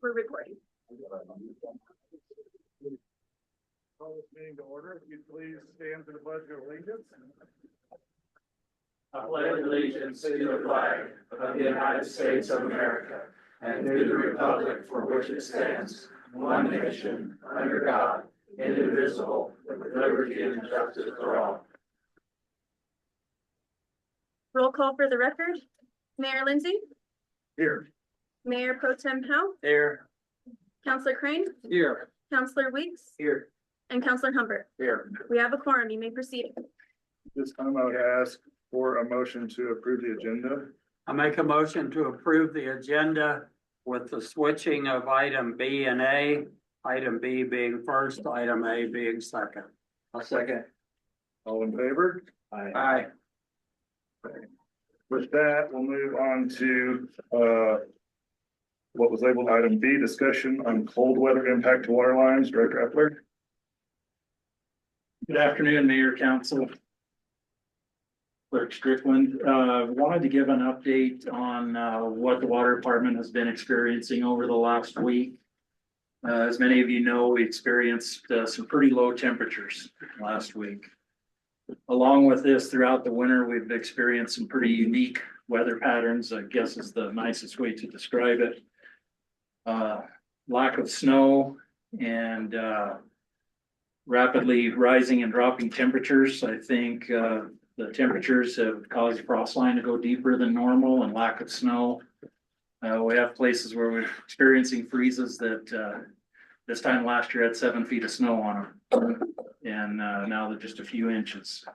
We're recording. Call this meeting to order. If you please stand for the pledge of allegiance. I pledge allegiance to the flag of the United States of America and to the republic for which it stands, one nation, under God, indivisible, with liberty and justice for all. Roll call for the record. Mayor Lindsay, Here. Mayor Pro Tem Howe, Here. Councilor Crane, Here. Councilor Weeks, Here. and Councilor Humbert. Here. We have a quorum. You may proceed. This time I would ask for a motion to approve the agenda. I make a motion to approve the agenda with the switching of item B and A, item B being first, item A being second. I'll second. All in favor? Aye. With that, we'll move on to what was labeled item B, discussion on cold weather impact to water lines. Director Epler. Good afternoon, Mayor, Council. Clerk Strickland, wanted to give an update on what the water department has been experiencing over the last week. As many of you know, we experienced some pretty low temperatures last week. Along with this, throughout the winter, we've experienced some pretty unique weather patterns, I guess is the nicest way to describe it. Lack of snow and rapidly rising and dropping temperatures. I think the temperatures have caused frost line to go deeper than normal, and lack of snow. We have places where we're experiencing freezes that this time last year had 7 feet of snow on them, and now they're just a few inches.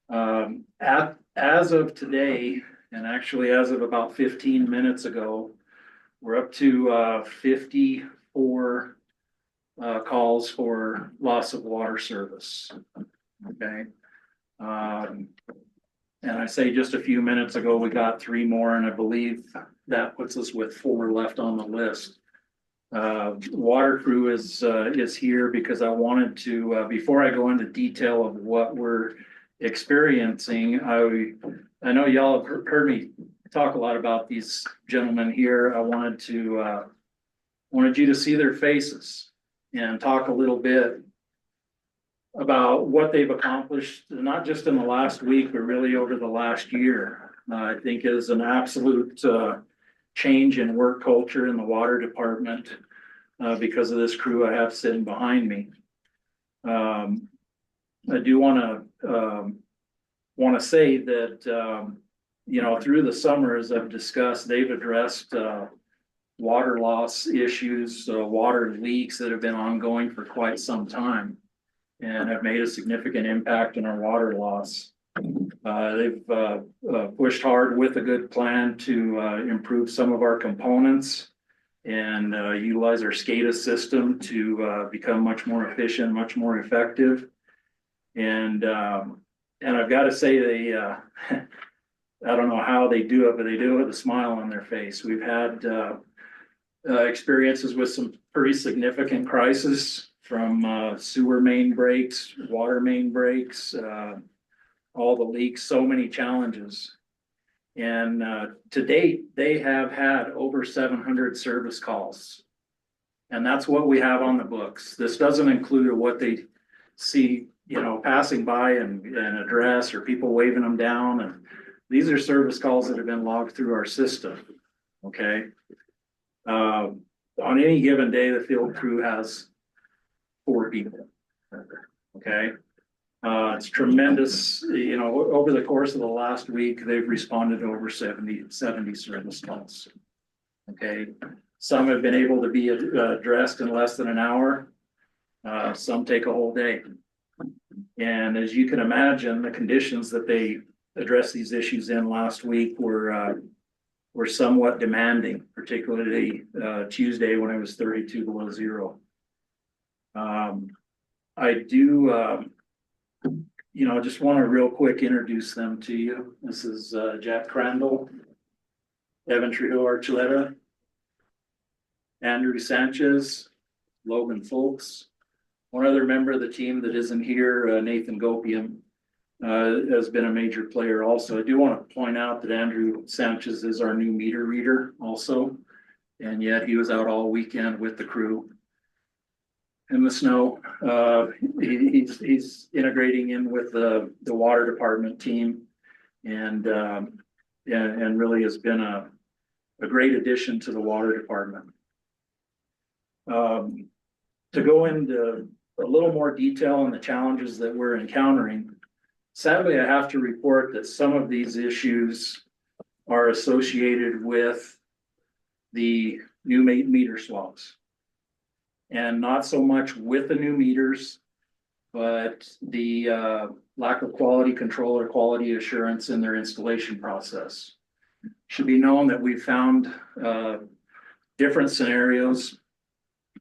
As of today, and actually as of about 15 minutes ago, we're up to 54 calls for loss of water service. Okay. And I say just a few minutes ago, we got 3 more, and I believe that puts us with 4 left on the list. Water crew is here because I wanted to, before I go into detail of what we're experiencing, I know y'all have heard me talk a lot about these gentlemen here. I wanted you to see their faces and talk a little bit about what they've accomplished, not just in the last week, but really over the last year. I think it is an absolute change in work culture in the water department because of this crew I have sitting behind me. I do want to say that you know, through the summer, as I've discussed, they've addressed water loss issues, water leaks that have been ongoing for quite some time, and have made a significant impact in our water loss. They've pushed hard with a good plan to improve some of our components and utilize our SCADA system to become much more efficient, much more effective. And I've got to say, they I don't know how they do it, but they do it with a smile on their face. We've had experiences with some pretty significant crises, from sewer main breaks, water main breaks, all the leaks, so many challenges. And to date, they have had over 700 service calls. And that's what we have on the books. This doesn't include what they see, you know, passing by and address, or people waving them down. And these are service calls that have been logged through our system. Okay. On any given day, the field crew has 4 people. Okay. It's tremendous. You know, over the course of the last week, they've responded to over 70 service calls. Okay. Some have been able to be addressed in less than an hour. Some take a whole day. And as you can imagine, the conditions that they addressed these issues in last week were somewhat demanding, particularly Tuesday when it was 32 below zero. I do, you know, just want to real quick introduce them to you. This is Jack Crandall, Evan Trejo Archuleta, Andrew Sanchez, Logan Folks. One other member of the team that isn't here, Nathan Gopium, has been a major player also. I do want to point out that Andrew Sanchez is our new meter reader also. And yet he was out all weekend with the crew in the snow. He's integrating in with the water department team and really has been a great addition to the water department. To go into a little more detail on the challenges that we're encountering, sadly, I have to report that some of these issues are associated with the new meter swaps. And not so much with the new meters, but the lack of quality control or quality assurance in their installation process. Should be known that we found different scenarios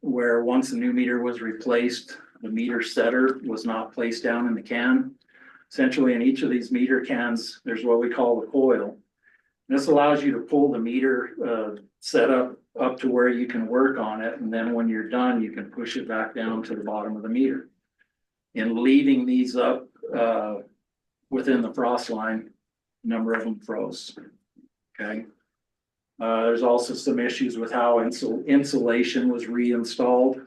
where once the new meter was replaced, the meter setter was not placed down in the can. Essentially, in each of these meter cans, there's what we call the coil. This allows you to pull the meter set up to where you can work on it, and then when you're done, you can push it back down to the bottom of the meter. In leaving these up within the frost line, a number of them froze. Okay. There's also some issues with how insulation was reinstalled.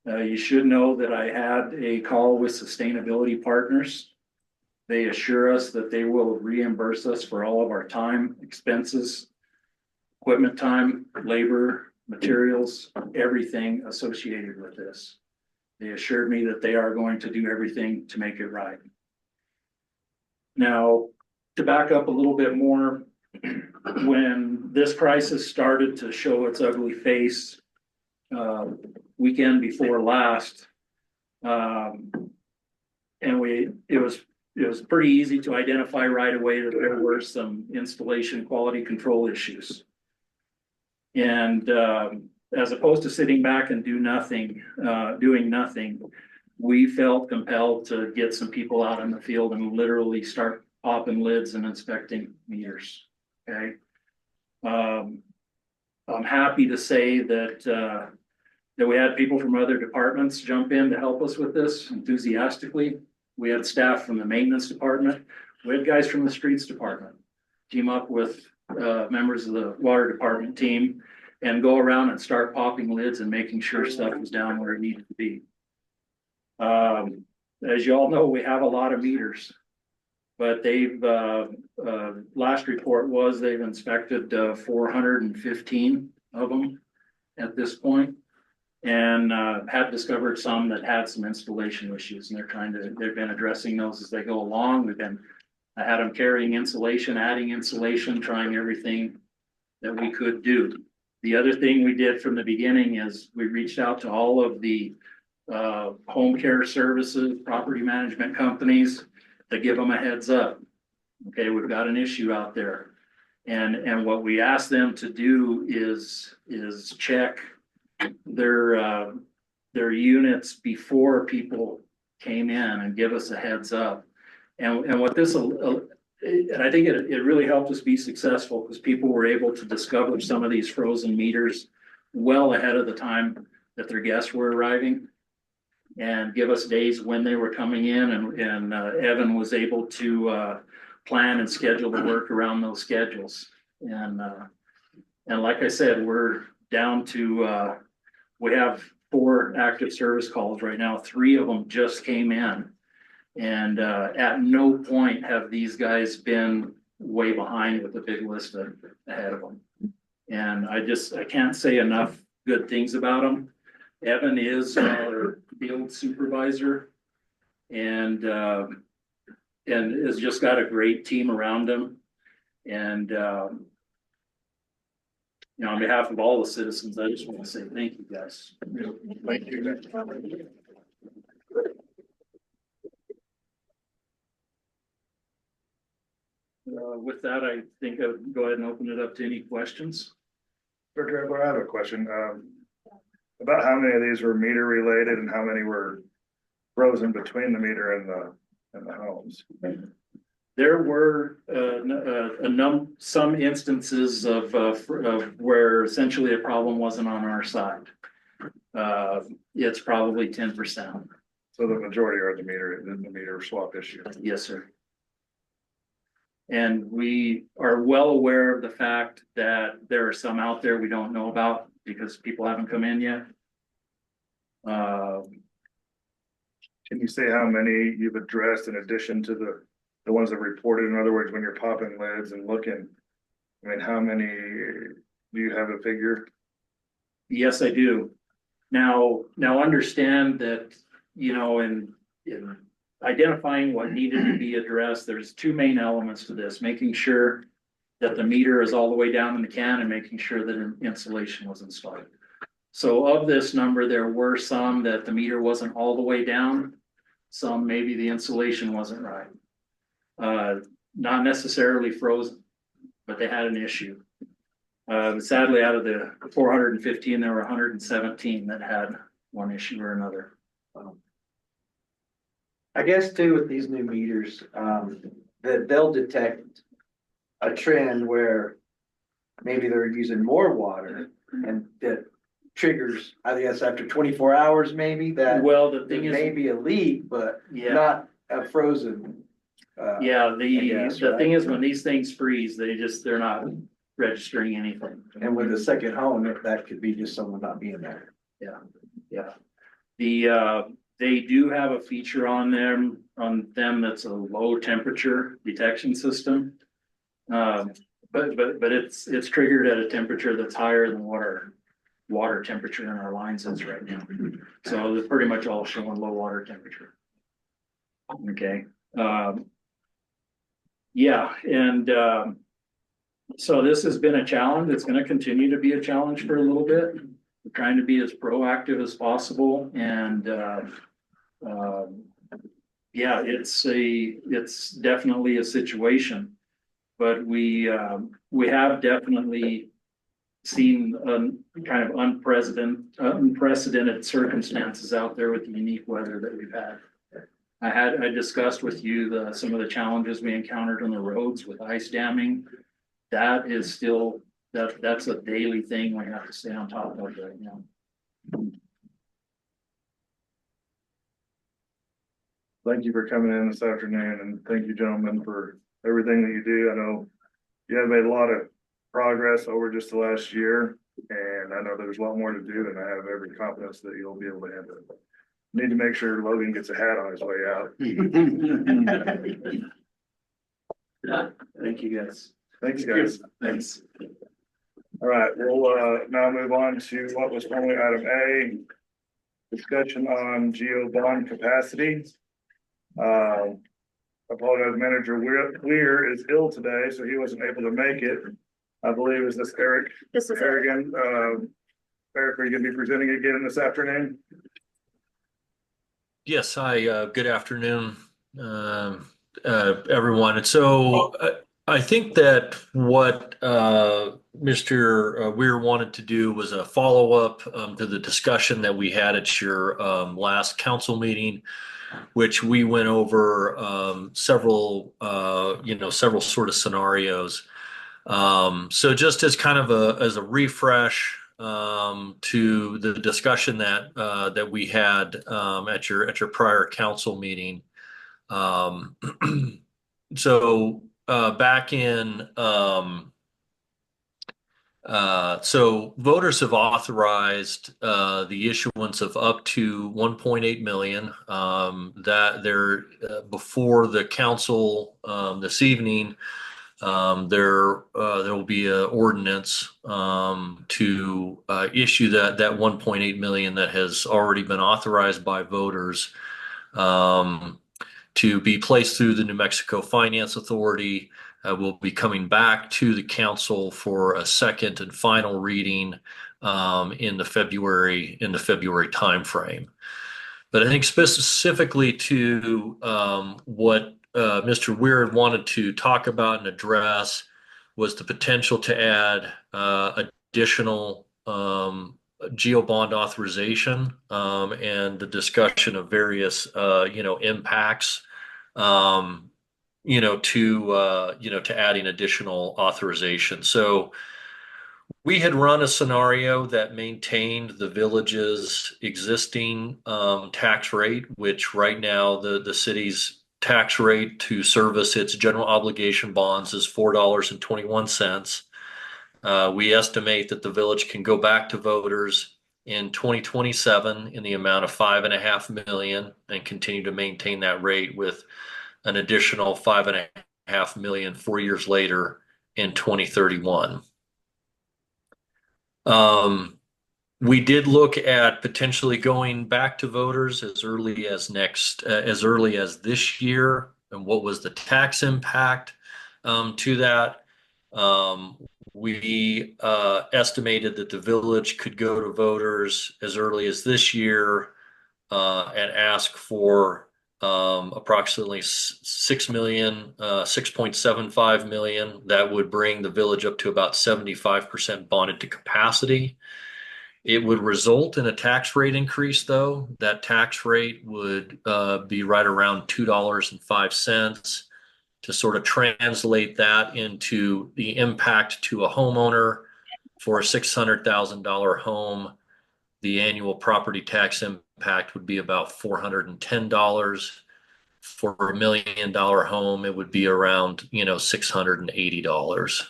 You should know that I had a call with Sustainability Partners. They assure us that they will reimburse us for all of our time, expenses, equipment time, labor, materials, everything associated with this. They assured me that they are going to do everything to make it right. Now, to back up a little bit more, when this crisis started to show its ugly face weekend before last, and it was pretty easy to identify right away that there were some installation quality control issues. And as opposed to sitting back and doing nothing, we felt compelled to get some people out in the field and literally start popping lids and inspecting meters. Okay. I'm happy to say that we had people from other departments jump in to help us with this enthusiastically. We had staff from the maintenance department. We had guys from the streets department team up with members of the water department team and go around and start popping lids and making sure stuff was down where it needed to be. As you all know, we have a lot of meters, but they've last report was they've inspected 415 of them at this point, and had discovered some that had some installation issues, and they've been addressing those as they go along. I had them carrying insulation, adding insulation, trying everything that we could do. The other thing we did from the beginning is we reached out to all of the home care services, property management companies to give them a heads up. Okay, we've got an issue out there. And what we asked them to do is check their units before people came in and give us a heads up. And what this, and I think it really helped us be successful because people were able to discover some of these frozen meters well ahead of the time that their guests were arriving and give us days when they were coming in, and Evan was able to plan and schedule the work around those schedules. And like I said, we're down to, we have 4 active service calls right now. 3 of them just came in. And at no point have these guys been way behind with a big list ahead of them. And I can't say enough good things about them. Evan is our field supervisor and has just got a great team around him. And on behalf of all the citizens, I just want to say thank you, guys. Thank you. With that, I think I would go ahead and open it up to any questions. Director Adler, I have a question. About how many of these were meter related and how many were frozen between the meter and the homes? There were some instances of where essentially a problem wasn't on our side. It's probably 10%. So the majority are the meter swap issue. Yes, sir. And we are well aware of the fact that there are some out there we don't know about because people haven't come in yet. Can you say how many you've addressed in addition to the ones that reported? In other words, when you're popping lids and looking, I mean, how many, do you have a figure? Yes, I do. Now understand that, you know, in identifying what needed to be addressed, there's two main elements to this, making sure that the meter is all the way down in the can and making sure that an insulation was installed. So of this number, there were some that the meter wasn't all the way down. Some maybe the insulation wasn't right. Not necessarily frozen, but they had an issue. Sadly, out of the 415, there were 117 that had one issue or another. I guess too, with these new meters, that they'll detect a trend where maybe they're using more water and that triggers, I guess after 24 hours, maybe that Well, the there thing may is, be a leak, but yeah, not a frozen. yeah, guess, the right? thing is when these things freeze, they're not registering anything. And with a second home, that could be just someone not being there. Yeah. They do have a feature on them that's a low temperature detection system. But it's triggered at a temperature that's higher than what our water temperature in our lines is right now. So they're pretty much all showing low water temperature. Okay, yeah, and so this has been a challenge. It's gonna continue to be a challenge for a little bit. We're trying to be as proactive as possible and yeah, it's definitely a situation. But we have definitely seen kind of unprecedented circumstances out there with the unique weather that we've had. I discussed with you some of the challenges we encountered on the roads with ice damming. That is still, that's a daily thing we have to stay on top of right now. Thank you for coming in this afternoon, and thank you, gentlemen, for everything that you do. I know you have made a lot of progress over just the last year, and I know there's a lot more to do, and I have every confidence that you'll be able to handle it. Need to make sure Logan gets a hat on his way out. Thank you, guys. Thanks, guys. Thanks. All right, we'll now move on to what was formerly item A. Discussion on geo bond capacity. Apologize, Manager Weir is ill today, so he wasn't able to make it. I believe, is this Eric? This is it. Eric, Eric, are you gonna be presenting again this afternoon? Yes, hi, good afternoon, everyone. And so I think that what Mr. Weir wanted to do was a follow-up to the discussion that we had at your last council meeting, which we went over several sort of scenarios. So just as kind of as a refresh to the discussion that we had at your prior council meeting. So back in so voters have authorized the issuance of up to 1.8 million. That there before the council this evening. There will be an ordinance to issue that 1.8 million that has already been authorized by voters to be placed through the New Mexico Finance Authority. Will be coming back to the council for a second and final reading in the February timeframe. But I think specifically to what Mr. Weir wanted to talk about and address was the potential to add additional geo bond authorization and the discussion of various impacts to adding additional authorization. So we had run a scenario that maintained the village's existing tax rate, which right now the city's tax rate to service its general obligation bonds is $4.21. We estimate that the village can go back to voters in 2027 in the amount of $5.5 million and continue to maintain that rate with an additional $5.5 million 4 years later in 2031. We did look at potentially going back to voters as early as this year, and what was the tax impact to that. We estimated that the village could go to voters as early as this year and ask for approximately $6.75 million. That would bring the village up to about 75% bonded to capacity. It would result in a tax rate increase, though. That tax rate would be right around $2.05. To sort of translate that into the impact to a homeowner for a $600,000 home, the annual property tax impact would be about $410. For $1 million home, it would be around, $680.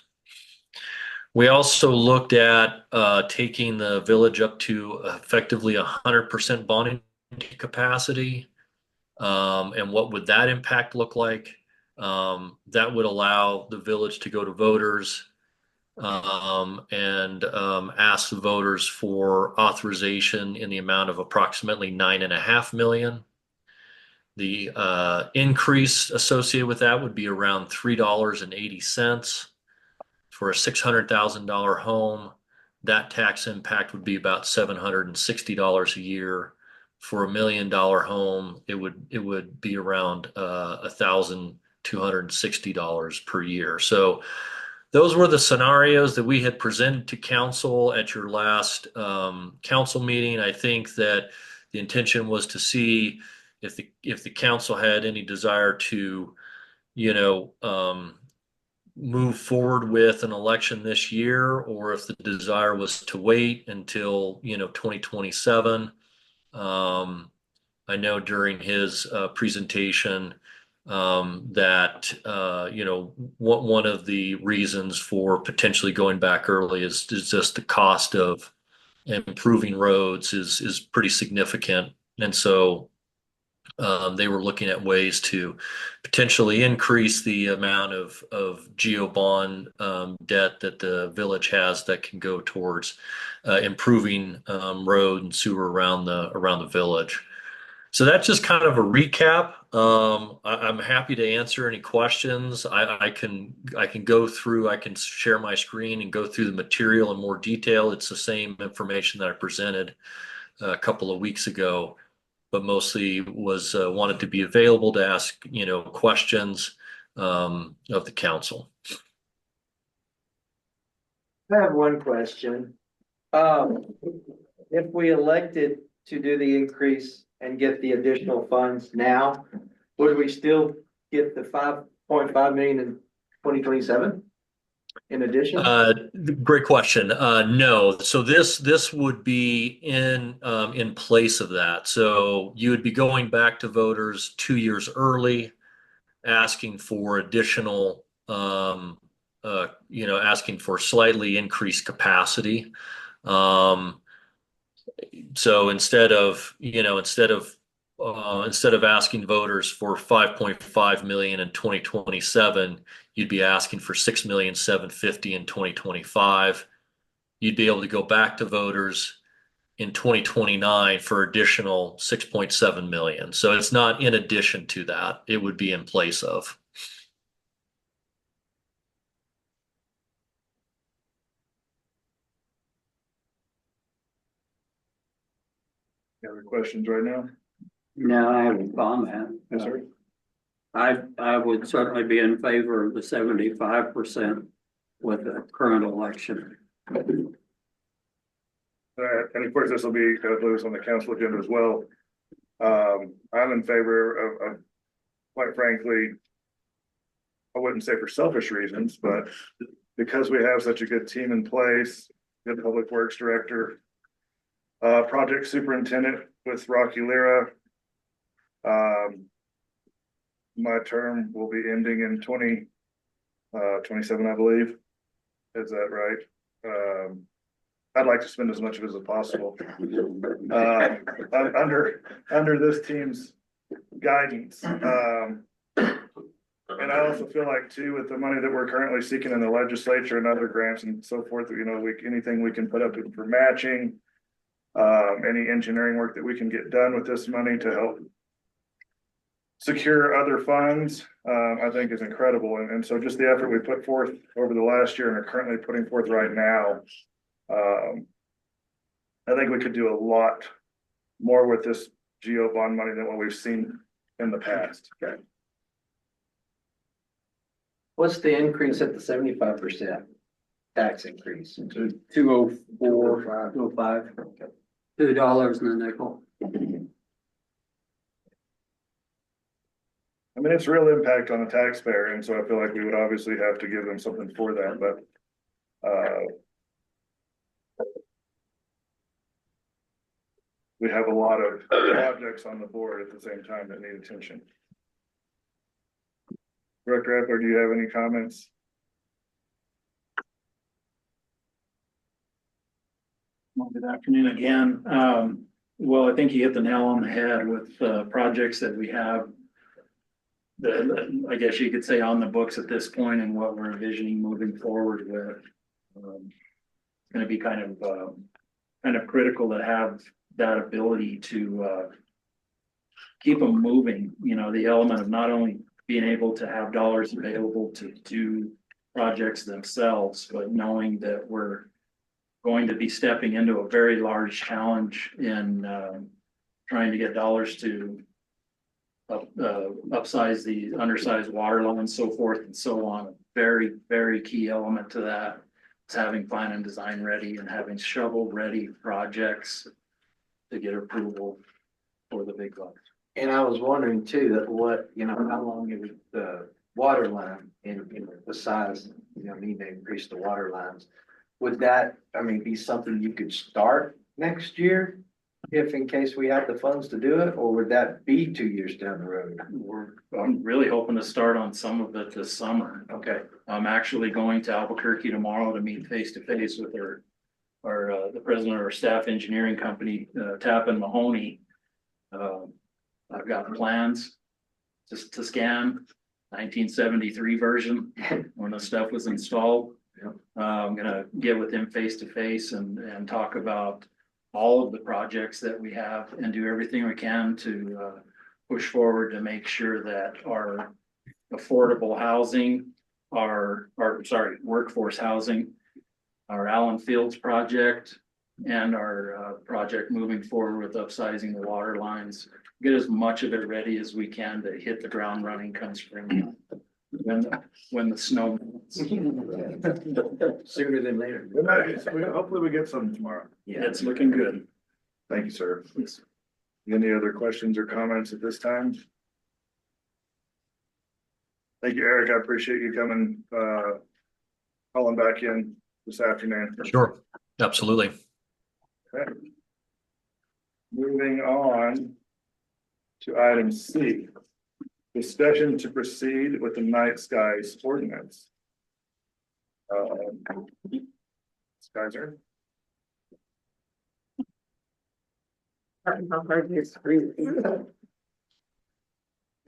We also looked at taking the village up to effectively 100% bonding capacity. And what would that impact look like? That would allow the village to go to voters and ask the voters for authorization in the amount of approximately $9.5 million. The increase associated with that would be around $3.80 for a $600,000 home. That tax impact would be about $760 a year. For $1 million home, it would be around $1,260 per year. So those were the scenarios that we had presented to council at your last council meeting. I think that the intention was to see if the council had any desire to, move forward with an election this year, or if the desire was to wait until 2027. I know during his presentation that one of the reasons for potentially going back early is just the cost of improving roads is pretty significant, and so they were looking at ways to potentially increase the amount of GO bond debt that the village has that can go towards improving road and sewer around the village. So that's just kind of a recap. I'm happy to answer any questions. I can share my screen and go through the material in more detail. It's the same information that I presented a couple of weeks ago, but mostly was wanted to be available to ask questions of the council. I have one question. If we elected to do the increase and get the additional funds now, would we still get the $5.5 million in 2027 in addition? Great question. No. So this would be in place of that. So you would be going back to voters 2 years early, asking for additional, asking for slightly increased capacity. So instead of asking voters for 5.5 million in 2027, you'd be asking for 6,750,000 in 2025. You'd be able to go back to voters in 2029 for additional 6.7 million. So it's not in addition to that, it would be in place of. Any other questions right now? No, I have a comment. Yes, sir. I would certainly be in favor of the 75% with the current election. And of course, this will be Lewis on the council agenda as well. I'm in favor of quite frankly, I wouldn't say for selfish reasons, but because we have such a good team in place, good public works director, project superintendent with Rocky Lira, my term will be ending in 27, I believe. Is that right? I'd like to spend as much of it as possible. Under this team's guidance. And I also feel like too, with the money that we're currently seeking in the legislature and other grants and so forth, you know, anything we can put up for matching. Any engineering work that we can get done with this money to help secure other funds, I think is incredible. And so just the effort we put forth over the last year and are currently putting forth right now. I think we could do a lot more with this GO bond money than what we've seen in the past. Okay. What's the increase at the 75% tax increase? 204, 205. $2 and a nickel. I mean, it's real impact on the taxpayer, and so I feel like we would obviously have to give them something for that, but. We have a lot of projects on the board at the same time that need attention. Director Epler, do you have any comments? Well, good afternoon again. Well, I think you hit the nail on the head with projects that we have. I guess you could say on the books at this point and what we're envisioning moving forward with. It's going to be kind of critical to have that ability to keep them moving. You know, the element of not only being able to have dollars available to do projects themselves, but knowing that we're going to be stepping into a very large challenge in trying to get dollars to upsize the undersized water line and so forth and so on. A very, very key element to that is having plan and design ready and having shovel ready projects to get approval for the big bucks. And I was wondering too, that how long it was the water line and the size, need to increase the water lines. Would that, be something you could start next year? If in case we have the funds to do it, or would that be 2 years down the road? I'm really hoping to start on some of it this summer. Okay. I'm actually going to Albuquerque tomorrow to meet face to face with the president of our staff engineering company, Tappan Mahoney. I've got plans just to scan 1973 version when the stuff was installed. I'm gonna get with him face to face and talk about all of the projects that we have and do everything we can to push forward to make sure that our affordable housing, workforce housing, our Allen Fields project, and our project moving forward with upsizing the water lines, get as much of it ready as we can to hit the ground running come spring. When the snow Sooner than later. Hopefully we get some tomorrow. Yeah, it's looking good. Thank you, sir. Any other questions or comments at this time? Thank you, Eric. I appreciate you coming, calling back in this afternoon. Sure, absolutely. Okay. Moving on to item C. Discussion to proceed with the night skies ordinance. Skyzer. How hard it is to breathe.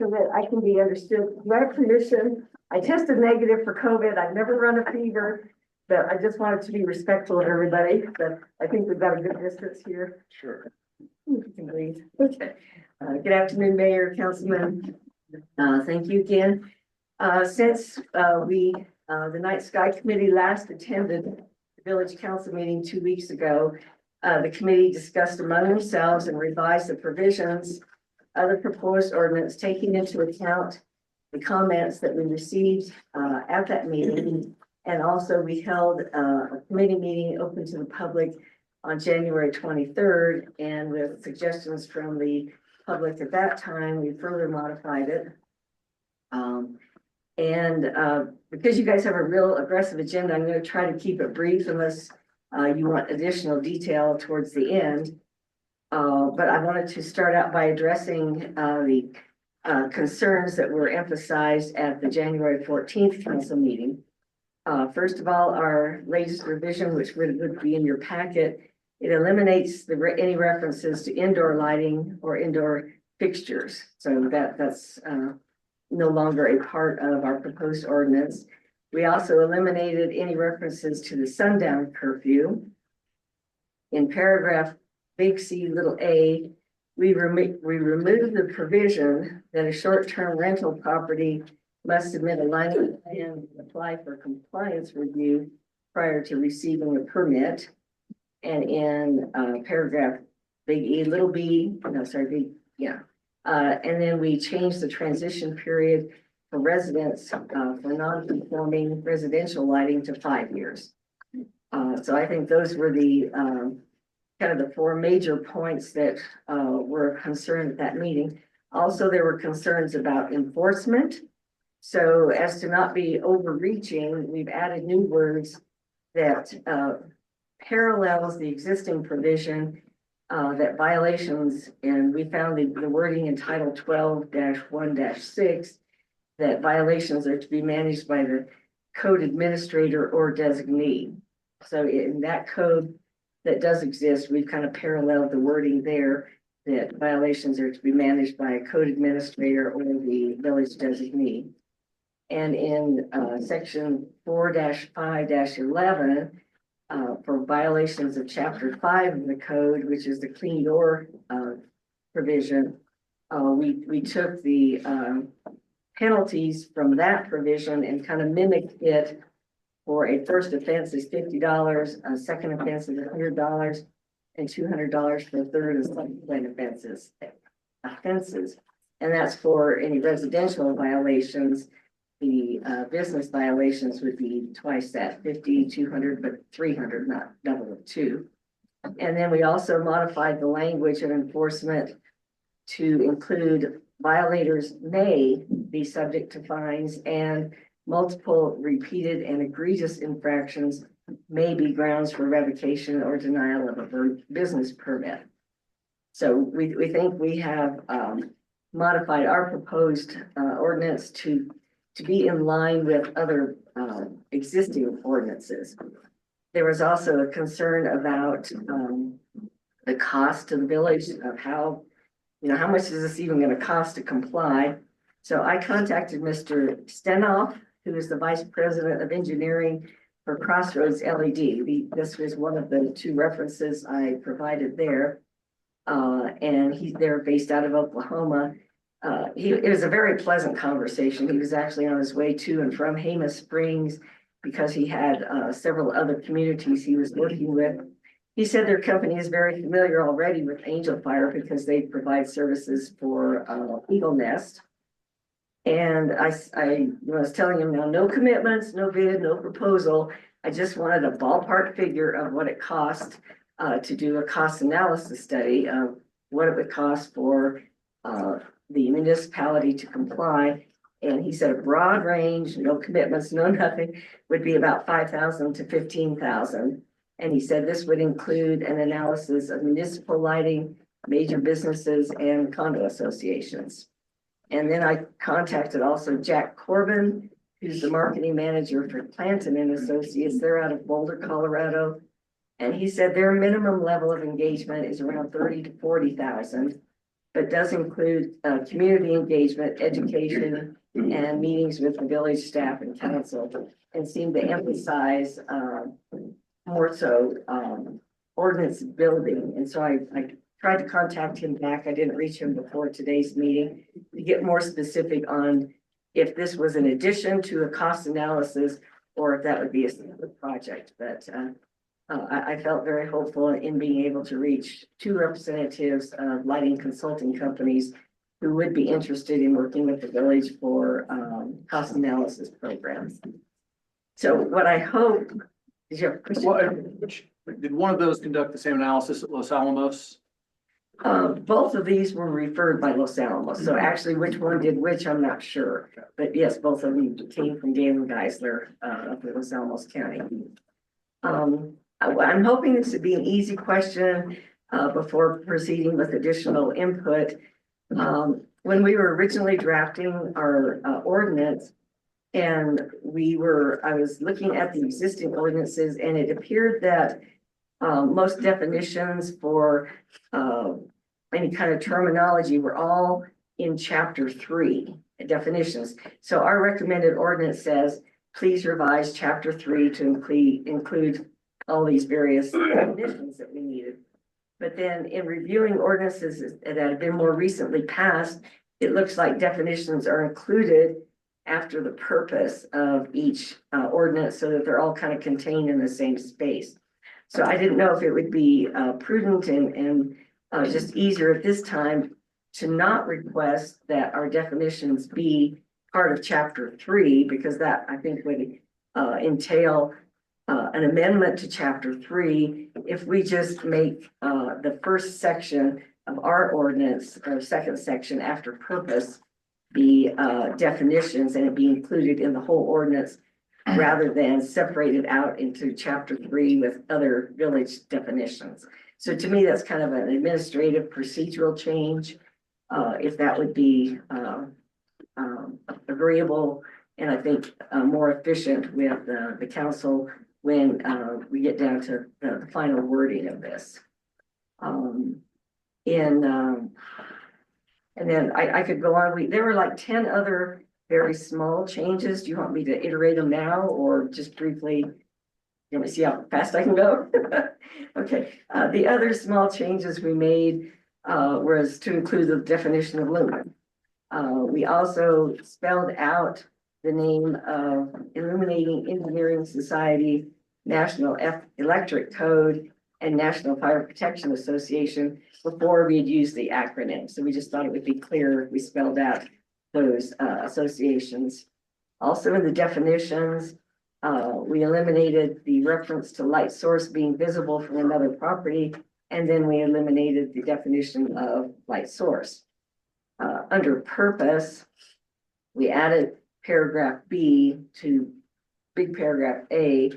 So that I can be understood, do I have permission? I tested negative for COVID. I've never run a fever, but I just wanted to be respectful of everybody. But I think we've got a good distance here. Sure. You can breathe. Okay. Good afternoon, Mayor, Councilman. Thank you again. Since the Night Sky Committee last attended the Village Council meeting 2 weeks ago, the committee discussed among themselves and revised the provisions of the proposed ordinance, taking into account the comments that we received at that meeting. And also we held a committee meeting open to the public on January 23rd, and with suggestions from the public at that time, we further modified it. Because you guys have a real aggressive agenda, I'm going to try to keep it brief unless you want additional detail towards the end. But I wanted to start out by addressing the concerns that were emphasized at the January 14th council meeting. First of all, our latest revision, which would be in your packet, it eliminates any references to indoor lighting or indoor fixtures. So that's no longer a part of our proposed ordinance. We also eliminated any references to the sundown curfew. In paragraph big C little a, we removed the provision that a short-term rental property must submit a line of plan and apply for compliance review prior to receiving a permit. And in paragraph big E little b, no, sorry, big, yeah. And then we changed the transition period for residents for non-conforming residential lighting to 5 years. So I think those were the kind of the 4 major points that were concerned at that meeting. Also, there were concerns about enforcement. So as to not be overreaching, we've added new words that parallels the existing provision that violations, and we found the wording in Title 12-1-6 that violations are to be managed by the code administrator or designee. So in that code that does exist, we've kind of paralleled the wording there that violations are to be managed by a code administrator or the village designee. And in section 4-5-11, for violations of chapter 5 of the code, which is the clean door provision, we took the penalties from that provision and kind of mimicked it. For a first offense is $50, a second offense is $100, and $200 for a third and subsequent offenses. And that's for any residential violations. The business violations would be twice that, 50, 200, but 300, not double of 2. And then we also modified the language of enforcement to include violators may be subject to fines, and multiple repeated and egregious infractions may be grounds for revocation or denial of a business permit. So we think we have modified our proposed ordinance to be in line with other existing ordinances. There was also a concern about the cost to the village of how much is this even going to cost to comply? So I contacted Mr. Stenoff, who is the Vice President of Engineering for Crossroads LED. This was one of the 2 references I provided there. And they're based out of Oklahoma. It was a very pleasant conversation. He was actually on his way to and from Jemez Springs because he had several other communities he was working with. He said their company is very familiar already with Angel Fire because they provide services for Eagle Nest. And I was telling him now, no commitments, no bid, no proposal. I just wanted a ballpark figure of what it cost to do a cost analysis study of what it would cost for the municipality to comply. And he said a broad range, no commitments, no nothing, would be about $5,000 to $15,000. And he said this would include an analysis of municipal lighting, major businesses, and condo associations. And then I contacted also Jack Corbin, who's the marketing manager for Planton and Associates. They're out of Boulder, Colorado. And he said their minimum level of engagement is around 30 to 40,000, but does include community engagement, education, and meetings with the village staff and council, and seemed to emphasize more so ordinance building. And so I tried to contact him back. I didn't reach him before today's meeting to get more specific on if this was an addition to a cost analysis or if that would be a separate project. But I felt very hopeful in being able to reach 2 representatives of lighting consulting companies who would be interested in working with the village for cost analysis programs. So what I hope is your question. Did one of those conduct the same analysis at Los Alamos? Both of these were referred by Los Alamos. So actually which one did which, I'm not sure. But yes, both of them came from Galen Geisler up in Los Alamos County. I'm hoping this would be an easy question before proceeding with additional input. When we were originally drafting our ordinance, and I was looking at the existing ordinances, and it appeared that most definitions for any kind of terminology were all in chapter 3 definitions. So our recommended ordinance says, please revise chapter 3 to include all these various definitions that we needed. But then in reviewing ordinances that have been more recently passed, it looks like definitions are included after the purpose of each ordinance, so that they're all kind of contained in the same space. So I didn't know if it would be prudent and just easier at this time to not request that our definitions be part of chapter 3, because that I think would entail an amendment to chapter 3 if we just make the first section of our ordinance, or second section after purpose, be definitions, and it be included in the whole ordinance rather than separated out into chapter 3 with other village definitions. So to me, that's kind of an administrative procedural change. If that would be agreeable, and I think more efficient with the council when we get down to the final wording of this. And then I could go on. There were like 10 other very small changes. Do you want me to iterate them now, or just briefly? Let me see how fast I can go. Okay, the other small changes we made was to include the definition of lumen. We also spelled out the name of Illuminating Engineering Society, National Electric Code, and National Fire Protection Association before we had used the acronym. So we just thought it would be clear if we spelled out those associations. Also in the definitions, we eliminated the reference to light source being visible from another property, and then we eliminated the definition of light source. Under purpose, we added paragraph B to big paragraph A.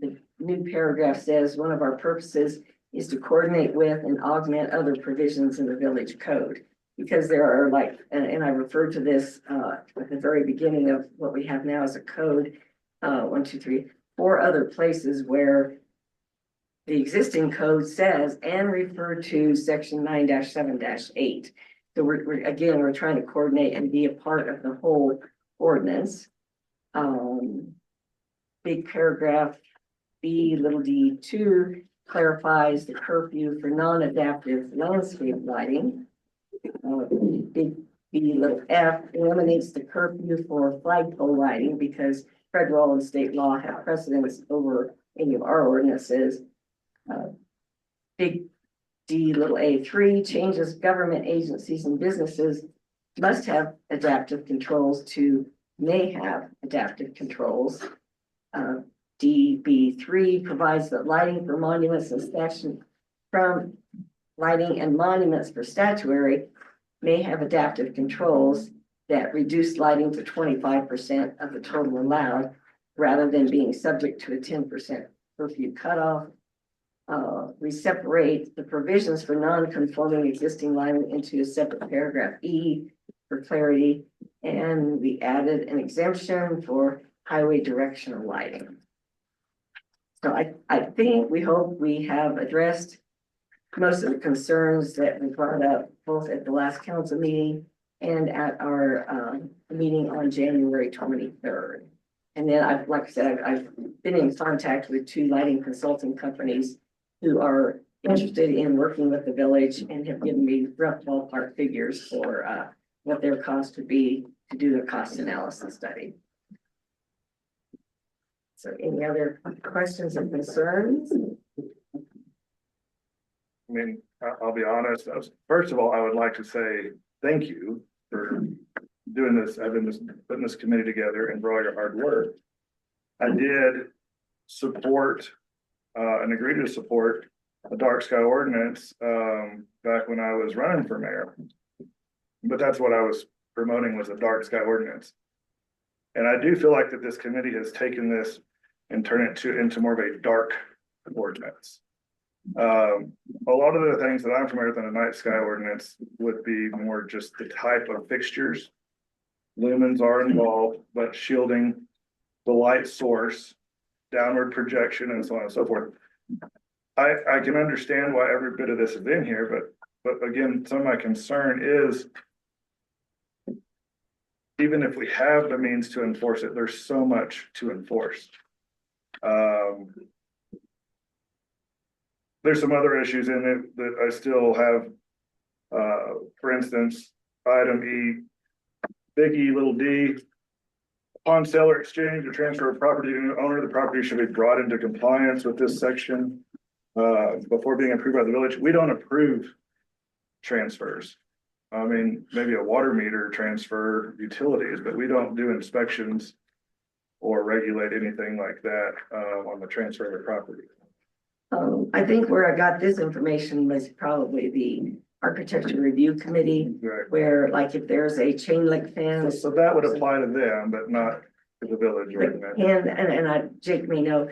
The new paragraph says one of our purposes is to coordinate with and augment other provisions in the village code. Because there are and I referred to this at the very beginning of what we have now as a code, 1, 2, 3, 4 other places where the existing code says and refer to section 9-7-8. So we're trying to coordinate and be a part of the whole ordinance. Big paragraph B, little d2 clarifies the curfew for non-adaptive landscape lighting. Big B, little f eliminates the curfew for flagpole lighting because federal and state law have precedence over any of our ordinances. Big D, little a3 changes government agencies and businesses must have adaptive controls to may have adaptive controls. DB3 provides that lighting for monuments and statuary may have adaptive controls that reduce lighting to 25% of the total allowed, rather than being subject to a 10% curfew cutoff. We separate the provisions for non-conforming existing lighting into a separate paragraph E for clarity, and we added an exemption for highway directional lighting. So I think we hope we have addressed most of the concerns that we brought up both at the last council meeting and at our meeting on January 23rd. And then like I said, I've been in contact with 2 lighting consulting companies who are interested in working with the village and have given me rough ballpark figures for what their cost would be to do the cost analysis study. So any other questions and concerns? I mean, I'll be honest. First of all, I would like to say thank you for doing this. I've been putting this committee together and for all your hard work. I did support and agree to support a dark sky ordinance back when I was running for mayor. But that's what I was promoting, was a dark sky ordinance. And I do feel like that this committee has taken this and turned it into more of a dark ordinance. A lot of the things that I'm familiar with in the night sky ordinance would be more just the type of fixtures. Lumens are involved, but shielding the light source, downward projection and so on and so forth. I can understand why every bit of this is in here, but again, some of my concern is even if we have the means to enforce it, there's so much to enforce. There's some other issues in it that I still have. For instance, item E, big E, little d. Upon sale or exchange or transfer of property to the owner, the property should be brought into compliance with this section before being approved by the village. We don't approve transfers. I mean, maybe a water meter transfer utilities, but we don't do inspections or regulate anything like that on the transfer of the property. I think where I got this information was probably the Architecture Review Committee, Right. where like if there's a chain link fence. So that would apply to them, but not to the village ordinance. And Jake may know,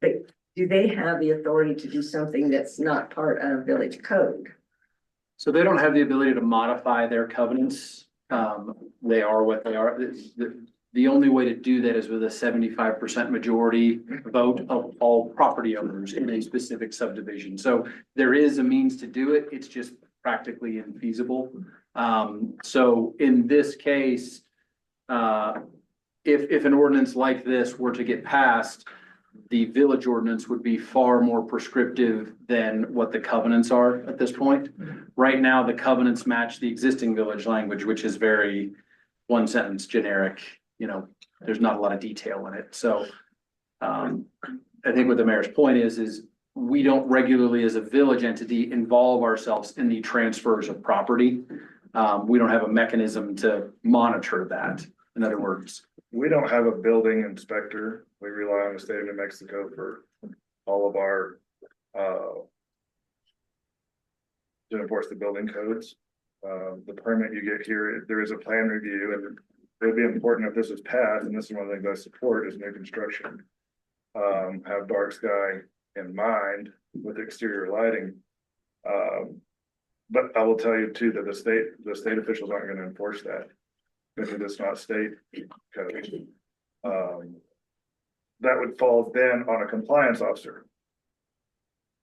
but do they have the authority to do something that's not part of village code? So they don't have the ability to modify their covenants. They are what they are. The only way to do that is with a 75% majority vote of all property owners in a specific subdivision. So there is a means to do it. It's just practically infeasible. So in this case, if an ordinance like this were to get passed, the village ordinance would be far more prescriptive than what the covenants are at this point. Right now, the covenants match the existing village language, which is very one sentence generic. You know, there's not a lot of detail in it. So I think what the mayor's point is we don't regularly as a village entity involve ourselves in the transfers of property. We don't have a mechanism to monitor that. In other words, We don't have a building inspector. We rely on the state of New Mexico for all of our to enforce the building codes. The permit you get here, there is a plan review, and it would be important if this is passed, and this is one of the things I support is new construction. Have dark sky in mind with exterior lighting. But I will tell you too, that the state officials aren't gonna enforce that. Because it's not state code. That would fall then on a compliance officer.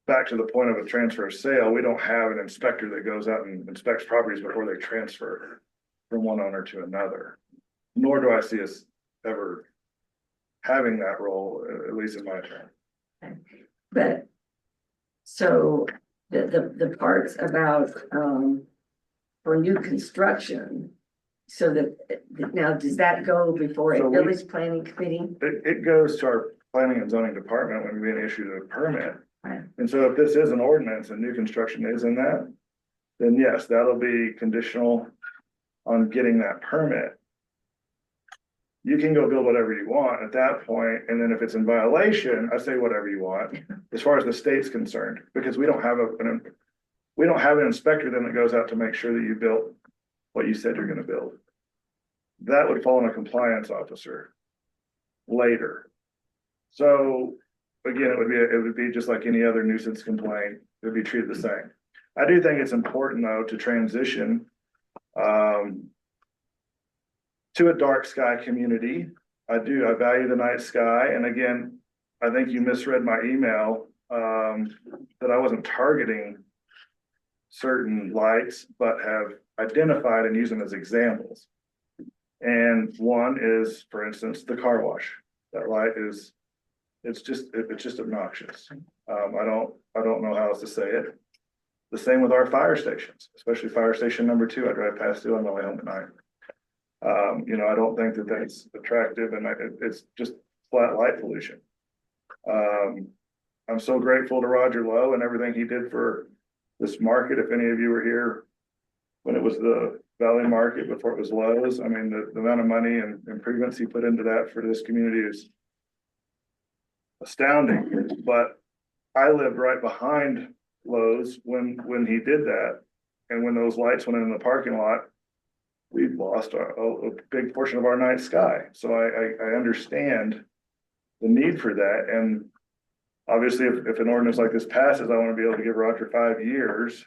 Back to the point of a transfer of sale, we don't have an inspector that goes out and inspects properties before they transfer from one owner to another. Nor do I see us ever having that role, at least in my term. But so the parts about for new construction. So that now, does that go before So a we- village planning committee? It goes to our planning and zoning department when we're issued a permit. Right. And so if this is an ordinance and new construction is in that, then yes, that'll be conditional on getting that permit. You can go build whatever you want at that point, and then if it's in violation, I say whatever you want, as far as the state's concerned, because we don't have an inspector then that goes out to make sure that you built what you said you're gonna build. That would fall on a compliance officer later. So again, it would be just like any other nuisance complaint, it would be treated the same. I do think it's important though to transition to a dark sky community. I value the night sky, and again, I think you misread my email that I wasn't targeting certain lights, but have identified and used them as examples. And one is, for instance, the car wash. That light is, it's just obnoxious. I don't know how else to say it. The same with our fire stations, especially fire station number 2. I drive past it on my way home at night. I don't think that that's attractive, and it's just flat light pollution. I'm so grateful to Roger Lowe and everything he did for this market. If any of you were here when it was the Valley Market before it was Lowe's, I mean, the amount of money and improvements he put into that for this community is astounding. But I lived right behind Lowe's when he did that, and when those lights went in the parking lot, we lost a big portion of our night sky. So I understand the need for that, and obviously, if an ordinance like this passes, I want to be able to give Roger 5 years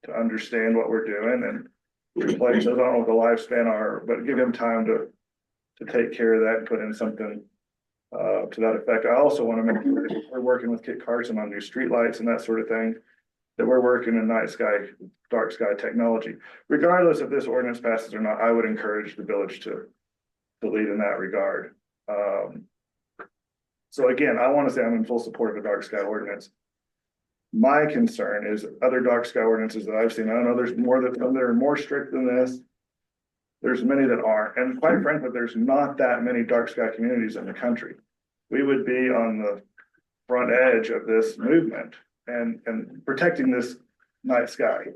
to understand what we're doing and replace those. I don't know what the lifespan are, but give him time to take care of that and put in something to that effect. I also want to make sure that we're working with Kit Carson on new streetlights and that sort of thing, that we're working in night sky, dark sky technology. Regardless if this ordinance passes or not, I would encourage the village to lead in that regard. So again, I want to say I'm in full support of the dark sky ordinance. My concern is other dark sky ordinances that I've seen. I know there's more that are more strict than this. There's many that aren't, and quite frankly, there's not that many dark sky communities in the country. We would be on the front edge of this movement and protecting this night sky.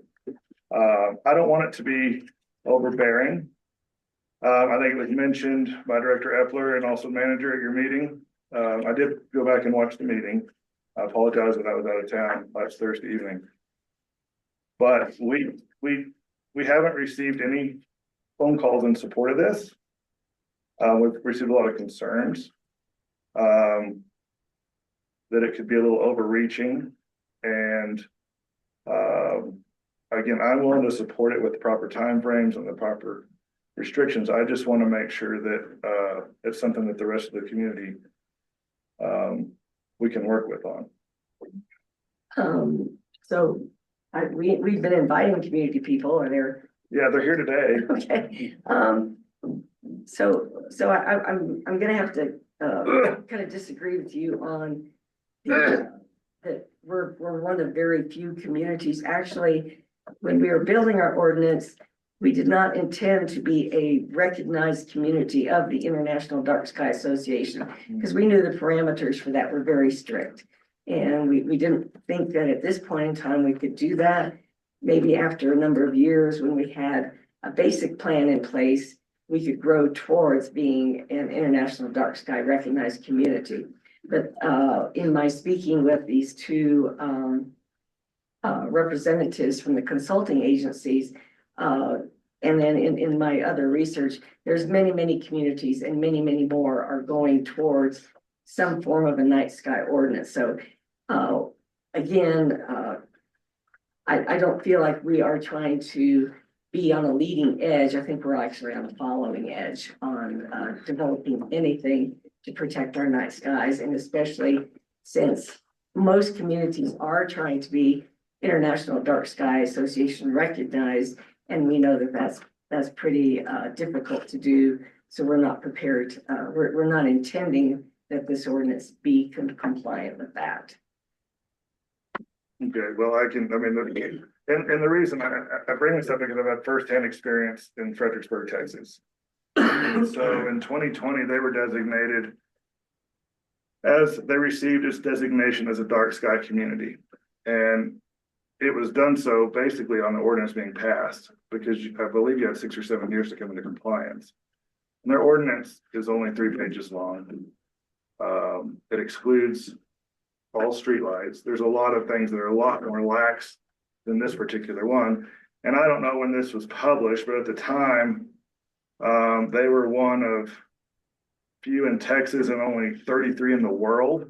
I don't want it to be overbearing. I think it was mentioned by Director Epler and also manager at your meeting. I did go back and watch the meeting. I apologize that I was out of town last Thursday evening. But we haven't received any phone calls in support of this. We've received a lot of concerns that it could be a little overreaching. And again, I'm willing to support it with the proper timeframes and the proper restrictions. I just want to make sure that it's something that the rest of the community we can work with on. So we've been inviting community people. Are there? Yeah, they're here today. Okay. So I'm gonna have to kind of disagree with you on that we're one of very few communities. Actually, when we were building our ordinance, we did not intend to be a recognized community of the International Dark Sky Association because we knew the parameters for that were very strict. And we didn't think that at this point in time we could do that. Maybe after a number of years when we had a basic plan in place, we could grow towards being an International Dark Sky recognized community. But in my speaking with these two representatives from the consulting agencies, and then in my other research, there's many communities and many more are going towards some form of a night sky ordinance. So again, I don't feel like we are trying to be on a leading edge. I think we're actually on a following edge on developing anything to protect our night skies, and especially since most communities are trying to be International Dark Sky Association recognized, and we know that that's pretty difficult to do. So we're not prepared. We're not intending that this ordinance be compliant with that. Okay, well, and the reason I bring this up because I've had firsthand experience in Fredericksburg, Texas. So in 2020, they were designated they received its designation as a dark sky community. And it was done so basically on the ordinance being passed because I believe you had 6 or 7 years to come into compliance. And their ordinance is only 3 pages long. It excludes all streetlights. There's a lot of things that are a lot more lax than this particular one. And I don't know when this was published, but at the time, they were one of few in Texas and only 33 in the world.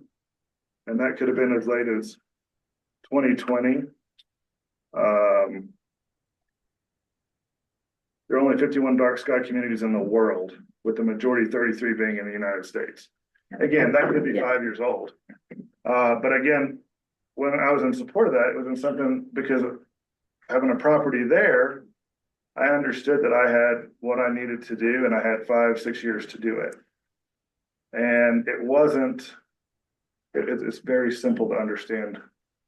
And that could have been as late as 2020. There are only 51 dark sky communities in the world, with the majority 33 being in the United States. Again, that could be 5 years old. But again, when I was in support of that, it was in something because of having a property there, I understood that I had what I needed to do and I had 5-6 years to do it. And it's very simple to understand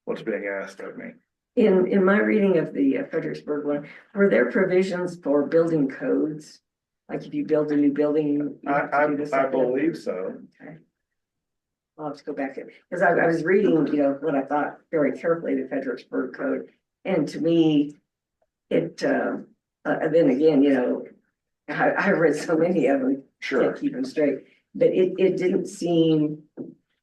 what's being asked of me. In my reading of the Fredericksburg one, were there provisions for building codes? Like if you build a new building? You have to do this I like that? believe so. Okay. I'll have to go back because I was reading, what I thought very carefully, the Fredericksburg Code. And to me, and then again, I've read so many of them, can't keep them straight. But it didn't seem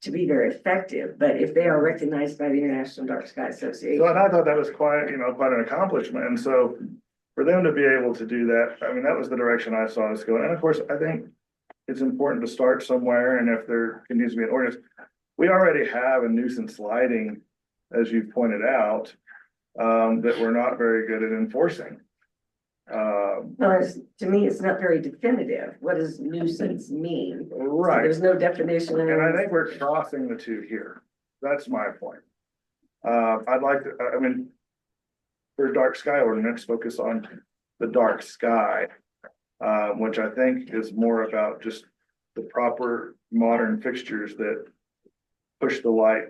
to be very effective. But if they are recognized by the International Dark Sky Association. So, and I thought that was quite an accomplishment. And so for them to be able to do that, I mean, that was the direction I saw us going. And of course, I think it's important to start somewhere. And if there continues to be an ordinance, we already have a nuisance lighting, as you've pointed out, that we're not very good at enforcing. Well, to me, it's not very definitive. What does nuisance mean? So Right, there's no definition. and I think we're crossing the two here. That's my point. I'd like to, I mean, for dark sky ordinance, focus on the dark sky, which I think is more about just the proper modern fixtures that push the light,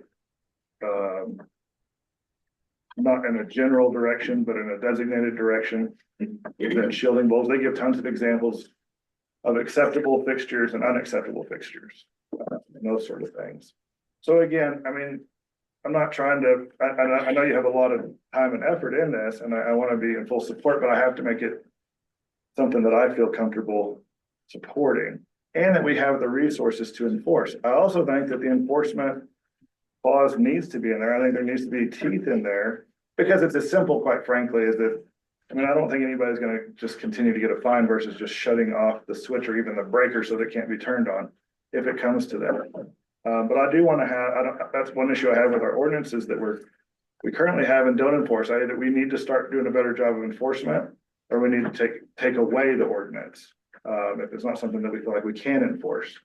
not in a general direction, but in a designated direction. The shielding bulbs, they give tons of examples of acceptable fixtures and unacceptable fixtures, and those sort of things. So again, I mean, I'm not trying to, I know you have a lot of time and effort in this, and I want to be in full support, but I have to make it something that I feel comfortable supporting, and that we have the resources to enforce. I also think that the enforcement clause needs to be in there. I think there needs to be teeth in there, because it's as simple, quite frankly, as if, I mean, I don't think anybody's gonna just continue to get a fine versus just shutting off the switch or even the breaker so that it can't be turned on, if it comes to that. But I do want to have, that's one issue I have with our ordinances that we currently have and don't enforce. Either we need to start doing a better job of enforcement, or we need to take away the ordinance, if it's not something that we feel like we can enforce.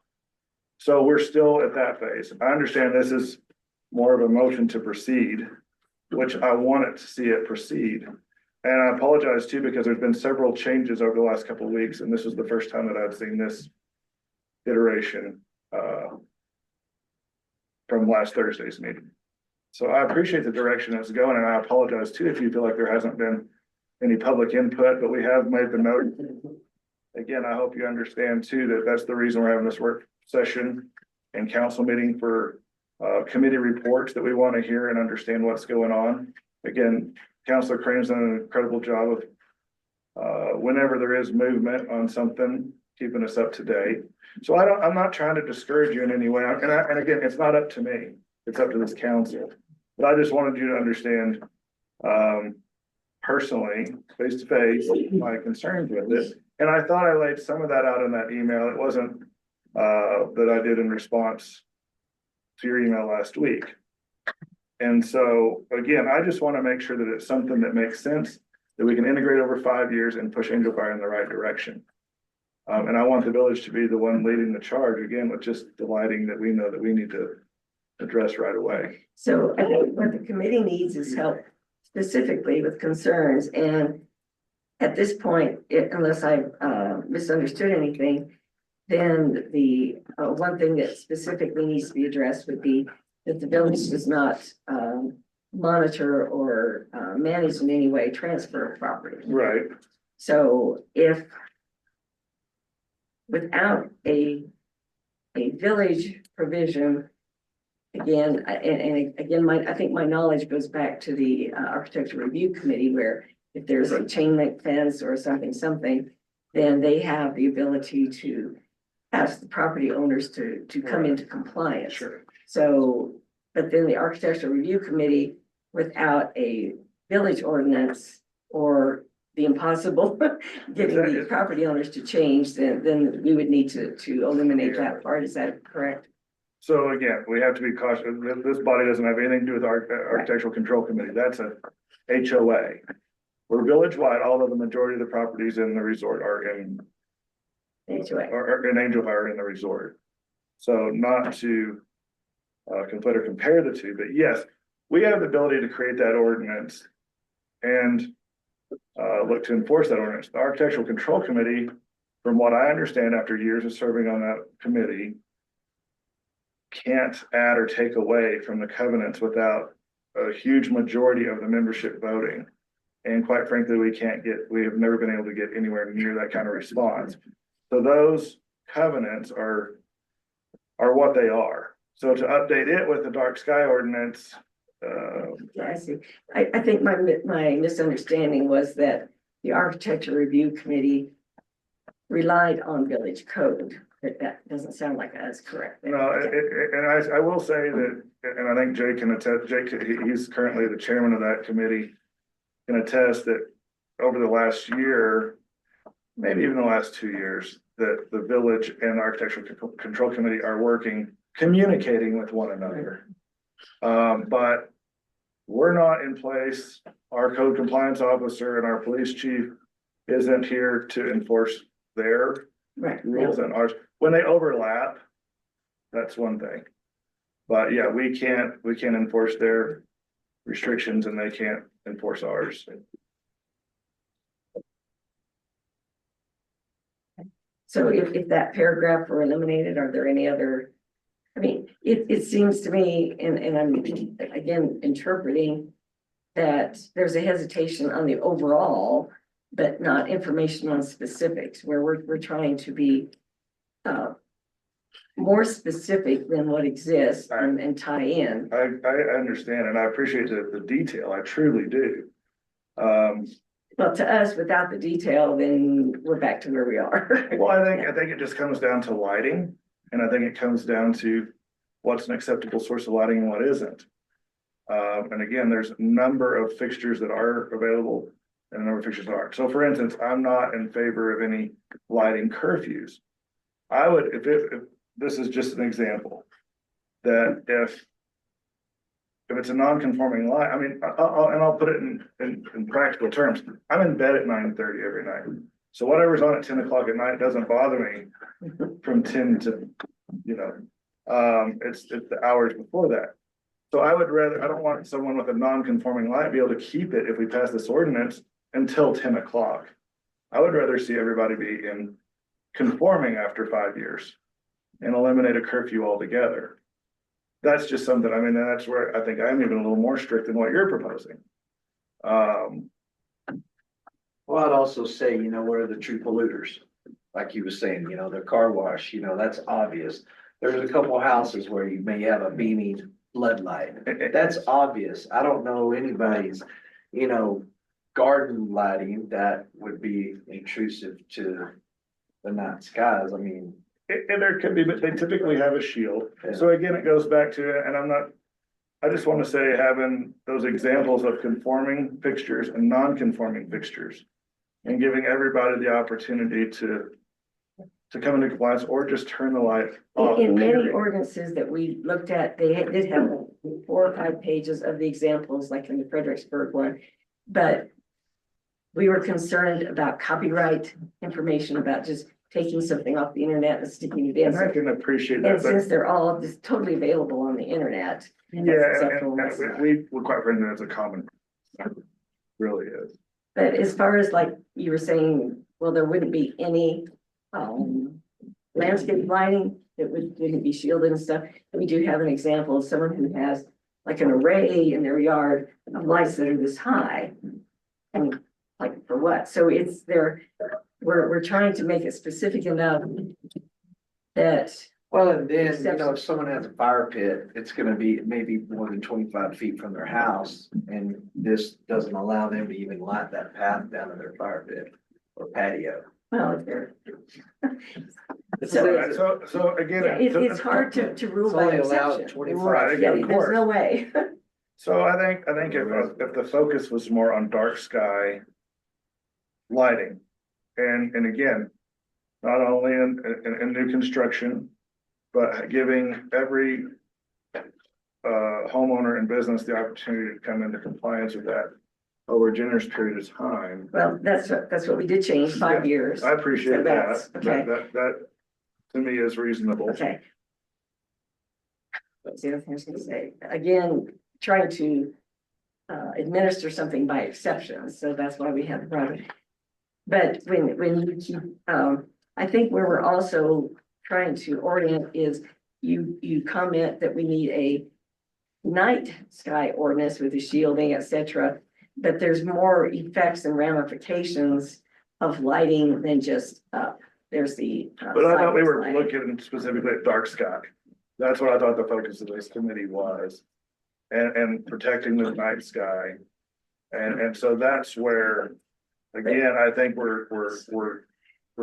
So we're still at that phase. I understand this is more of a motion to proceed, which I wanted to see it proceed. And I apologize too, because there's been several changes over the last couple of weeks, and this is the first time that I've seen this iteration, from last Thursday's meeting. So I appreciate the direction it's going, and I apologize too if you feel like there hasn't been any public input, but we have made the note. Again, I hope you understand too, that that's the reason we're having this work session and council meeting for committee reports, that we want to hear and understand what's going on. Again, Councilor Crane's done an incredible job of whenever there is movement on something, keeping us up to date. So I'm not trying to discourage you in any way. And again, it's not up to me. It's up to this council. But I just wanted you to understand, personally, face to face, my concerns with it. And I thought I laid some of that out in that email. It wasn't, that I did in response to your email last week. And so, again, I just want to make sure that it's something that makes sense, that we can integrate over 5 years and push Angel Fire in the right direction. And I want the village to be the one leading the charge, again, with just the lighting that we know that we need to address right away. So I think what the committee needs is help specifically with concerns, and at this point, unless I misunderstood anything, then the one thing that specifically needs to be addressed would be that the village does not monitor or manage in any way transfer of property. Right. So if without a village provision, again, and again, I think my knowledge goes back to the architecture review committee, where if there's a chain link fence or something, then they have the ability to ask the property owners to come into compliance. Sure. So, but then the architectural review committee, without a village ordinance or the impossible getting the property owners to change, then we would need to eliminate that part. Is that correct? So again, we have to be cautious. This body doesn't have anything to do with our architectural control committee. That's a HOA. We're village-wide, although the majority of the properties in the resort are in HOA. or in Angel Fire in the resort. So not to conflate or compare the two, but yes, we have the ability to create that ordinance and look to enforce that ordinance. The architectural control committee, from what I understand after years of serving on that committee, can't add or take away from the covenants without a huge majority of the membership voting. And quite frankly, we have never been able to get anywhere near that kind of response. So those covenants are what they are. So to update it with the dark sky ordinance. Yeah, I see. I think my misunderstanding was that the architecture review committee relied on village code. That doesn't sound like that's correct. No, and I will say that, and I think Jake can attest, he's currently the chairman of that committee, can attest that over the last year, maybe even the last 2 years, that the village and architectural control committee are working communicating with one another. But we're not in place. Our code compliance officer and our police chief isn't here to enforce their Right. rules and ours. When they overlap, that's one thing. But yeah, we can't enforce their restrictions and they can't enforce ours. So if that paragraph were eliminated, are there any other? I mean, it seems to me, and I'm again interpreting that there's a hesitation on the overall, but not information on specifics, where we're trying to be more specific than what exists and tie in. I understand and I appreciate the detail. I truly do. Well, to us, without the detail, then we're back to where we are. Well, I think it just comes down to lighting, and I think it comes down to what's an acceptable source of lighting and what isn't. And again, there's a number of fixtures that are available and a number of fixtures that aren't. So for instance, I'm not in favor of any lighting curfews. I would, if this is just an example, that if it's a non-conforming light, I mean, I'll put it in practical terms. I'm in bed at 9:30 every night. So whatever's on at 10 o'clock at night doesn't bother me from 10 to, it's the hours before that. So I don't want someone with a non-conforming light be able to keep it if we pass this ordinance until 10 o'clock. I would rather see everybody be in conforming after 5 years and eliminate a curfew altogether. That's just something, I mean, that's where I think I'm even a little more strict than what you're proposing. Well, I'd also say, what are the true polluters? Like you was saying, the car wash, that's obvious. There's a couple of houses where you may have a beaming floodlight. That's obvious. I don't know anybody's, garden lighting that would be intrusive to the night skies. I mean. And there could be, but they typically have a shield. So again, it goes back to, and I just want to say having those examples of conforming fixtures and non-conforming fixtures. And giving everybody the opportunity to come into compliance or just turn the light off. In many ordinances that we looked at, they did have 4 or 5 pages of the examples, like in the Fredericksburg one. But we were concerned about copyright information, about just taking something off the internet and sticking it in. And I can appreciate that. And since they're all just totally available on the internet. Yeah, and we quite frankly, that's a common. Really is. But as far as like you were saying, well, there wouldn't be any landscape lighting that wouldn't be shielded and stuff. We do have an example of someone who has like an array in their yard of lights that are this high. And like for what? So it's there, we're trying to make it specific enough that. Well, and then, if someone has a fire pit, it's gonna be maybe more than 25 feet from their house. And this doesn't allow them to even light that path down to their fire pit or patio. Well, if they're. So again. Yeah, it's hard to rule It's by only allowed exception. 25 Right, Yeah, of there's course. no way. So I think if the focus was more on dark sky lighting, and again, not only in new construction, but giving every homeowner and business the opportunity to come into compliance with that over a generous period of time. Well, that's what we did change, 5 years. I appreciate So that's- that. okay. That to me is reasonable. Okay. That's the other thing I was gonna say. Again, trying to administer something by exception, so that's why we have the problem. But when you keep, I think where we're also trying to orient is you comment that we need a night sky ordinance with the shielding, et cetera. But there's more effects and ramifications of lighting than just up. There's the. But I thought we were sidewalk lighting. looking specifically at dark sky. That's what I thought the focus of this committee was. And protecting the night sky. And so that's where, again, I think we're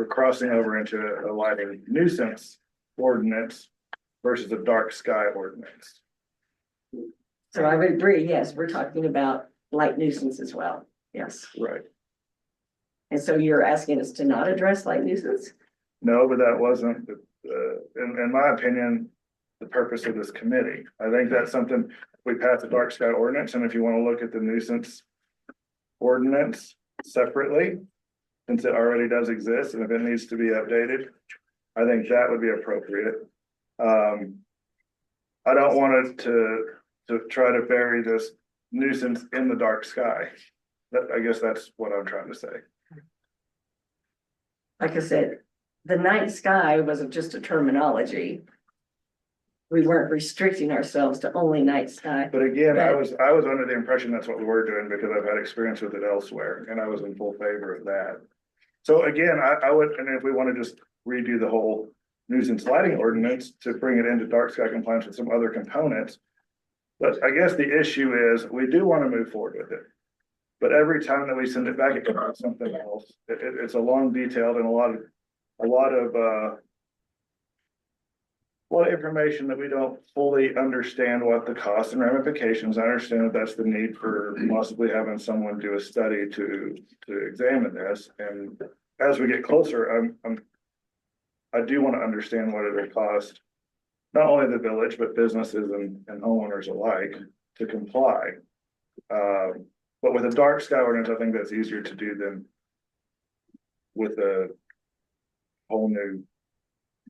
crossing over into a lighting nuisance ordinance versus a dark sky ordinance. So I would agree, yes, we're talking about light nuisance as well, yes. Right. And so you're asking us to not address light nuisance? No, but that wasn't, in my opinion, the purpose of this committee. I think that's something, we passed the dark sky ordinance, and if you want to look at the nuisance ordinance separately, since it already does exist, and if it needs to be updated, I think that would be appropriate. I don't want it to try to bury this nuisance in the dark sky. I guess that's what I'm trying to say. Like I said, the night sky wasn't just a terminology. We weren't restricting ourselves to only night sky. But again, I was under the impression that's what we were doing because I've had experience with it elsewhere, and I was in full favor of that. So again, I would, and if we want to just redo the whole nuisance lighting ordinance to bring it into dark sky compliance with some other components. But I guess the issue is, we do want to move forward with it. But every time that we send it back, it becomes something else. It's a long detailed and a lot of information that we don't fully understand what the costs and ramifications. I understand that that's the need for possibly having someone do a study to examine this. And as we get closer, I do want to understand what it'll cost, not only the village, but businesses and homeowners alike to comply. But with a dark sky ordinance, I think that's easier to do than with a whole new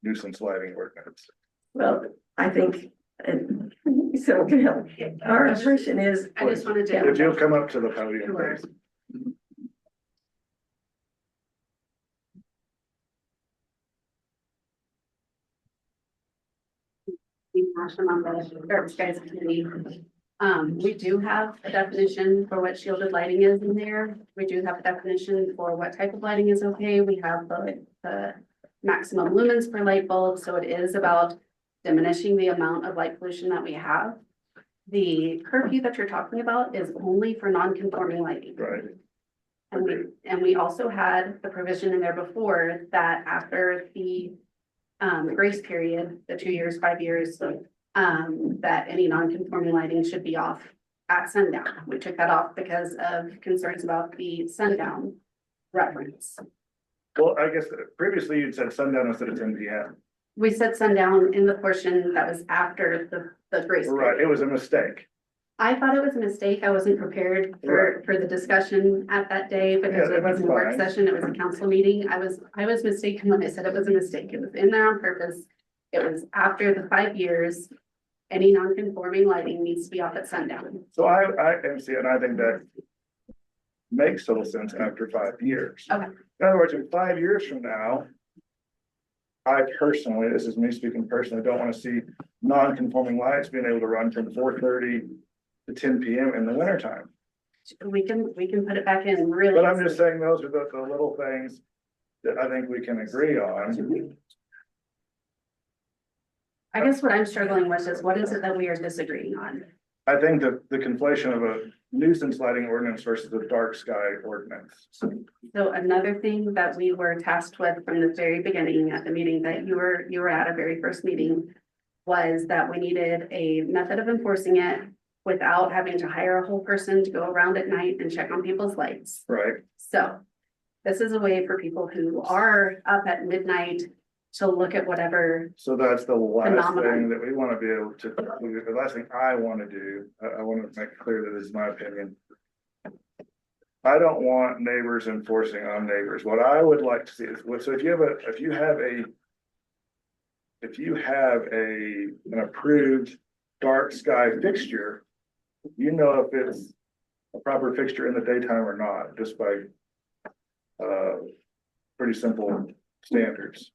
nuisance lighting ordinance. Well, I think, and so, you know, our impression is. I just wanted to. If you'll come up to the podium, Sure. please. We do have a definition for what shielded lighting is in there. We do have a definition for what type of lighting is okay. We have the maximum lumens per light bulb, so it is about diminishing the amount of light pollution that we have. The curfew that you're talking about is only for non-conforming lighting. Right. And we also had the provision in there before that after the grace period, the 2 years, 5 years, that any non-conforming lighting should be off at sundown. We took that off because of concerns about the sundown reference. Well, I guess previously you'd said sundown instead of 10 p.m. We said sundown in the portion that was after the grace period. Right, it was a mistake. I thought it was a mistake. I wasn't prepared for the discussion at that day because Yeah, it wasn't a work that's fine. session. It was a council meeting. I was mistaken when I said it was a mistake. It was in there on purpose. It was after the 5 years. Any non-conforming lighting needs to be off at sundown. So I and see, and I think that makes total sense after 5 years. Okay. In other words, in 5 years from now, I personally, this is me speaking personally, don't want to see non-conforming lights being able to run from 4:30 to 10 p.m. in the wintertime. We can put it back in really. But I'm just saying those are the little things that I think we can agree on. I guess what I'm struggling with is what is it that we are disagreeing on? I think that the conflation of a nuisance lighting ordinance versus a dark sky ordinance. So another thing that we were tasked with from the very beginning at the meeting that you were at, a very first meeting, was that we needed a method of enforcing it without having to hire a whole person to go around at night and check on people's lights. Right. So this is a way for people who are up at midnight to look at whatever. So that's the last Phenomenon. thing that we want to be able to, the last thing I want to do, I want to make it clear that this is my opinion. I don't want neighbors enforcing on neighbors. What I would like to see is, so if you have an approved dark sky fixture, you know if it's a proper fixture in the daytime or not, just by pretty simple standards.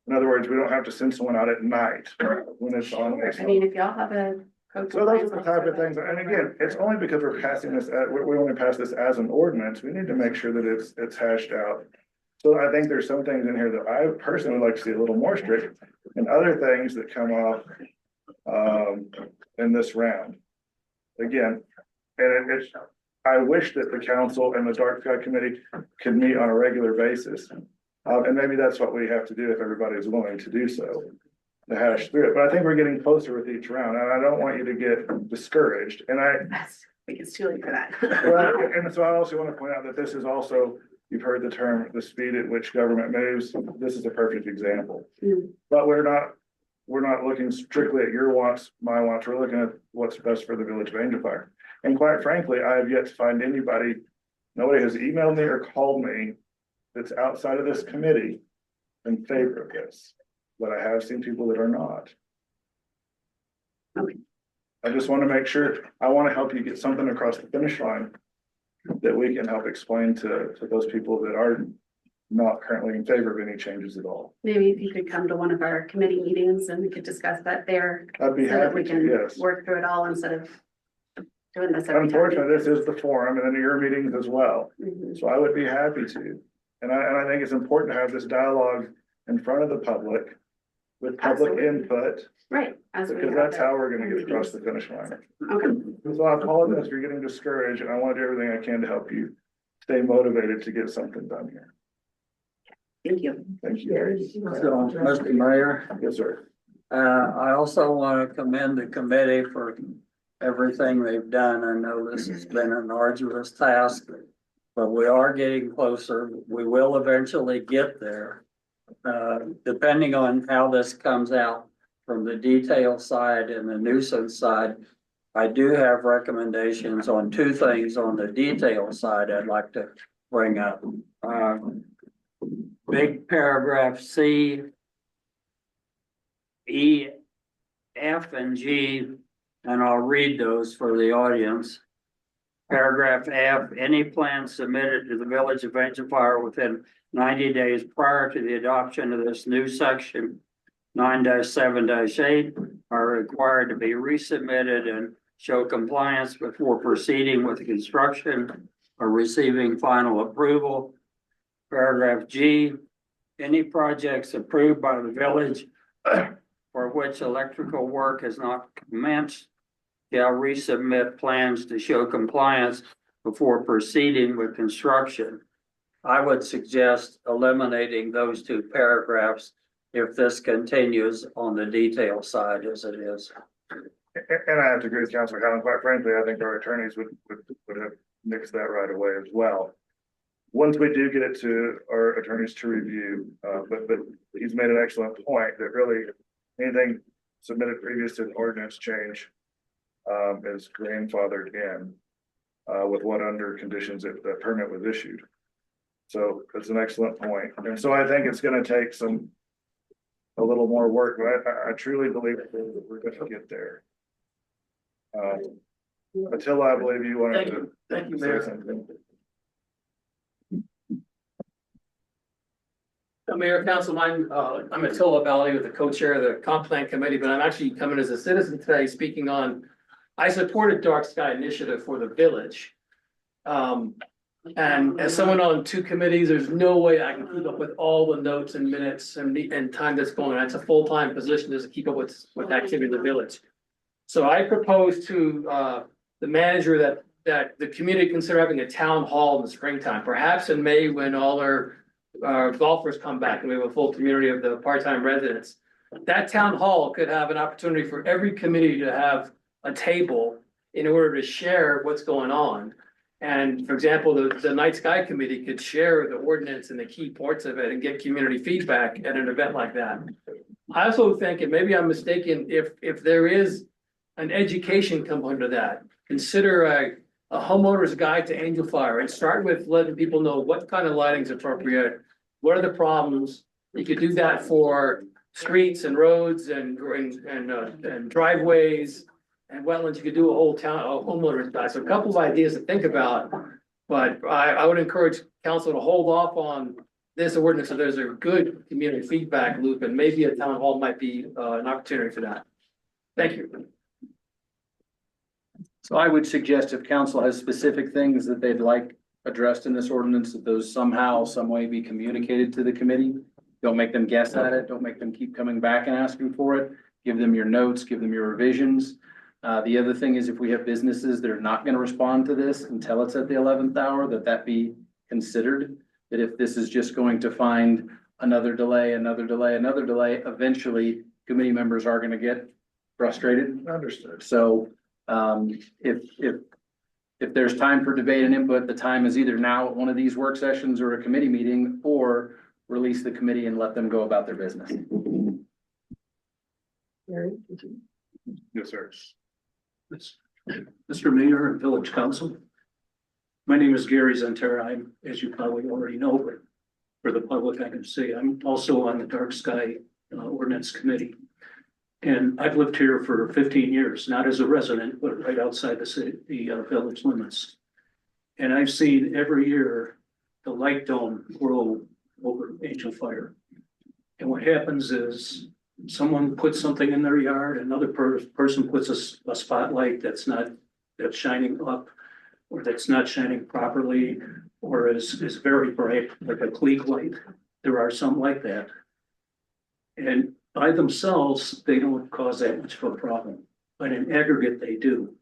In other words, we don't have to send someone out at night when it's on. I mean, if y'all have a. code So those are the compliance type of officer things, and again, it's only because we're passing this, we only pass this as an ordinance, we need to make sure that it's hashed out. So I think there's some things in here that I personally would like to see a little more strict, and other things that come off in this round. Again, and I wish that the council and the dark sky committee could meet on a regular basis. And maybe that's what we have to do if everybody is willing to do so, to hash through it. But I think we're getting closer with each round, and I don't want you to get discouraged. And I think it's too late for that. well, and so I also want to point out that this is also, you've heard the term, the speed at which government moves. This is a perfect example. Mm. But we're not we're not looking strictly at your wants, my wants, we're looking at what's best for the village of Angel Fire. And quite frankly, I have yet to find anybody, nobody has emailed me or called me that's outside of this committee in favor of this. But I have seen people that are not. Okay. I just want to make sure, I want to help you get something across the finish line that we can help explain to those people that are not currently in favor of any changes at all. Maybe if you could come to one of our committee meetings and we could discuss that there. I'd be So that happy we to, can yes. work through it all instead of doing this every time. Unfortunately, this is the forum and then your meetings as well. Mhm. So I would be happy to. And I think it's important to have this dialogue in front of the public with public Absolutely. input, Right. As we because have that's it. how we're gonna get across the finish line. Okay, So I apologize for getting discouraged and I want to do everything I can to help you stay motivated to get something done here. thank you. Thank you. So, Mr. Mayor, Yes, sir. I also want to commend the committee for everything they've done. I know this has been an arduous task, but we are getting closer. We will eventually get there. Depending on how this comes out from the detail side and the nuisance side, I do have recommendations on two things on the detail side I'd like to bring up. Big paragraph C, E, F, and G, and I'll read those for the audience. Paragraph F, any plan submitted to the Village of Angel Fire within 90 days prior to the adoption of this new section 9-7-8 are required to be resubmitted and show compliance before proceeding with the construction or receiving final approval. Paragraph G, any projects approved by the village for which electrical work has not commenced shall resubmit plans to show compliance before proceeding with construction. I would suggest eliminating those two paragraphs if this continues on the detail side as it is. And I have to agree with Councilor Allen. Quite frankly, I think our attorneys would have nixed that right away as well. Once we do get it to our attorneys to review, but he's made an excellent point that really anything submitted previous to an ordinance change is grandfathered in with what under conditions that the permit was issued. So that's an excellent point. And so I think it's gonna take a little more work, but I truly believe that we're gonna get there. Attila, I believe you wanted to. Thank you, say Mayor. something. Mayor, Council, I'm Attila Valley with the co-chair of the comp plan committee, but I'm actually coming as a citizen today speaking on, I supported Dark Sky Initiative for the village. And as someone on two committees, there's no way I can keep up with all the notes and minutes and time that's going on. It's a full-time position just to keep up with activity in the village. So I propose to the manager that the community consider having a town hall in the springtime, perhaps in May when all our golfers come back and we have a full community of the part-time residents. That town hall could have an opportunity for every committee to have a table in order to share what's going on. And for example, the Night Sky Committee could share the ordinance and the key parts of it and get community feedback at an event like that. I also think, and maybe I'm mistaken, if there is an education component to that, consider a homeowner's guide to Angel Fire and start with letting people know what kind of lighting is appropriate. What are the problems? You could do that for streets and roads and driveways and wetlands. You could do a whole town, a homeowner's guide. So a couple of ideas to think about. But I would encourage council to hold off on this ordinance so there's a good community feedback loop, and maybe a town hall might be an opportunity for that. Thank you. So I would suggest if council has specific things that they'd like addressed in this ordinance, that those somehow, some way be communicated to the committee. Don't make them guess at it. Don't make them keep coming back and asking for it. Give them your notes, give them your revisions. The other thing is if we have businesses that are not going to respond to this until it's at the 11th hour, that be considered. That if this is just going to find another delay, eventually committee members are going to get frustrated. Understood. So if there's time for debate and input, the time is either now at one of these work sessions or a committee meeting, or release the committee and let them go about their business. Gary? Yes, sir. Mr. Mayor and Village Council. My name is Gary Zentera. I'm, as you probably already know, but for the public, I can say I'm also on the Dark Sky Ordinance Committee. And I've lived here for 15 years, not as a resident, but right outside the city, the village limits. And I've seen every year the light dome grow over Angel Fire. And what happens is someone puts something in their yard, another person puts a spotlight that's shining up, or that's not shining properly, or is very bright, like a Klieg light. There are some like that. And by themselves, they don't cause that much of a problem, but in aggregate, they do.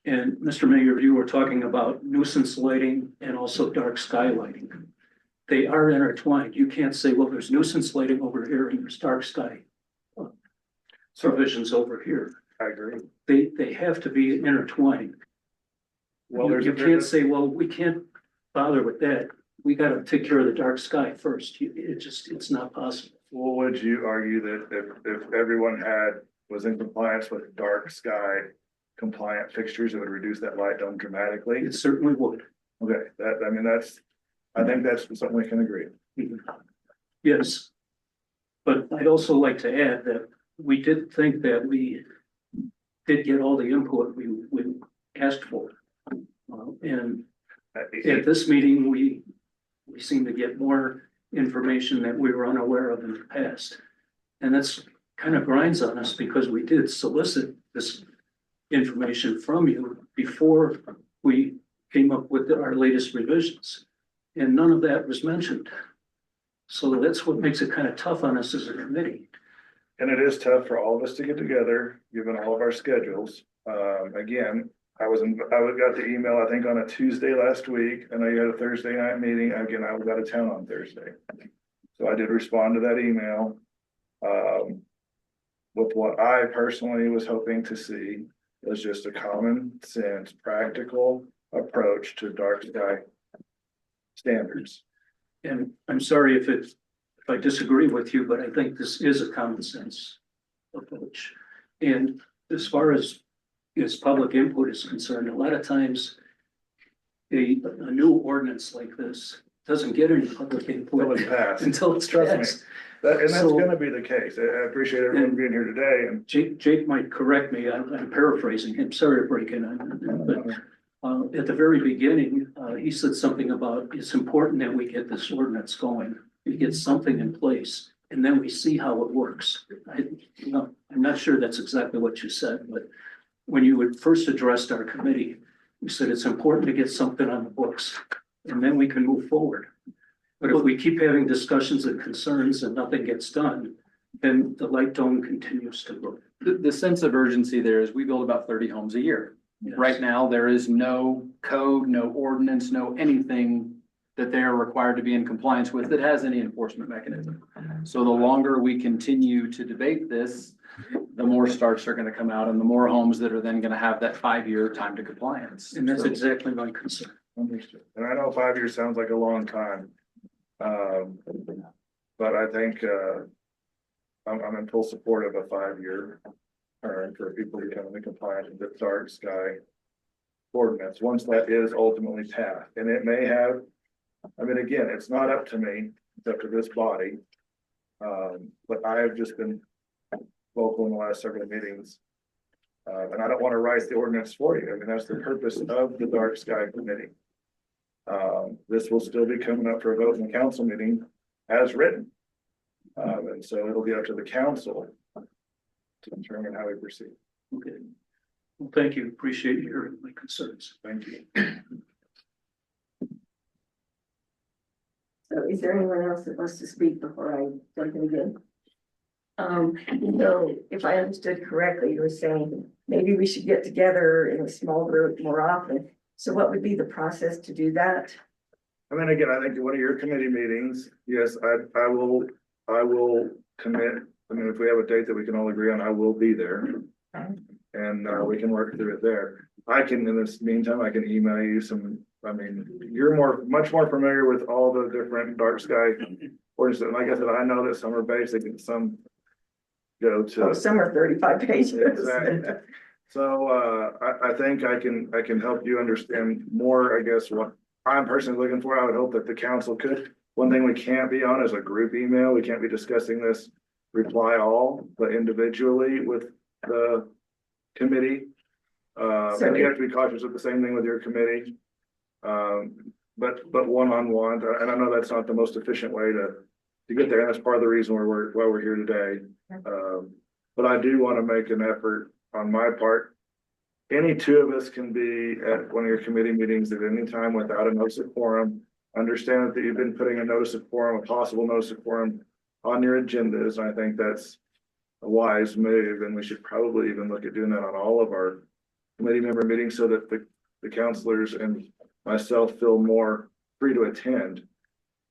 And Mr. Mayor, you were talking about nuisance lighting and also dark sky lighting. They are intertwined. You can't say, well, there's nuisance lighting over here and there's dark sky provisions over here. I agree. They have to be intertwined. Well, You can't say, well, we can't bother with that. We gotta take care of the dark sky first. It's not possible. Well, would you argue that if everyone was in compliance with dark sky compliant fixtures, it would reduce that light dome dramatically? It certainly would. Okay, I think that's something we can agree. Yes. But I'd also like to add that we did think that we did get all the input we asked for. And at this meeting, we seem to get more information that we were unaware of in the past. And that's kind of grinds on us because we did solicit this information from you before we came up with our latest revisions. And none of that was mentioned. So that's what makes it kind of tough on us as a committee. And it is tough for all of us to get together, given all of our schedules. Again, I got the email, I think on a Tuesday last week, and I had a Thursday night meeting. Again, I was out of town on Thursday. So I did respond to that email. With what I personally was hoping to see was just a common sense, practical approach to dark sky standards. And I'm sorry if I disagree with you, but I think this is a common sense approach. And as far as public input is concerned, a lot of times a new ordinance like this doesn't get any public input until it's Trust me. And that's So- gonna be the case. I appreciate everyone being here today and. Jake might correct me, I'm paraphrasing him, sorry to break in on that, but at the very beginning, he said something about it's important that we get this ordinance going, we get something in place, and then we see how it works. I'm not sure that's exactly what you said, but when you had first addressed our committee, you said it's important to get something on the books, and then we can move forward. But if we keep having discussions and concerns and nothing gets done, then the light dome continues to grow. The sense of urgency there is we build about 30 homes a year. Right now, there is no code, no ordinance, no anything that they are required to be in compliance with that has any enforcement mechanism. So the longer we continue to debate this, the more starts are gonna come out and the more homes that are then gonna have that 5-year time to compliance. And that's So- exactly my concern. Understood. And I know 5 years sounds like a long time. But I think, I'm in full support of a 5-year term for people to come into compliance with the dark sky ordinance, once that is ultimately passed. And it may have, I mean, again, it's not up to me, it's up to this body. But I have just been vocal in the last several meetings. And I don't want to write the ordinance for you. I mean, that's the purpose of the dark sky committee. This will still be coming up for a vote in the council meeting as written. And so it'll be up to the council to determine how we proceed. Okay. Well, thank you. Appreciate you hearing my concerns. Thank you. So is there anyone else that wants to speak before I jump in again? So if I understood correctly, you were saying maybe we should get together in a small group more often. So what would be the process to do that? I mean, again, I think one of your committee meetings, yes, I will commit. I mean, if we have a date that we can all agree on, I will be there. And we can work through it there. I can, in this meantime, I can email you some, I mean, you're much more familiar with all the different dark sky ordinances. And like I said, I know that some are basic and some go to. Oh, some are 35 pages. Exactly. So, I think I can help you understand more, I guess, what I'm personally looking for. I would hope that the council could. One thing we can't be on is a group email. We can't be discussing this reply all, but individually with the committee. So- And you have to be cautious with the same thing with your committee. But one-on-one, and I know that's not the most efficient way to get there, and that's part of the reason why we're here today. But I do want to make an effort on my part. Any two of us can be at one of your committee meetings at any time without a notice of quorum. Understand that you've been putting a notice of quorum, a possible notice of quorum on your agendas, and I think that's a wise move, and we should probably even look at doing that on all of our committee member meetings so that the counselors and myself feel more free to attend.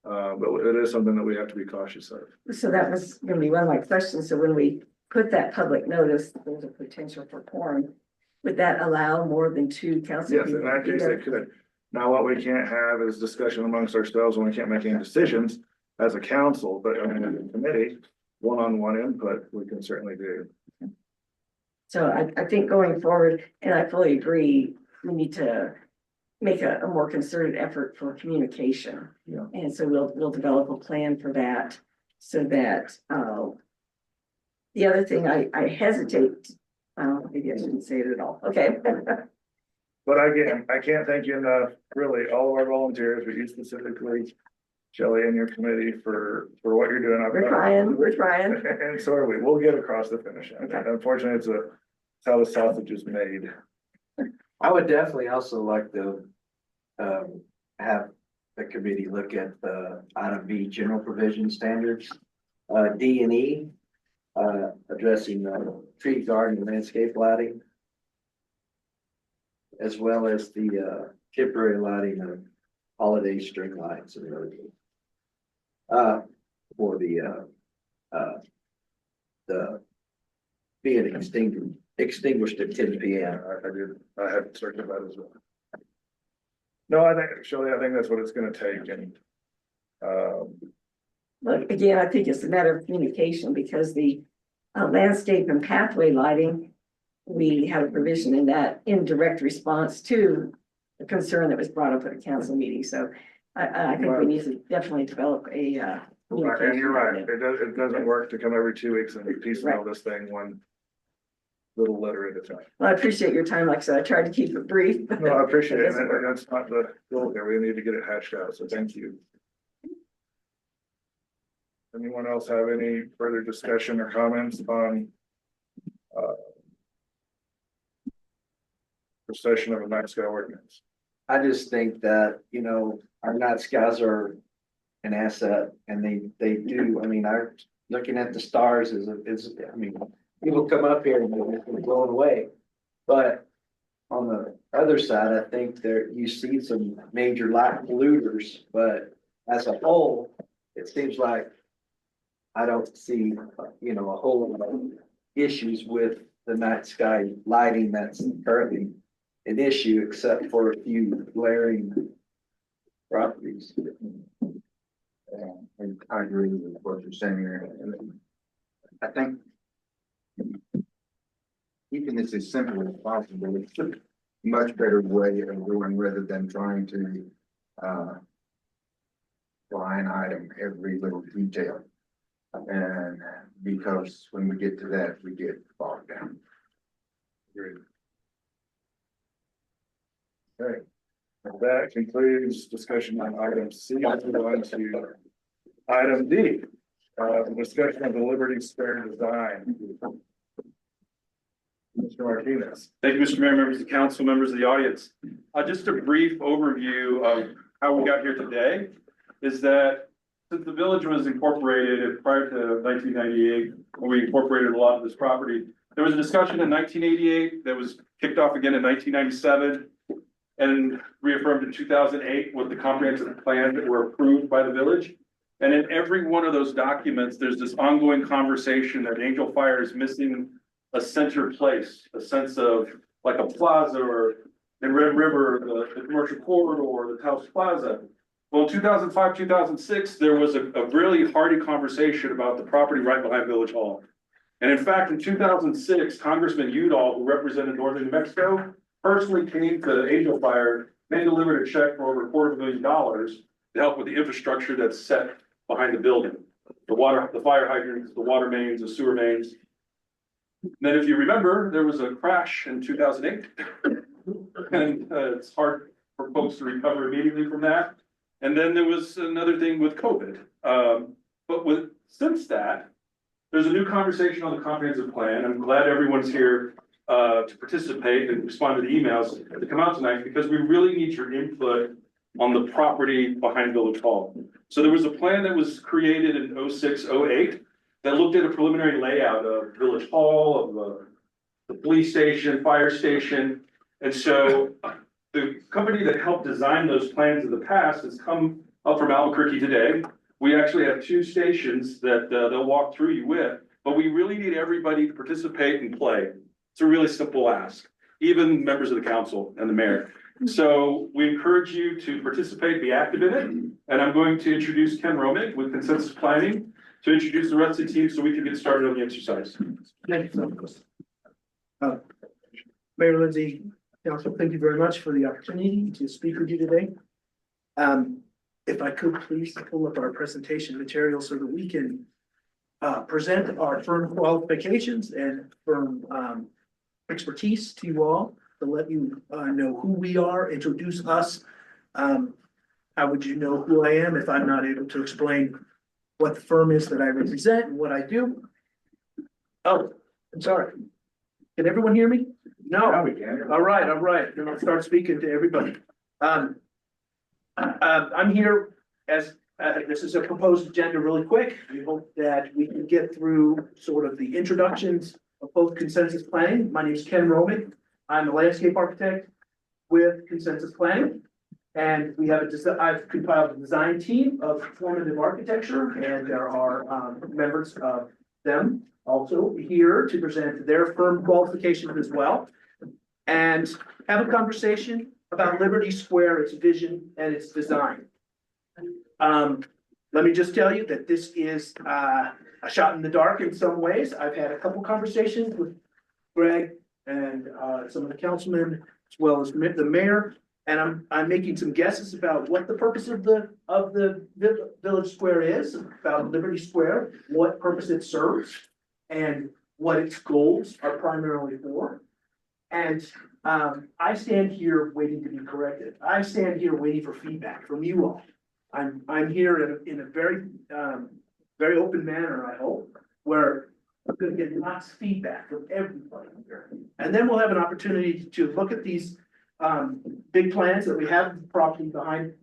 But it is something that we have to be cautious of. So that was gonna be one of my questions. So when we put that public notice, there's a potential for quorum. Would that allow more than 2 council? Yes, in that case, it could. Now, what we can't have is discussion amongst ourselves when we can't make any decisions as a council, but I mean, as a committee, one-on-one input, we can certainly do. So I think going forward, and I fully agree, we need to make a more concerted effort for communication. Yeah. And so we'll develop a plan for that, so that, the other thing I hesitate, maybe I shouldn't say it at all, okay? But again, I can't thank you enough, really, all of our volunteers, but you specifically, Shelley, and your committee for what you're doing. We're trying. And so are we. We'll get across the finish line. Okay. Unfortunately, it's how the sausage is made. I would definitely also like to have the committee look at the item B, general provision standards. D and E, addressing tree garden and landscape lighting. As well as the temporary lighting of holiday string lights and road. For the being extinguished at 10 p.m. I had searched that as well. No, I think, Shelley, I think that's what it's gonna take, and Look, again, I think it's a matter of communication, because the landscape and pathway lighting, we have a provision in that in direct response to the concern that was brought up at a council meeting. So I think we need to definitely develop a communication. and you're right, plan. it doesn't work to come every 2 weeks and piecemeal this thing one little letter at a time. Well, I appreciate your time. Like I said, I tried to keep it brief. No, I appreciate it, doesn't and work. that's not the goal here, we need to get it hashed out, so thank you. Anyone else have any further discussion or comments on the session of a night sky ordinance? I just think that, our night skies are an asset, and they do, looking at the stars people come up here and they're blown away. But on the other side, I think you see some major light polluters, but as a whole, it seems like I don't see, a whole lot of issues with the night sky lighting that's currently an issue, except for a few glaring properties. And I agree with what you're saying here. I think keeping this as simple as possible is a much better way of doing, rather than trying to line item every little detail. And because when we get to that, we get bogged down. Agreed. Okay, that concludes discussion on item C. Let's move on to item D, discussion of the Liberty Square design. Mr. Martinez. Thank you, Mr. Mayor, members of the council, members of the audience. Just a brief overview of how we got here today is that since the village was incorporated prior to 1998, when we incorporated a lot of this property, there was a discussion in 1988 that was kicked off again in 1997 and reaffirmed in 2008 with the comprehensive plan that were approved by the village. And in every one of those documents, there's this ongoing conversation that Angel Fire is missing a center place, a sense of like a plaza, or in Red River, the commercial corridor, the Taos Plaza. Well, in 2005, 2006, there was a really hearty conversation about the property right behind Village Hall. And in fact, in 2006, Congressman Udall, who represented northern New Mexico, personally came to Angel Fire, and delivered a check for over $250,000 to help with the infrastructure that's set behind the building. The water, the fire hydrants, the water mains, the sewer mains. And then if you remember, there was a crash in 2008. And it's hard for folks to recover immediately from that. And then there was another thing with COVID. Since that, there's a new conversation on the comprehensive plan. I'm glad everyone's here to participate and respond to the emails to come out tonight, because we really need your input on the property behind Village Hall. So there was a plan that was created in 06-08 that looked at a preliminary layout of Village Hall, of the police station, fire station. And so the company that helped design those plans in the past has come up from Albuquerque today. We actually have 2 stations that they'll walk through you with, but we really need everybody to participate and play. It's a really simple ask, even members of the council and the mayor. So we encourage you to participate, be active in it. And I'm going to introduce Ken Romick with Consensus Planning to introduce the rest of the team so we can get started on the exercise. Thank you so much. Mayor Lindsay, Council, thank you very much for the opportunity to speak with you today. If I could please pull up our presentation material so that we can present our firm qualifications and firm expertise to you all, to let you know who we are, introduce us. How would you know who I am if I'm not able to explain what the firm is that I represent and what I do? Oh, I'm sorry. Can everyone hear me? No. All right. Then I'll start speaking to everybody. I'm here as, this is a proposed agenda really quick. We hope that we can get through sort of the introductions of both Consensus Planning. My name is Ken Romick. I'm a landscape architect with Consensus Planning. And we have I've compiled a design team of formative architecture, and there are members of them also here to present their firm qualifications as well. And have a conversation about Liberty Square, its vision and its design. Let me just tell you that this is a shot in the dark in some ways. I've had a couple conversations with Greg and some of the councilmen, as well as the mayor, and I'm making some guesses about what the purpose of the Village Square is, about Liberty Square, what purpose it serves, and what its goals are primarily for. And I stand here waiting to be corrected. I stand here waiting for feedback from you all. I'm here in a very very open manner, I hope, where I'm gonna get lots of feedback from everybody here. And then we'll have an opportunity to look at these big plans that we have property behind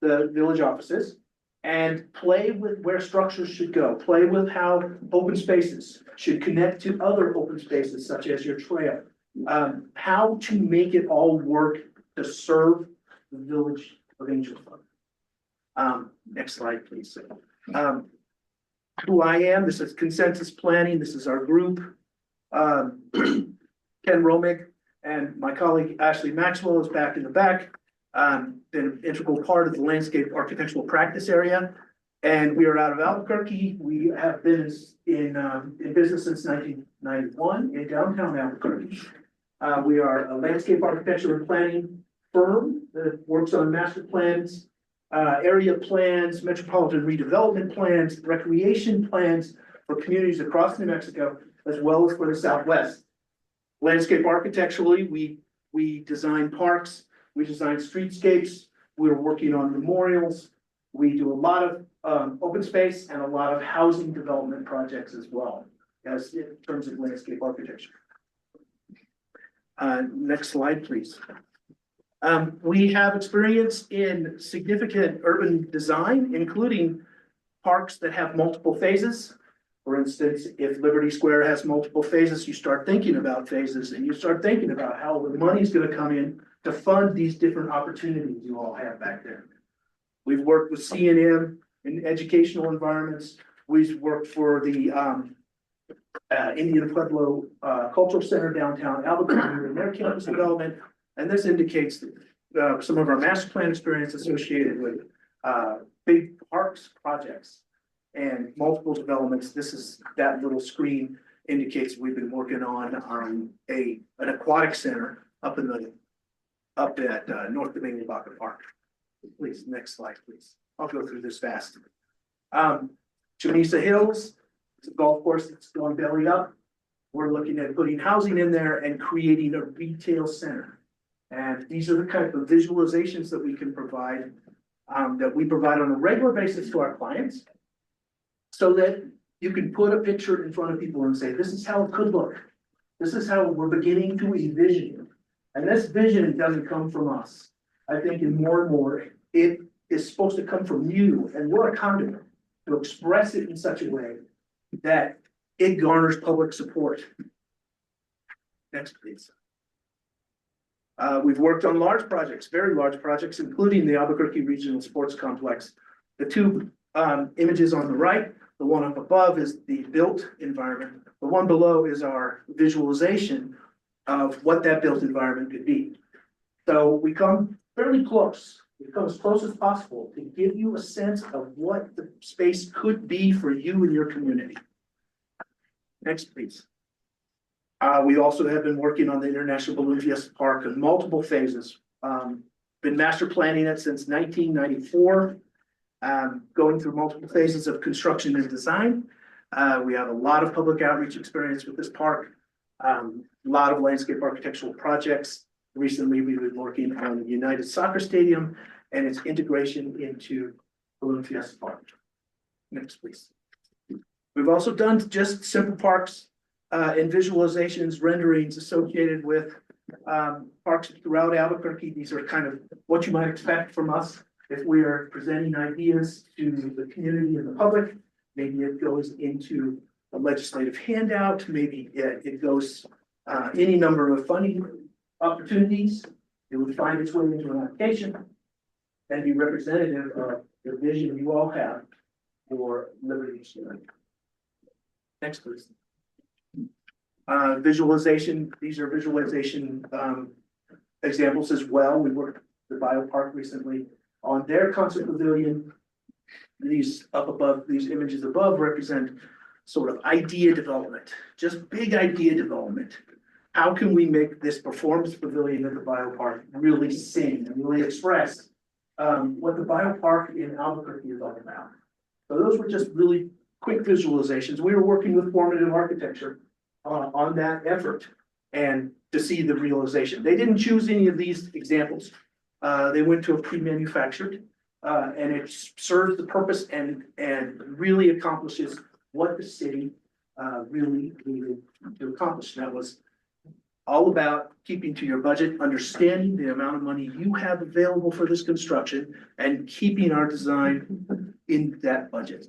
the village offices and play with where structures should go, play with how open spaces should connect to other open spaces such as your trail. How to make it all work to serve the village of Angel Fund. Next slide, please. Who I am, this is Consensus Planning, this is our group. Ken Romick and my colleague Ashley Maxwell is back in the back. Been an integral part of the landscape architectural practice area. And we are out of Albuquerque. We have been in business since 1991 in downtown Albuquerque. We are a landscape architecture and planning firm that works on master plans, area plans, metropolitan redevelopment plans, recreation plans for communities across New Mexico, as well as for the Southwest. Landscape architecturally, we design parks, we design streetscapes, we're working on memorials. We do a lot of open space and a lot of housing development projects as well, as in terms of landscape architecture. Next slide, please. We have experience in significant urban design, including parks that have multiple phases. For instance, if Liberty Square has multiple phases, you start thinking about phases and you start thinking about how the money is going to come in to fund these different opportunities you all have back there. We've worked with C&M in educational environments. We've worked for the Indian Pueblo Cultural Center downtown Albuquerque in their campus development. And this indicates some of our master plan experience associated with big parks projects and multiple developments. This is that little screen indicates we've been working on, an aquatic center up at North Dominion Baca Park. Please, next slide, please. I'll go through this fast. Chamisa Hills, it's a golf course that's going belly up. We're looking at putting housing in there and creating a retail center. And these are the kind of visualizations that we can provide, that we provide on a regular basis to our clients. So that you can put a picture in front of people and say, this is how it could look. This is how we're beginning to envision it. And this vision doesn't come from us. I think in more and more, it is supposed to come from you, and we're a conduit to express it in such a way that it garners public support. Next, please. We've worked on large projects, very large projects, including the Albuquerque Regional Sports Complex. The two images on the right, the one up above is the built environment. The one below is our visualization of what that built environment could be. So we come fairly close. We come as close as possible to give you a sense of what the space could be for you and your community. Next, please. We also have been working on the International Balloon Fiesta Park in multiple phases. Been master planning it since 1994. Going through multiple phases of construction and design. We have a lot of public outreach experience with this park. A lot of landscape architectural projects. Recently, we've been working on the United Soccer Stadium and its integration into Balloon Fiesta Park. Next, please. We've also done just simple parks and visualizations, renderings associated with parks throughout Albuquerque. These are kind of what you might expect from us if we are presenting ideas to the community and the public. Maybe it goes into a legislative handout, maybe it goes any number of funding opportunities. It would find its way into an application and be representative of the vision you all have for Liberty State. Next, please. Visualization, these are visualization examples as well. We worked with the Biopark recently on their concert pavilion. These up above, these images above represent sort of idea development, just big idea development. How can we make this performance pavilion at the Biopark really sing and really express what the Biopark in Albuquerque is all about? So those were just really quick visualizations. We were working with formative architecture on that effort and to see the realization. They didn't choose any of these examples. They went to a pre-manufactured and it serves the purpose and really accomplishes what the city really needed to accomplish. That was all about keeping to your budget, understanding the amount of money you have available for this construction and keeping our design in that budget.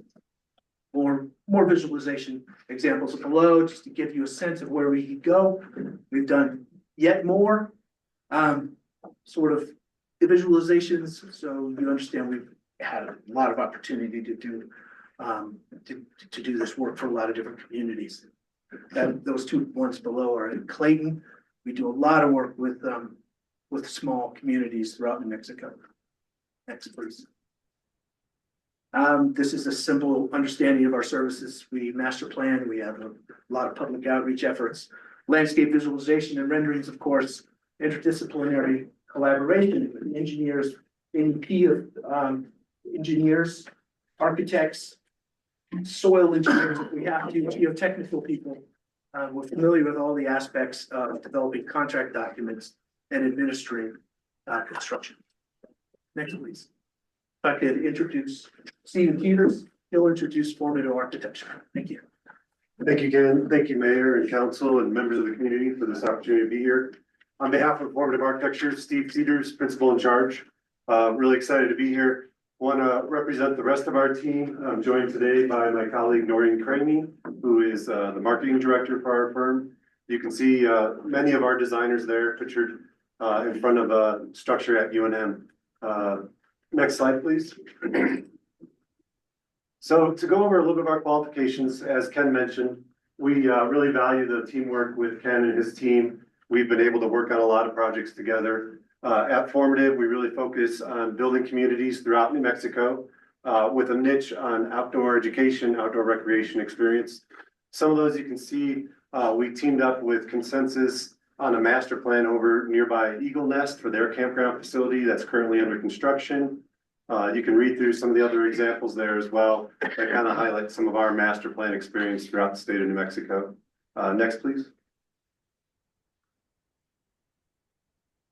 More visualization examples below, just to give you a sense of where we could go. We've done yet more sort of visualizations, so you understand we've had a lot of opportunity to do this work for a lot of different communities. Those two ones below are in Clayton. We do a lot of work with small communities throughout New Mexico. Next, please. This is a simple understanding of our services. We master plan, we have a lot of public outreach efforts, landscape visualization and renderings, of course, interdisciplinary collaboration with engineers, NEP of engineers, architects, soil engineers, if we have to, geotechnical people. We're familiar with all the aspects of developing contract documents and administering construction. Next, please. If I could introduce Stephen Peters, he'll introduce formative architecture. Thank you. Thank you, Ken. Thank you, Mayor and Council and members of the community for this opportunity to be here. On behalf of Formative Architecture, Steve Peters, Principal in Charge. Really excited to be here. Want to represent the rest of our team. I'm joined today by my colleague Noreen Craney, who is the Marketing Director for our firm. You can see many of our designers there pictured in front of a structure at UNM. Next slide, please. So to go over a little bit of our qualifications, as Ken mentioned, we really value the teamwork with Ken and his team. We've been able to work on a lot of projects together. At Formative, we really focus on building communities throughout New Mexico with a niche on outdoor education, outdoor recreation experience. Some of those you can see, we teamed up with Consensus on a master plan over nearby Eagle Nest for their campground facility that's currently under construction. You can read through some of the other examples there as well, that kind of highlight some of our master plan experience throughout the state of New Mexico. Next, please.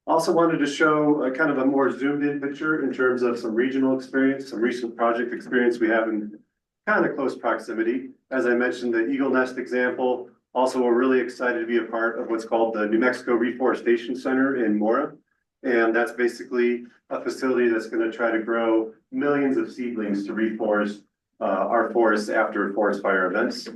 Also wanted to show a kind of a more zoomed in picture in terms of some regional experience, some recent project experience we have in kind of close proximity. As I mentioned, the Eagle Nest example. Also, we're really excited to be a part of what's called the New Mexico Reforestation Center in Mora. And that's basically a facility that's going to try to grow millions of seedlings to reforest our forests after forest fire events.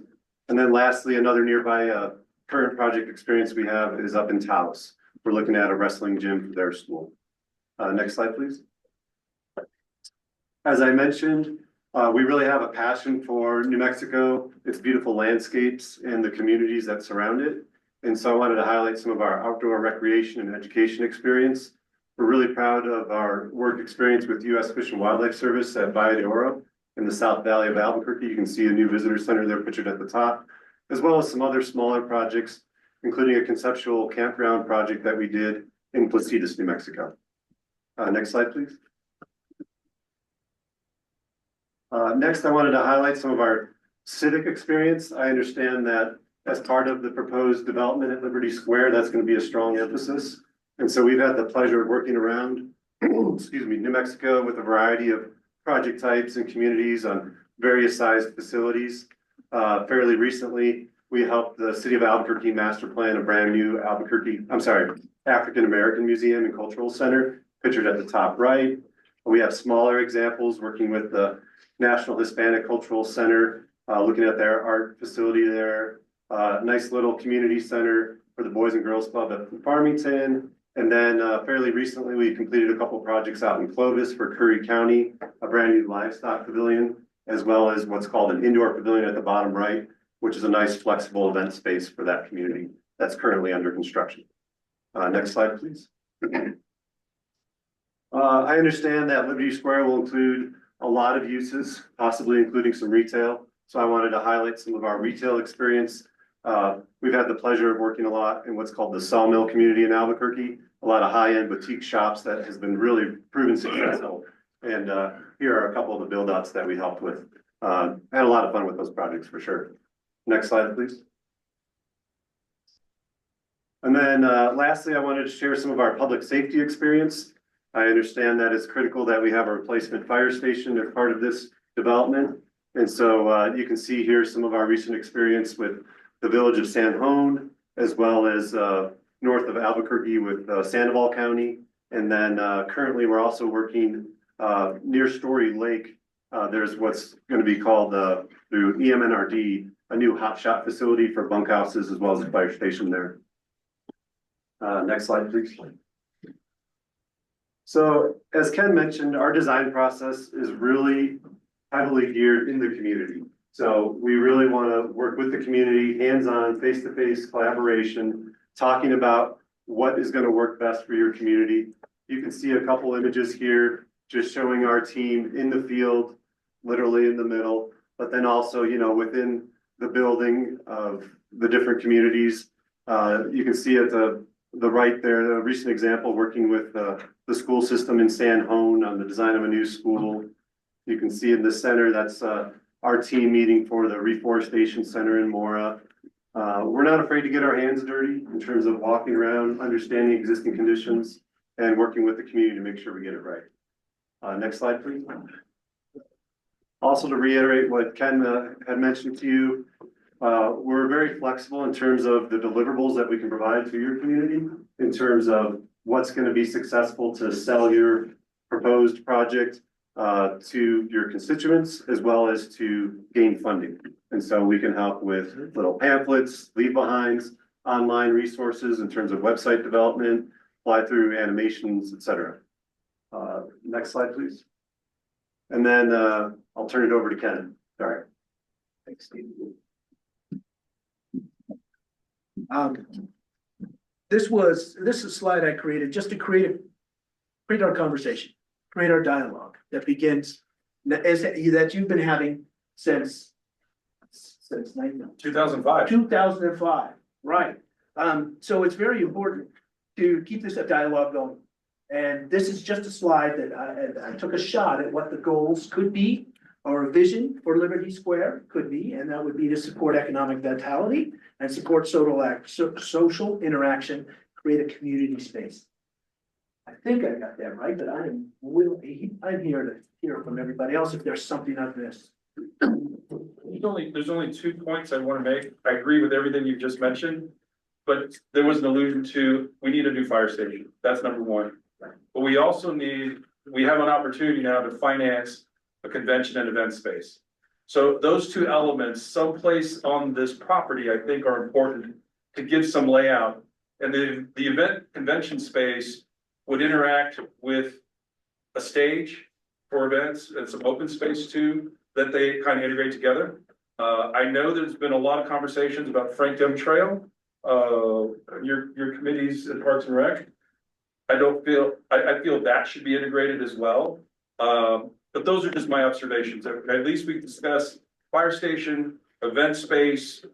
And then lastly, another nearby current project experience we have is up in Taos. We're looking at a wrestling gym for their school. Next slide, please. As I mentioned, we really have a passion for New Mexico, its beautiful landscapes and the communities that surround it. And so I wanted to highlight some of our outdoor recreation and education experience. We're really proud of our work experience with U.S. Fish and Wildlife Service at Valle de Oro in the South Valley of Albuquerque. You can see a new visitor center there pictured at the top, as well as some other smaller projects, including a conceptual campground project that we did in Placitas, New Mexico. Next slide, please. Next, I wanted to highlight some of our civic experience. I understand that as part of the proposed development at Liberty Square, that's going to be a strong emphasis. And so we've had the pleasure of working around, excuse me, New Mexico with a variety of project types and communities on various sized facilities. Fairly recently, we helped the city of Albuquerque master plan a brand new African American Museum and Cultural Center, pictured at the top right. We have smaller examples working with the National Hispanic Cultural Center, looking at their art facility there. Nice little community center for the Boys and Girls Club at Farmington. And then fairly recently, we completed a couple projects out in Clovis for Curry County, a brand new livestock pavilion, as well as what's called an indoor pavilion at the bottom right, which is a nice flexible event space for that community that's currently under construction. Next slide, please. I understand that Liberty Square will include a lot of uses, possibly including some retail. So I wanted to highlight some of our retail experience. We've had the pleasure of working a lot in what's called the Sawmill community in Albuquerque, a lot of high-end boutique shops that has been really proven successful. And here are a couple of the build outs that we helped with. Had a lot of fun with those projects for sure. Next slide, please. And then lastly, I wanted to share some of our public safety experience. I understand that it's critical that we have a replacement fire station as part of this development. And so you can see here some of our recent experience with the village of San Juan, as well as north of Albuquerque with Sandoval County. And then currently we're also working near Story Lake. There's what's going to be called through EMNRD, a new hot shot facility for bunkhouses as well as a fire station there. Next slide, please. So as Ken mentioned, our design process is really heavily geared in the community. So we really want to work with the community, hands-on, face-to-face collaboration, talking about what is going to work best for your community. You can see a couple images here, just showing our team in the field, literally in the middle, but then also, you know, within the building of the different communities. You can see at the right there, a recent example working with the school system in San Juan on the design of a new school. You can see in the center, that's our team meeting for the Reforestation Center in Mora. We're not afraid to get our hands dirty in terms of walking around, understanding existing conditions, and working with the community to make sure we get it right. Next slide, please. Also to reiterate what Ken had mentioned to you, we're very flexible in terms of the deliverables that we can provide to your community in terms of what's going to be successful to sell your proposed project to your constituents, as well as to gain funding. And so we can help with little pamphlets, leave behinds, online resources in terms of website development, fly through animations, etc. Next slide, please. And then I'll turn it over to Ken. Sorry. Thanks, Steve. This is a slide I created just to create our conversation, create our dialogue that begins that you've been having since since 19 2005. 2005, right. So it's very important to keep this dialogue going. And this is just a slide that I took a shot at what the goals could be, or a vision for Liberty Square could be, and that would be to support economic vitality and support social interaction, create a community space. I think I got that right, but I'm here to hear from everybody else if there's something I've missed. There's only 2 points I want to make. I agree with everything you've just mentioned. But there was an allusion to, we need a new fire station. That's number one. But we also we have an opportunity now to finance a convention and event space. So those 2 elements, someplace on this property, I think are important to give some layout. And the event convention space would interact with a stage for events and some open space too, that they kind of integrate together. I know there's been a lot of conversations about Frank Dem Trail, your committees at Parks and Rec. I feel that should be integrated as well. But those are just my observations. At least we discuss fire station, event space,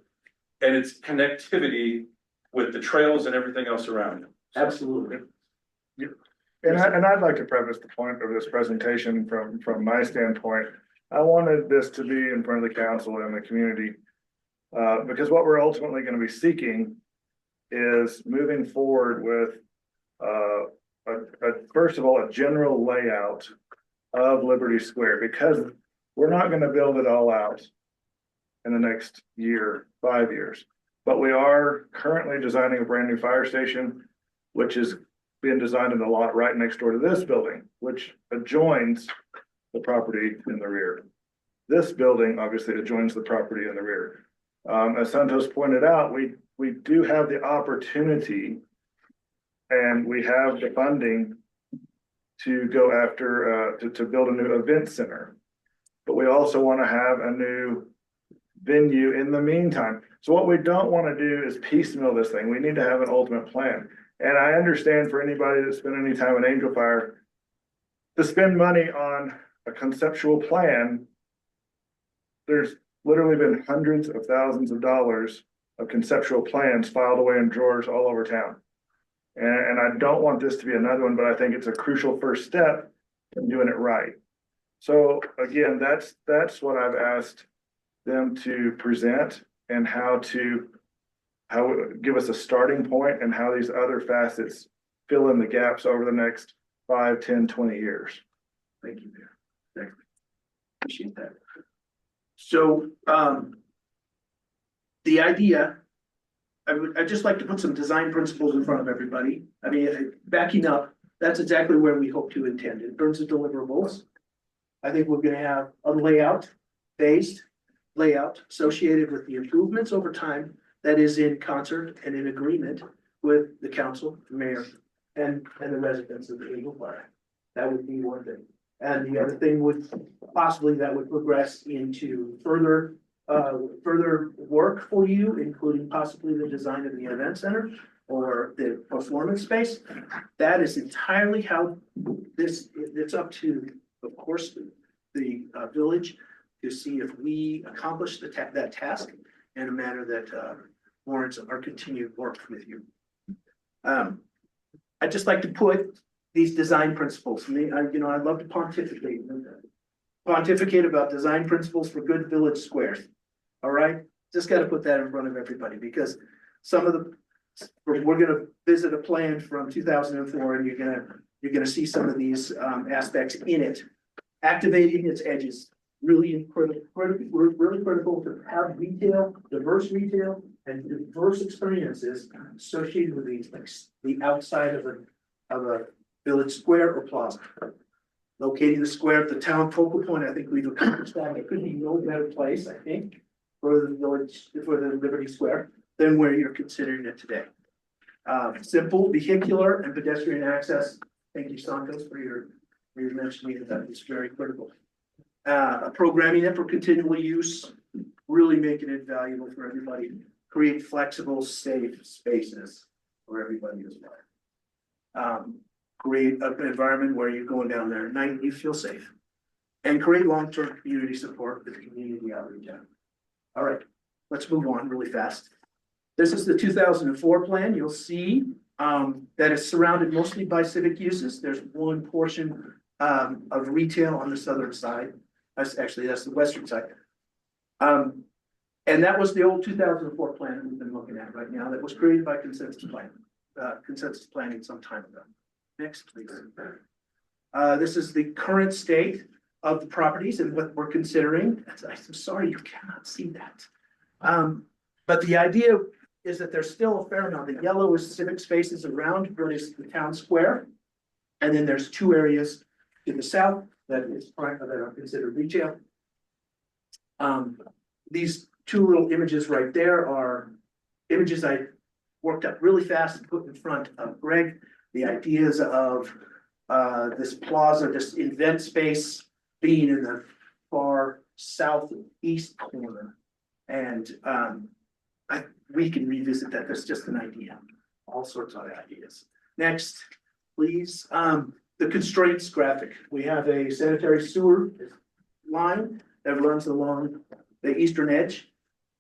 and its connectivity with the trails and everything else around it. Absolutely. And I'd like to preface the point of this presentation from my standpoint. I wanted this to be in front of the council and the community. Because what we're ultimately going to be seeking is moving forward with first of all, a general layout of Liberty Square, because we're not going to build it all out in the next year, 5 years. But we are currently designing a brand new fire station, which is being designed in the lot right next door to this building, which adjoins the property in the rear. This building obviously adjoins the property in the rear. As Santos pointed out, we do have the opportunity and we have the funding to go after, to build a new event center. But we also want to have a new venue in the meantime. So what we don't want to do is piecemeal this thing. We need to have an ultimate plan. And I understand for anybody that's spent any time at Angel Fire, to spend money on a conceptual plan, there's literally been hundreds of thousands of dollars of conceptual plans filed away in drawers all over town. And I don't want this to be another one, but I think it's a crucial first step in doing it right. So again, that's what I've asked them to present and how give us a starting point and how these other facets fill in the gaps over the next 5, 10, 20 years. Thank you, Mayor. Thank you. Appreciate that. So, the idea, I'd just like to put some design principles in front of everybody. I mean, backing up, that's exactly where we hope to intend. In terms of deliverables, I think we're gonna have a based layout associated with the improvements over time that is in concert and in agreement with the council, the mayor, and the residents of the Angel Fire. That would be one thing. And the other thing would possibly that would progress into further work for you, including possibly the design of the event center or the performance space. That is entirely how it's up to, of course, the village to see if we accomplish that task in a manner that warrants our continued work with you. I'd just like to put these design principles. I'd love to pontificate about design principles for good village squares. All right, just got to put that in front of everybody because we're gonna visit a plan from 2004, and you're gonna see some of these aspects in it. Activating its edges, really critical to have diverse retail and diverse experiences associated with these, like the outside of a village square or plaza. Locating the square at the town focal point, I think we've accomplished that. There could be no better place, I think, for the Liberty Square than where you're considering it today. Simple vehicular and pedestrian access. Thank you, Santos, for your mentioning that is very critical. Programming it for continual use, really making it valuable for everybody. Create flexible, safe spaces for everybody as well. Create an environment where you're going down there at night and you feel safe. And create long-term community support with community outreach. All right, let's move on really fast. This is the 2004 plan. You'll see that it's surrounded mostly by civic uses. There's one portion of retail on the southern side. That's the western side. And that was the old 2004 plan that we've been looking at right now that was created by consensus planning some time ago. Next, please. This is the current state of the properties and what we're considering. I'm sorry, you cannot see that. But the idea is that there's still a fair amount. The yellow is civic spaces around what is the town square. And then there's two areas to the south that are considered retail. These two little images right there are images I worked up really fast and put in front of Greg. The ideas of this plaza, this event space being in the far southeast corner. And we can revisit that. That's just an idea. All sorts of ideas. Next, please. The constraints graphic. We have a sanitary sewer line that runs along the eastern edge.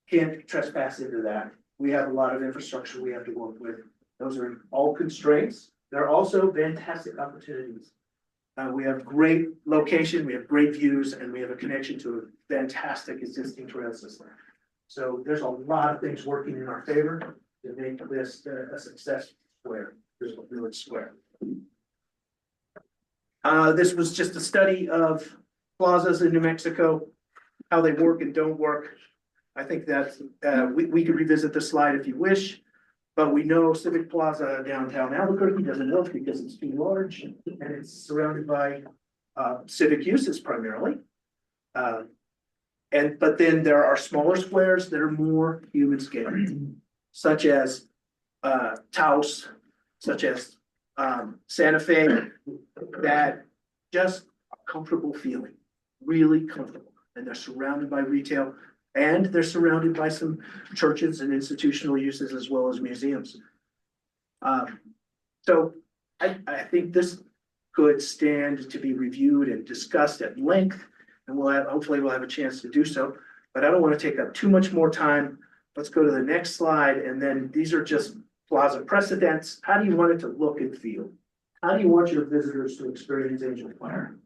Can't trespass into that. We have a lot of infrastructure we have to work with. Those are all constraints. There are also fantastic opportunities. We have great location, we have great views, and we have a connection to a fantastic existing trail system. So there's a lot of things working in our favor to make this a success square, this village square. This was just a study of plazas in New Mexico, how they work and don't work. I think that we could revisit this slide if you wish, but we know Civic Plaza downtown Albuquerque doesn't work because it's too large and it's surrounded by civic uses primarily. But then there are smaller squares that are more human scale, such as Taos, such as Santa Fe, that just a comfortable feeling, really comfortable. And they're surrounded by retail and they're surrounded by some churches and institutional uses as well as museums. So I think this could stand to be reviewed and discussed at length. And hopefully we'll have a chance to do so, but I don't want to take up too much more time. Let's go to the next slide. And then these are just plaza precedents. How do you want it to look and feel? How do you want your visitors to experience Angel Fire?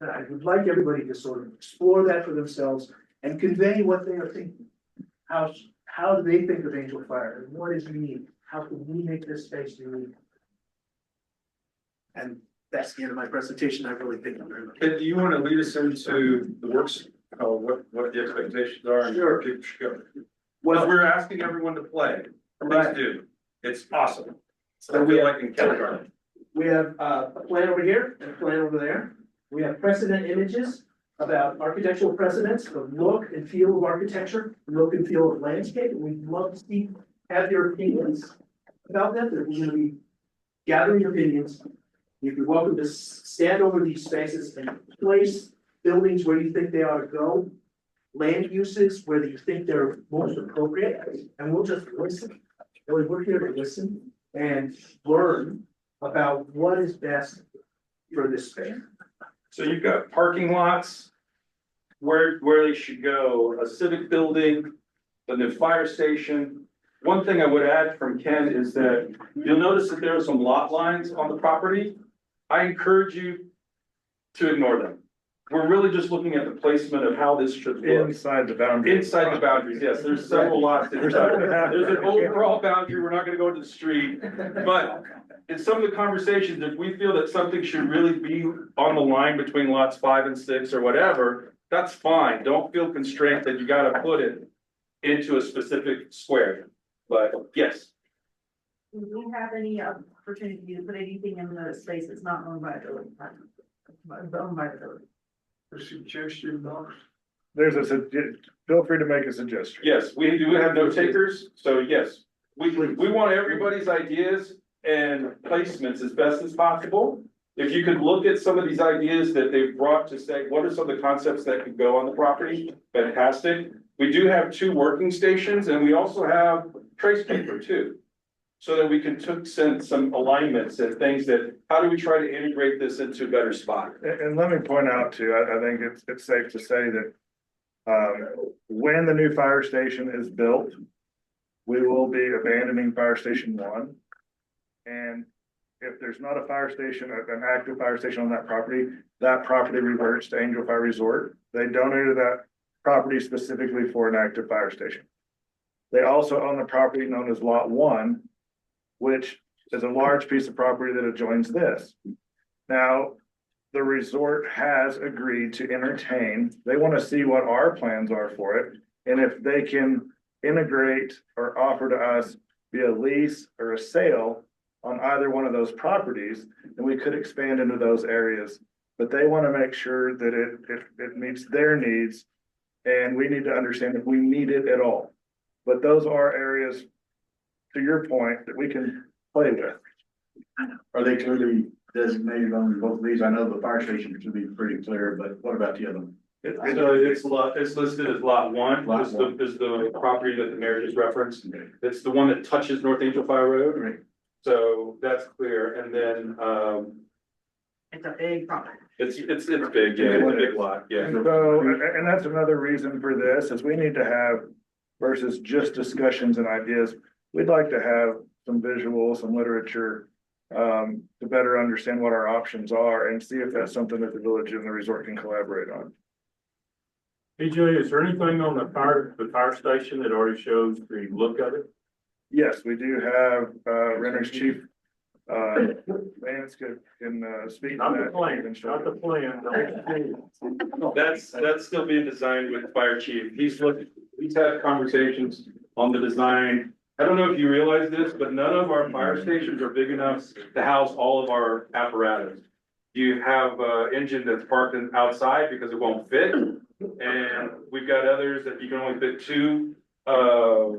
I would like everybody to sort of explore that for themselves and convey what they are thinking. How do they think of Angel Fire and what is unique? How can we make this space unique? And that's the end of my presentation. I really think I'm very much. Do you want to lead us into the works, what the expectations are? And Sure. people should go? Well, We're asking everyone to play. Please Right. do. It's awesome. So I we feel have- like in kindergarten. we have a plan over here and a plan over there. We have precedent images about architectural precedents, the look and feel of architecture, look and feel of landscape. And we'd love to have your opinions about that. We're going to be gathering opinions. You'd be welcome to stand over these spaces and place buildings where you think they ought to go, land uses where you think they're most appropriate, and we'll just listen. We're here to listen and learn about what is best for this space. So you've got parking lots, where they should go, a civic building, the new fire station. One thing I would add from Ken is that you'll notice that there are some lot lines on the property. I encourage you to ignore them. We're really just looking at the placement of how this should look. Inside the boundary. Inside the boundaries, yes, there's several lots inside. There's an overall boundary, we're not gonna go into the street, but in some of the conversations, if we feel that something should really be on the line between lots 5 and 6 or whatever, that's fine. Don't feel constrained that you gotta put it into a specific square, but yes. Do we have any opportunity to put anything in the space that's not owned by a village? Owned by the village? A suggestion box? Feel free to make a suggestion. Yes, we do have no takers, so yes, we want everybody's ideas and placements as best as possible. If you could look at some of these ideas that they've brought to say, what are some of the concepts that could go on the property? Fantastic. We do have 2 working stations and we also have trace paper too. So that we can send some alignments and things that, how do we try to integrate this into a better spot? And let me point out too, I think it's safe to say that When the new fire station is built, we will be abandoning Fire Station 1. And if there's not a fire station, an active fire station on that property reverts to Angel Fire Resort. They donated that property specifically for an active fire station. They also own the property known as Lot 1, which is a large piece of property that adjoins this. Now, the resort has agreed to entertain, they want to see what our plans are for it. And if they can integrate or offer to us via lease or a sale on either one of those properties, then we could expand into those areas. But they want to make sure that it meets their needs. And we need to understand if we need it at all. But those are areas, to your point, that we can play with. Are they clearly designated on both of these? I know the fire station should be pretty clear, but what about the other one? It's listed as lot 1, Lot is one. the property that the mayor just referenced. It's the one that touches North Angel Fire Road. Right. So that's clear. And then, It's a big property. it's big, yeah, it's a big lot, yeah. And so, and that's another reason for this, is we need to have, versus just discussions and ideas, we'd like to have some visuals, some literature, to better understand what our options are and see if that's something that the village and the resort can collaborate on. BJ, is there anything on the fire station that already shows the look of it? Yes, we do have, Renner's chief, Vance can speak to Not the that. plan, not the plan. That's still being designed with the fire chief. He's had conversations on the design. I don't know if you realize this, but none of our fire stations are big enough to house all of our apparatus. You have an engine that's parked outside because it won't fit. And we've got others that you can only fit 2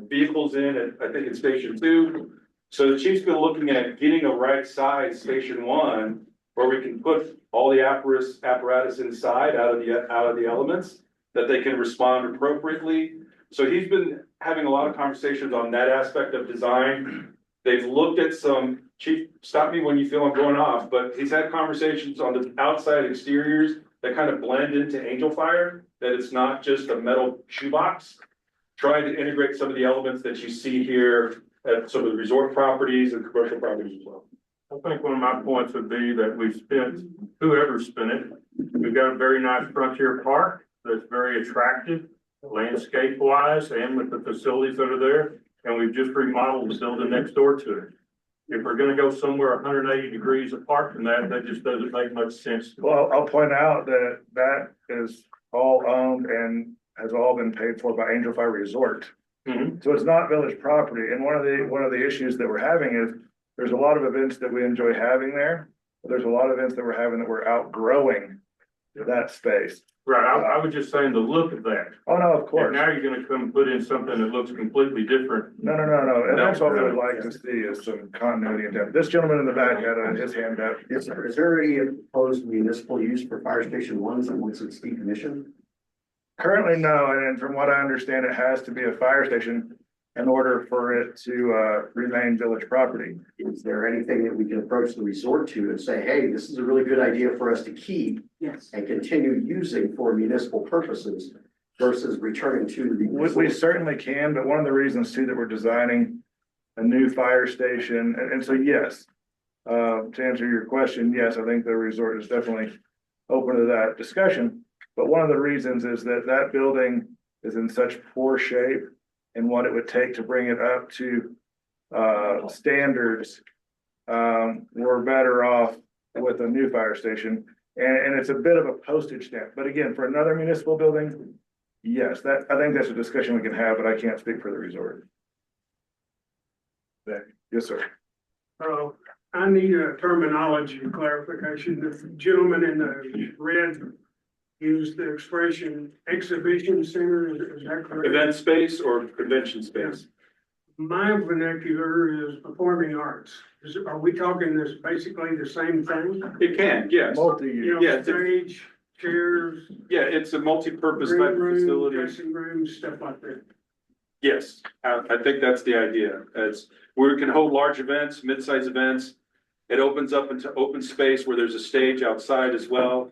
vehicles in at, I think it's station 2. So the chief's been looking at getting a right size station 1 where we can put all the apparatus inside out of the elements that they can respond appropriately. So he's been having a lot of conversations on that aspect of design. They've looked at some, chief, stop me when you feel I'm going off, but he's had conversations on the outside exteriors that kind of blend into Angel Fire, that it's not just a metal shoebox. Trying to integrate some of the elements that you see here at some of the resort properties and commercial properties as well. I think one of my points would be that we've spent, whoever spent it, we've got a very nice frontier park that's very attractive, landscape wise and with the facilities that are there. And we've just remodeled the building next door to it. If we're gonna go somewhere 180 degrees apart from that, that just doesn't make much sense. Well, I'll point out that that is all owned and has all been paid for by Angel Fire Resort. So it's not village property. And one of the issues that we're having is there's a lot of events that we enjoy having there. But there's a lot of events that we're having that we're outgrowing that space. Right, I was just saying the look of that. Oh, no, of And course. now you're gonna come put in something that looks completely different. No. And that's what we would like to see is some continuity in depth. This gentleman in the back had his hand up. Is there any proposed municipal use for fire station 1s and once it's decommissioned? Currently, no, and from what I understand, it has to be a fire station in order for it to remain village property. Is there anything that we can approach the resort to and say, hey, this is a really good idea for us to keep Yes. and continue using for municipal purposes versus returning to the We resort? certainly can, but one of the reasons too that we're designing a new fire station, and so yes. To answer your question, yes, I think the resort is definitely open to that discussion. But one of the reasons is that that building is in such poor shape and what it would take to bring it up to standards. We're better off with a new fire station. And it's a bit of a postage stamp. But again, for another municipal building, yes, I think that's a discussion we can have, but I can't speak for the resort. Yes, sir. I need a terminology clarification. The gentleman in the red used the expression exhibition center, is that correct? Event space or convention space? My vernacular is performing arts. Are we talking this basically the same thing? It can, yes. You Yeah, know, it's a- stage, chairs, Yeah, it's a multi-purpose type green of room, facility. dressing rooms, stuff like that. Yes, I think that's the idea. It's, we can hold large events, mid-size events. It opens up into open space where there's a stage outside as well.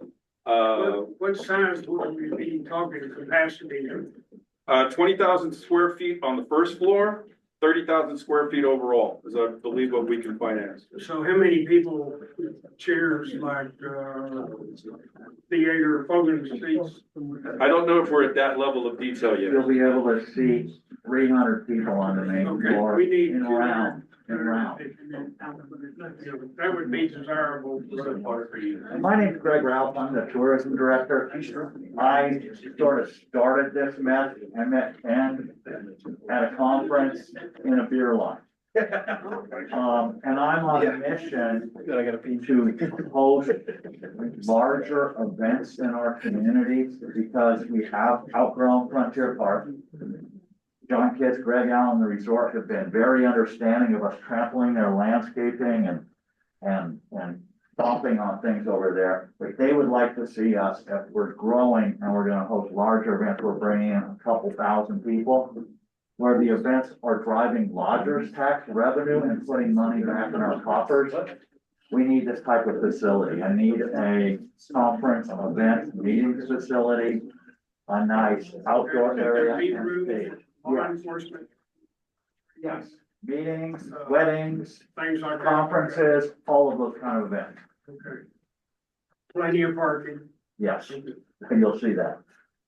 What size would we be talking capacity? 20,000 square feet on the first floor, 30,000 square feet overall, is I believe what we can finance. So how many people, chairs like, theater, photo seats? I don't know if we're at that level of detail yet. You'll be able to see 300 people on the main Okay, floor we need. and around. That would be desirable. My name's Greg Ralph, I'm the tourism director. I sort of started this mess. I met Ken at a conference in a beer line. And I'm on a mission to host larger events in our communities because we have outgrown Frontier Park. John Kitts, Greg Allen, the resort have been very understanding of us trampling their landscaping and stomping on things over there. But they would like to see us, if we're growing and we're gonna host larger events, we're bringing in a couple thousand people, where the events are driving lodgers tax revenue and putting money back in our coffers. We need this type of facility. I need a conference, event, meetings facility, a nice outdoor area and stage. Law enforcement, Yes, meetings, weddings, things like that. conferences, all of those kind of events. Okay. Plenty of parking. Yes, and you'll see that.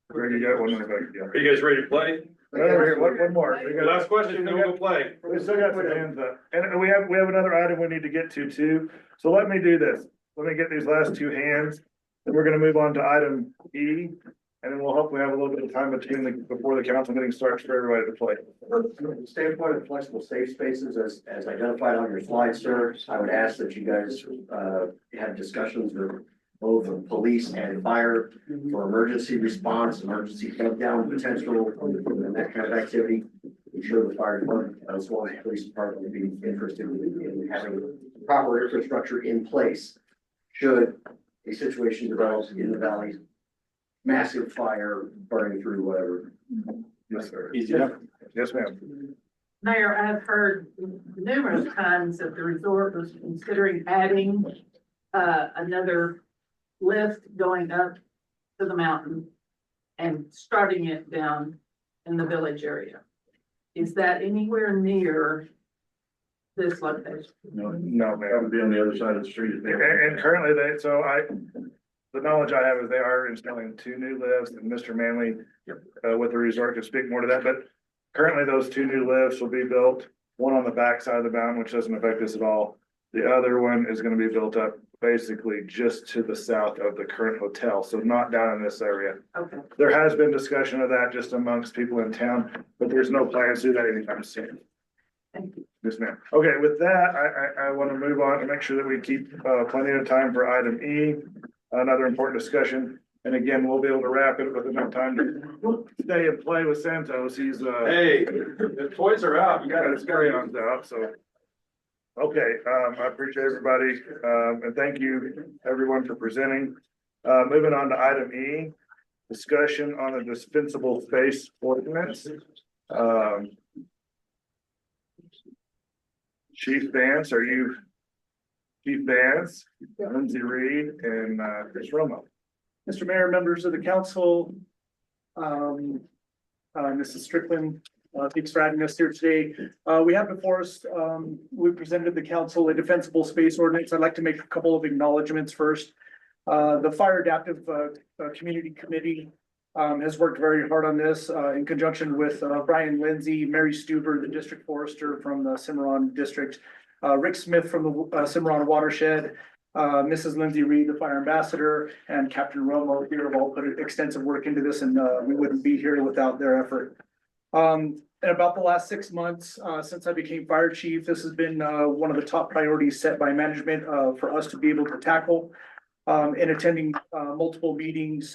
Greg, you got one more back, yeah. Are you guys ready to play? One more. We got- Last question, then we'll go play. We still got some hands up, and we have another item we need to get to too, so let me do this, let me get these last two hands. And we're gonna move on to item E, and then we'll hopefully have a little bit of time before the council meeting starts for everybody to play. From the standpoint of flexible safe spaces, as identified on your slide, sir, I would ask that you guys, have discussions with both the police and fire for emergency response, emergency down potential, and that kind of activity. I'm sure the fire department, as well as the police department, would be interested in having proper infrastructure in place. Should a situation develop in the valley, massive fire burning through whatever. Yes, sir. Easy enough. Yes, ma'am. Mayor, I've heard numerous times that the resort was considering adding another lift going up to the mountain and starting it down in the village area. Is that anywhere near this location? No, That ma'am. would be on the other side of the street. And currently the knowledge I have is they are installing 2 new lifts, and Mr. Manley, with the resort could speak more to that, but currently those 2 new lifts will be built, one on the back side of the mountain, which doesn't affect us at all. The other one is gonna be built up basically just to the south of the current hotel, so not down in this area. Okay. There has been discussion of that just amongst people in town, but there's no plans to do that anytime soon. Thank you. Yes, ma'am. Okay, with that, I want to move on to make sure that we keep plenty of time for item E, another important discussion. And again, we'll be able to wrap it with enough time to stay and play with Santos. He's Hey, the toys are out. You got got his carry-ons out, so. Okay, I appreciate everybody, and thank you everyone for presenting. Moving on to item E, discussion on the dispensable space ordinance. Chief Vance, Chief Vance, Lindsay Reed, and Chris Romo. Mr. Mayor, members of the council, Mrs. Strickland, thanks for having us here today. We have before us, we presented the council a defensible space ordinance. I'd like to make a couple of acknowledgements first. The Fire Adaptive Community Committee has worked very hard on this in conjunction with Brian Lindsay, Mary Stuber, the district forester from the Cimarron district, Rick Smith from the Cimarron watershed, Mrs. Lindsay Reed, the fire ambassador, and Captain Romo here have all put extensive work into this, and we wouldn't be here without their effort. In about the last 6 months, since I became fire chief, this has been one of the top priorities set by management for us to be able to tackle. In attending multiple meetings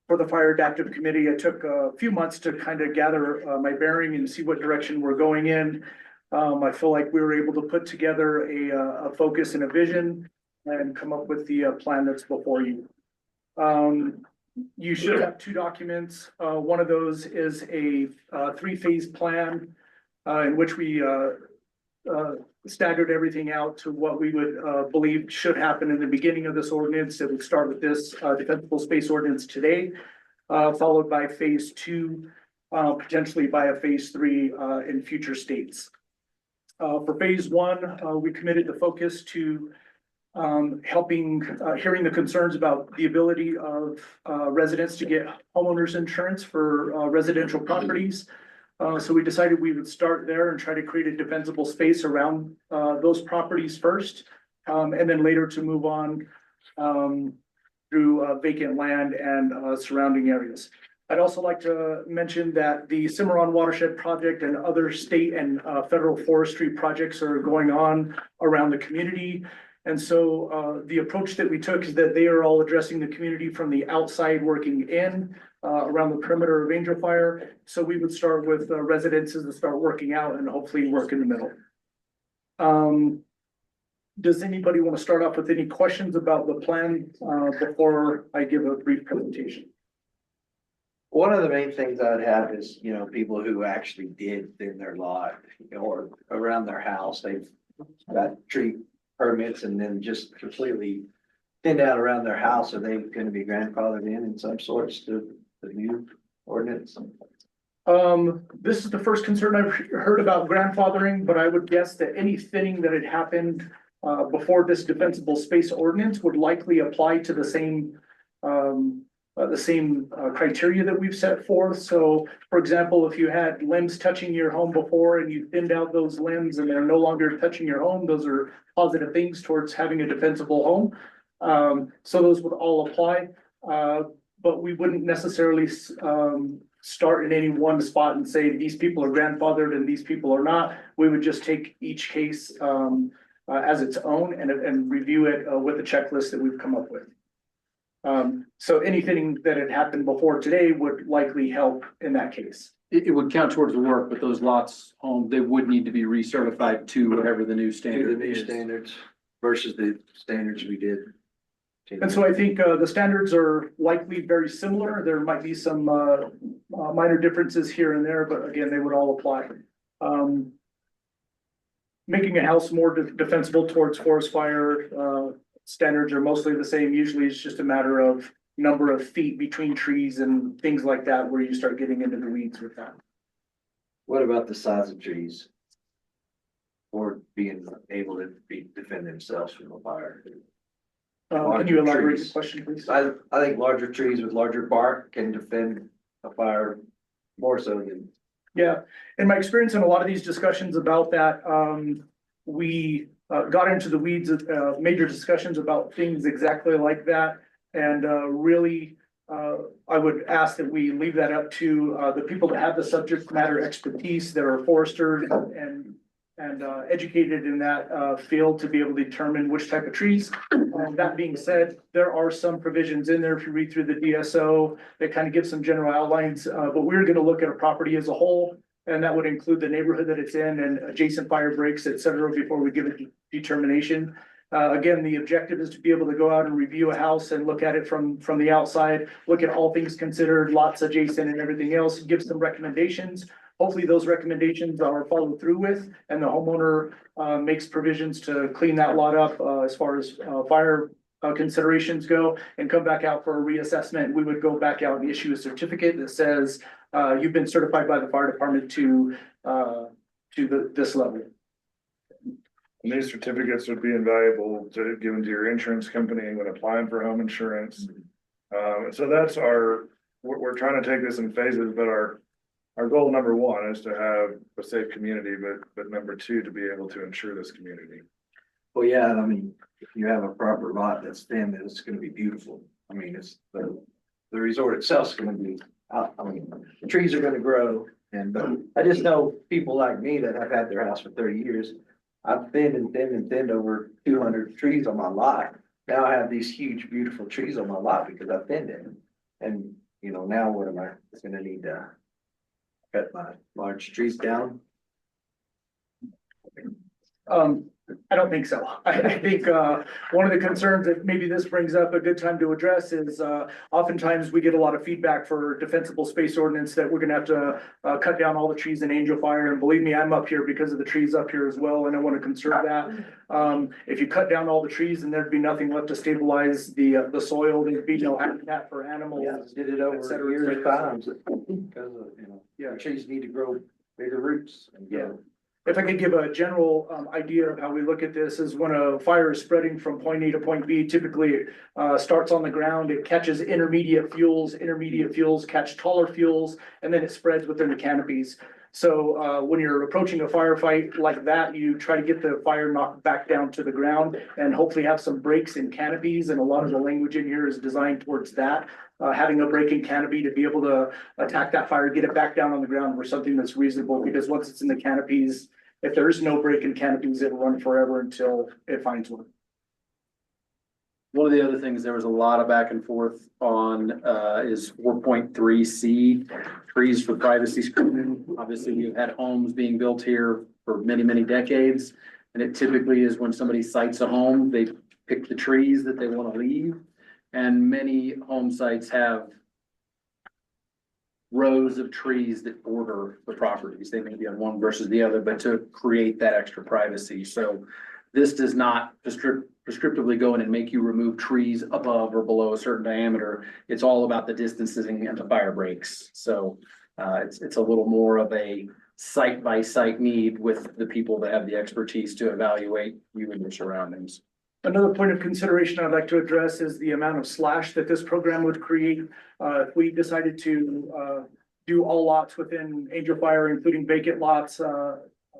for the Fire Adaptive Committee, I took a few months to kind of gather my bearing and see what direction we're going in. I feel like we were able to put together a focus and a vision and come up with the plan that's before you. You should have 2 documents. One of those is a 3-phase plan in which we staggered everything out to what we would, believe should happen in the beginning of this ordinance. It would start with this, defensible space ordinance today, followed by phase 2, potentially by a phase 3, in future states. For phase 1, we committed the focus to helping, hearing the concerns about the ability of residents to get homeowners insurance for residential properties. So we decided we would start there and try to create a defensible space around those properties first, and then later to move on through vacant land and surrounding areas. I'd also like to mention that the Cimarron Watershed Project and other state and federal forestry projects are going on around the community. And so the approach that we took is that they are all addressing the community from the outside working in around the perimeter of Angel Fire. So we would start with residences that start working out and hopefully work in the middle. Does anybody want to start off with any questions about the plan before I give a brief presentation? One of the main things I'd have is, people who actually did thin their lot, or around their house, they've got tree permits and then just completely thinned out around their house. Are they gonna be grandfathered in some sorts to the new ordinance? This is the first concern I've heard about grandfathering, but I would guess that any thinning that had happened before this defensible space ordinance would likely apply to the same criteria that we've set forth. So, for example, if you had limbs touching your home before and you thinned out those limbs and they're no longer touching your home, those are positive things towards having a defensible home. So those would all apply, but we wouldn't necessarily start in any one spot and say these people are grandfathered and these people are not. We would just take each case as its own and review it with a checklist that we've come up with. So anything that had happened before today would likely help in that case. It would count towards the work, but those lots, they would need to be recertified to whatever the new To the standard new is. standards versus the standards we did. And so I think the standards are likely very similar. There might be some minor differences here and there, but again, they would all apply. Making a house more defensible towards forest fire standards are mostly the same. Usually it's just a matter of number of feet between trees and things like that, where you start getting into the weeds with that. What about the size of trees? Or being able to defend themselves from a fire? Can you elaborate the question, please? I think larger trees with larger bark can defend a fire more so than. Yeah, in my experience in a lot of these discussions about that, we got into the weeds of major discussions about things exactly like that. And really, I would ask that we leave that up to the people that have the subject matter expertise, that are foresters and educated in that field to be able to determine which type of trees. That being said, there are some provisions in there, if you read through the DSO, that kind of give some general outlines, but we're going to look at a property as a whole. And that would include the neighborhood that it's in and adjacent fire breaks, et cetera, before we give it determination. Again, the objective is to be able to go out and review a house and look at it from the outside, look at all things considered, lots adjacent and everything else, give some recommendations. Hopefully those recommendations are followed through with, and the homeowner makes provisions to clean that lot up as far as fire considerations go, and come back out for a reassessment. We would go back out and issue a certificate that says you've been certified by the fire department to this level. And these certificates would be invaluable to given to your insurance company when applying for home insurance. So that's we're trying to take this in phases, but our goal number one is to have a safe community, but number two, to be able to insure this community. Well, yeah, I mean, if you have a proper lot that's thin, then it's gonna be beautiful. I mean, it's the resort itself is gonna be, the trees are gonna grow. And I just know people like me that have had their house for 30 years. I've thinned and thinned and thinned over 200 trees on my lot. Now I have these huge, beautiful trees on my lot because I've thinned it. And, now what am I gonna need to cut my large trees down? I don't think so. I think, one of the concerns that maybe this brings up, a good time to address is, oftentimes we get a lot of feedback for defensible space ordinance that we're gonna have to, cut down all the trees in Angel Fire. And believe me, I'm up here because of the trees up here as well, and I want to conserve that. If you cut down all the trees, then there'd be nothing left to stabilize the soil, there'd be no habitat for animals. Did it over et cetera, et years cetera. times, because of, the trees need to grow bigger roots. And grow. If I could give a general idea of how we look at this is when a fire is spreading from point A to point B, typically it starts on the ground, it catches intermediate fuels catch taller fuels, and then it spreads within the canopies. So when you're approaching a firefight like that, you try to get the fire knocked back down to the ground and hopefully have some breaks in canopies, and a lot of the language in here is designed towards that. Having a break in canopy to be able to attack that fire, get it back down on the ground for something that's reasonable, because once it's in the canopies, if there is no break in canopies, it'll run forever until it finds one. One of the other things there was a lot of back and forth on, is 4.3C, trees for privacy screening. Obviously, we've had homes being built here for many, many decades. And it typically is when somebody sites a home, they pick the trees that they want to leave. And many home sites have rows of trees that border the properties. They may be on one versus the other, but to create that extra privacy. So this does not prescriptively go in and make you remove trees above or below a certain diameter. It's all about the distancing and the fire breaks. So it's a little more of a site by site need with the people that have the expertise to evaluate you and your surroundings. Another point of consideration I'd like to address is the amount of slash that this program would create. If we decided to do all lots within Angel Fire, including vacant lots,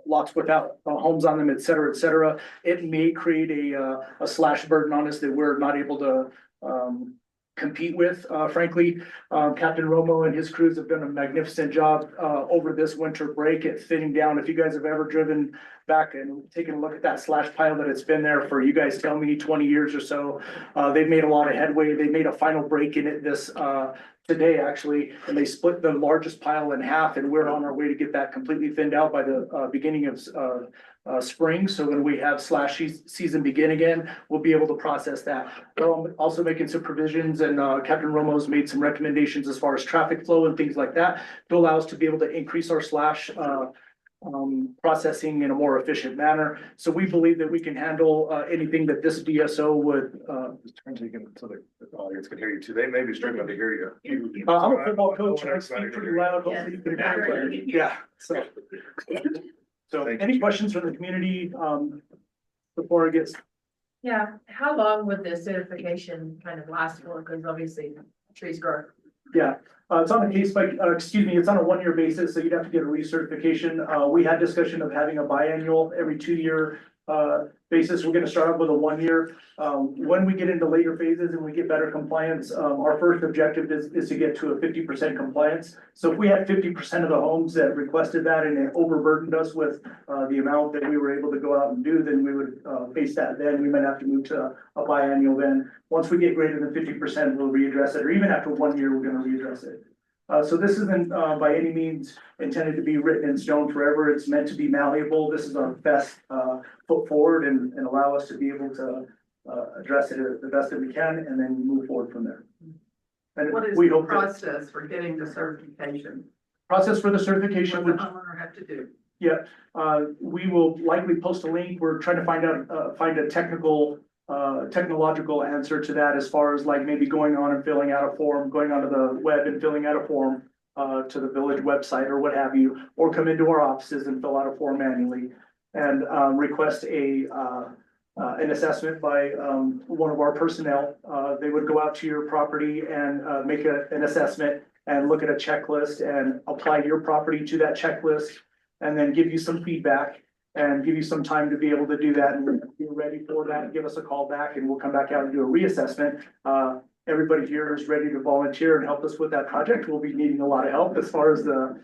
lots without homes on them, et cetera, it may create a slash burden on us that we're not able to compete with. Frankly, Captain Romo and his crews have done a magnificent job over this winter break at thinning down. If you guys have ever driven back and taken a look at that slash pile that it's been there for, you guys tell me, 20 years or so, they've made a lot of headway. They made a final break in it this today, actually, and they split the largest pile in half, and we're on our way to get that completely thinned out by the beginning of spring. So when we have slash season begin again, we'll be able to process that. Also making some provisions, and Captain Romo's made some recommendations as far as traffic flow and things like that to allow us to be able to increase our slash processing in a more efficient manner. So we believe that we can handle anything that this DSO would. Just turn so the audience can hear you too. They may be struggling to hear you. I'm a football coach. I speak pretty loud. Hopefully you can hear me. Yeah. So any questions from the community before it gets? Yeah, how long would the certification kind of last for? Because obviously trees grow. Yeah, it's on a it's on a 1 year basis, so you'd have to get a recertification. We had discussion of having a biannual every 2 year basis. We're gonna start off with a 1 year. When we get into later phases and we get better compliance, our first objective is to get to a 50% compliance. So if we had 50% of the homes that requested that and it overburdened us with the amount that we were able to go out and do, then we would face that. Then we might have to move to a biannual. Then once we get greater than 50%, we'll readdress it, or even after 1 year, we're gonna readdress it. So this isn't by any means intended to be written in stone forever. It's meant to be malleable. This is our best foot forward and allow us to be able to address it the best that we can and then move forward from there. And What is we the hope that process for getting the certification? process for the certification What would, the homeowner have to do? yeah, we will likely post a link. We're trying to find a technological answer to that, as far as like maybe going on and filling out a form, going onto the web and filling out a form to the village website or what have you, or come into our offices and fill out a form manually and request an assessment by one of our personnel. They would go out to your property and make an assessment and look at a checklist and apply your property to that checklist, and then give you some feedback and give you some time to be able to do that. And if you're ready for that, give us a call back and we'll come back out and do a reassessment. Everybody here is ready to volunteer and help us with that project. We'll be needing a lot of help as far as the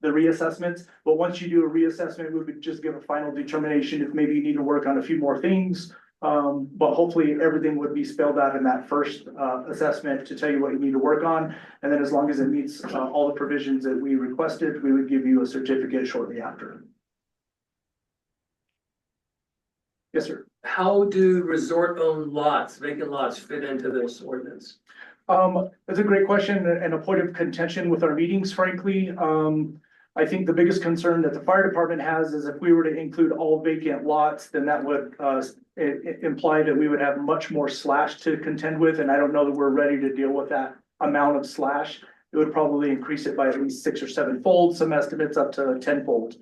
reassessments. But once you do a reassessment, we would just give a final determination if maybe you need to work on a few more things. But hopefully everything would be spelled out in that first assessment to tell you what you need to work on. And then as long as it meets all the provisions that we requested, we would give you a certificate shortly after. Yes, sir. How do resort-owned lots, vacant lots fit into this ordinance? That's a great question and a point of contention with our meetings, frankly. I think the biggest concern that the fire department has is if we were to include all vacant lots, then that would, imply that we would have much more slash to contend with, and I don't know that we're ready to deal with that amount of slash. It would probably increase it by at least 6 or 7 fold, some estimates up to 10 fold.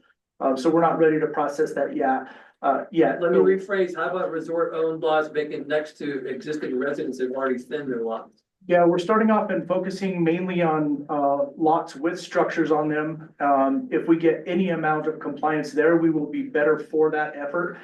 So we're not ready to process that yet. Let me rephrase, how about resort-owned lots vacant next to existing residents who've already thinned their lots? Yeah, we're starting off and focusing mainly on lots with structures on them. If we get any amount of compliance there, we will be better for that effort.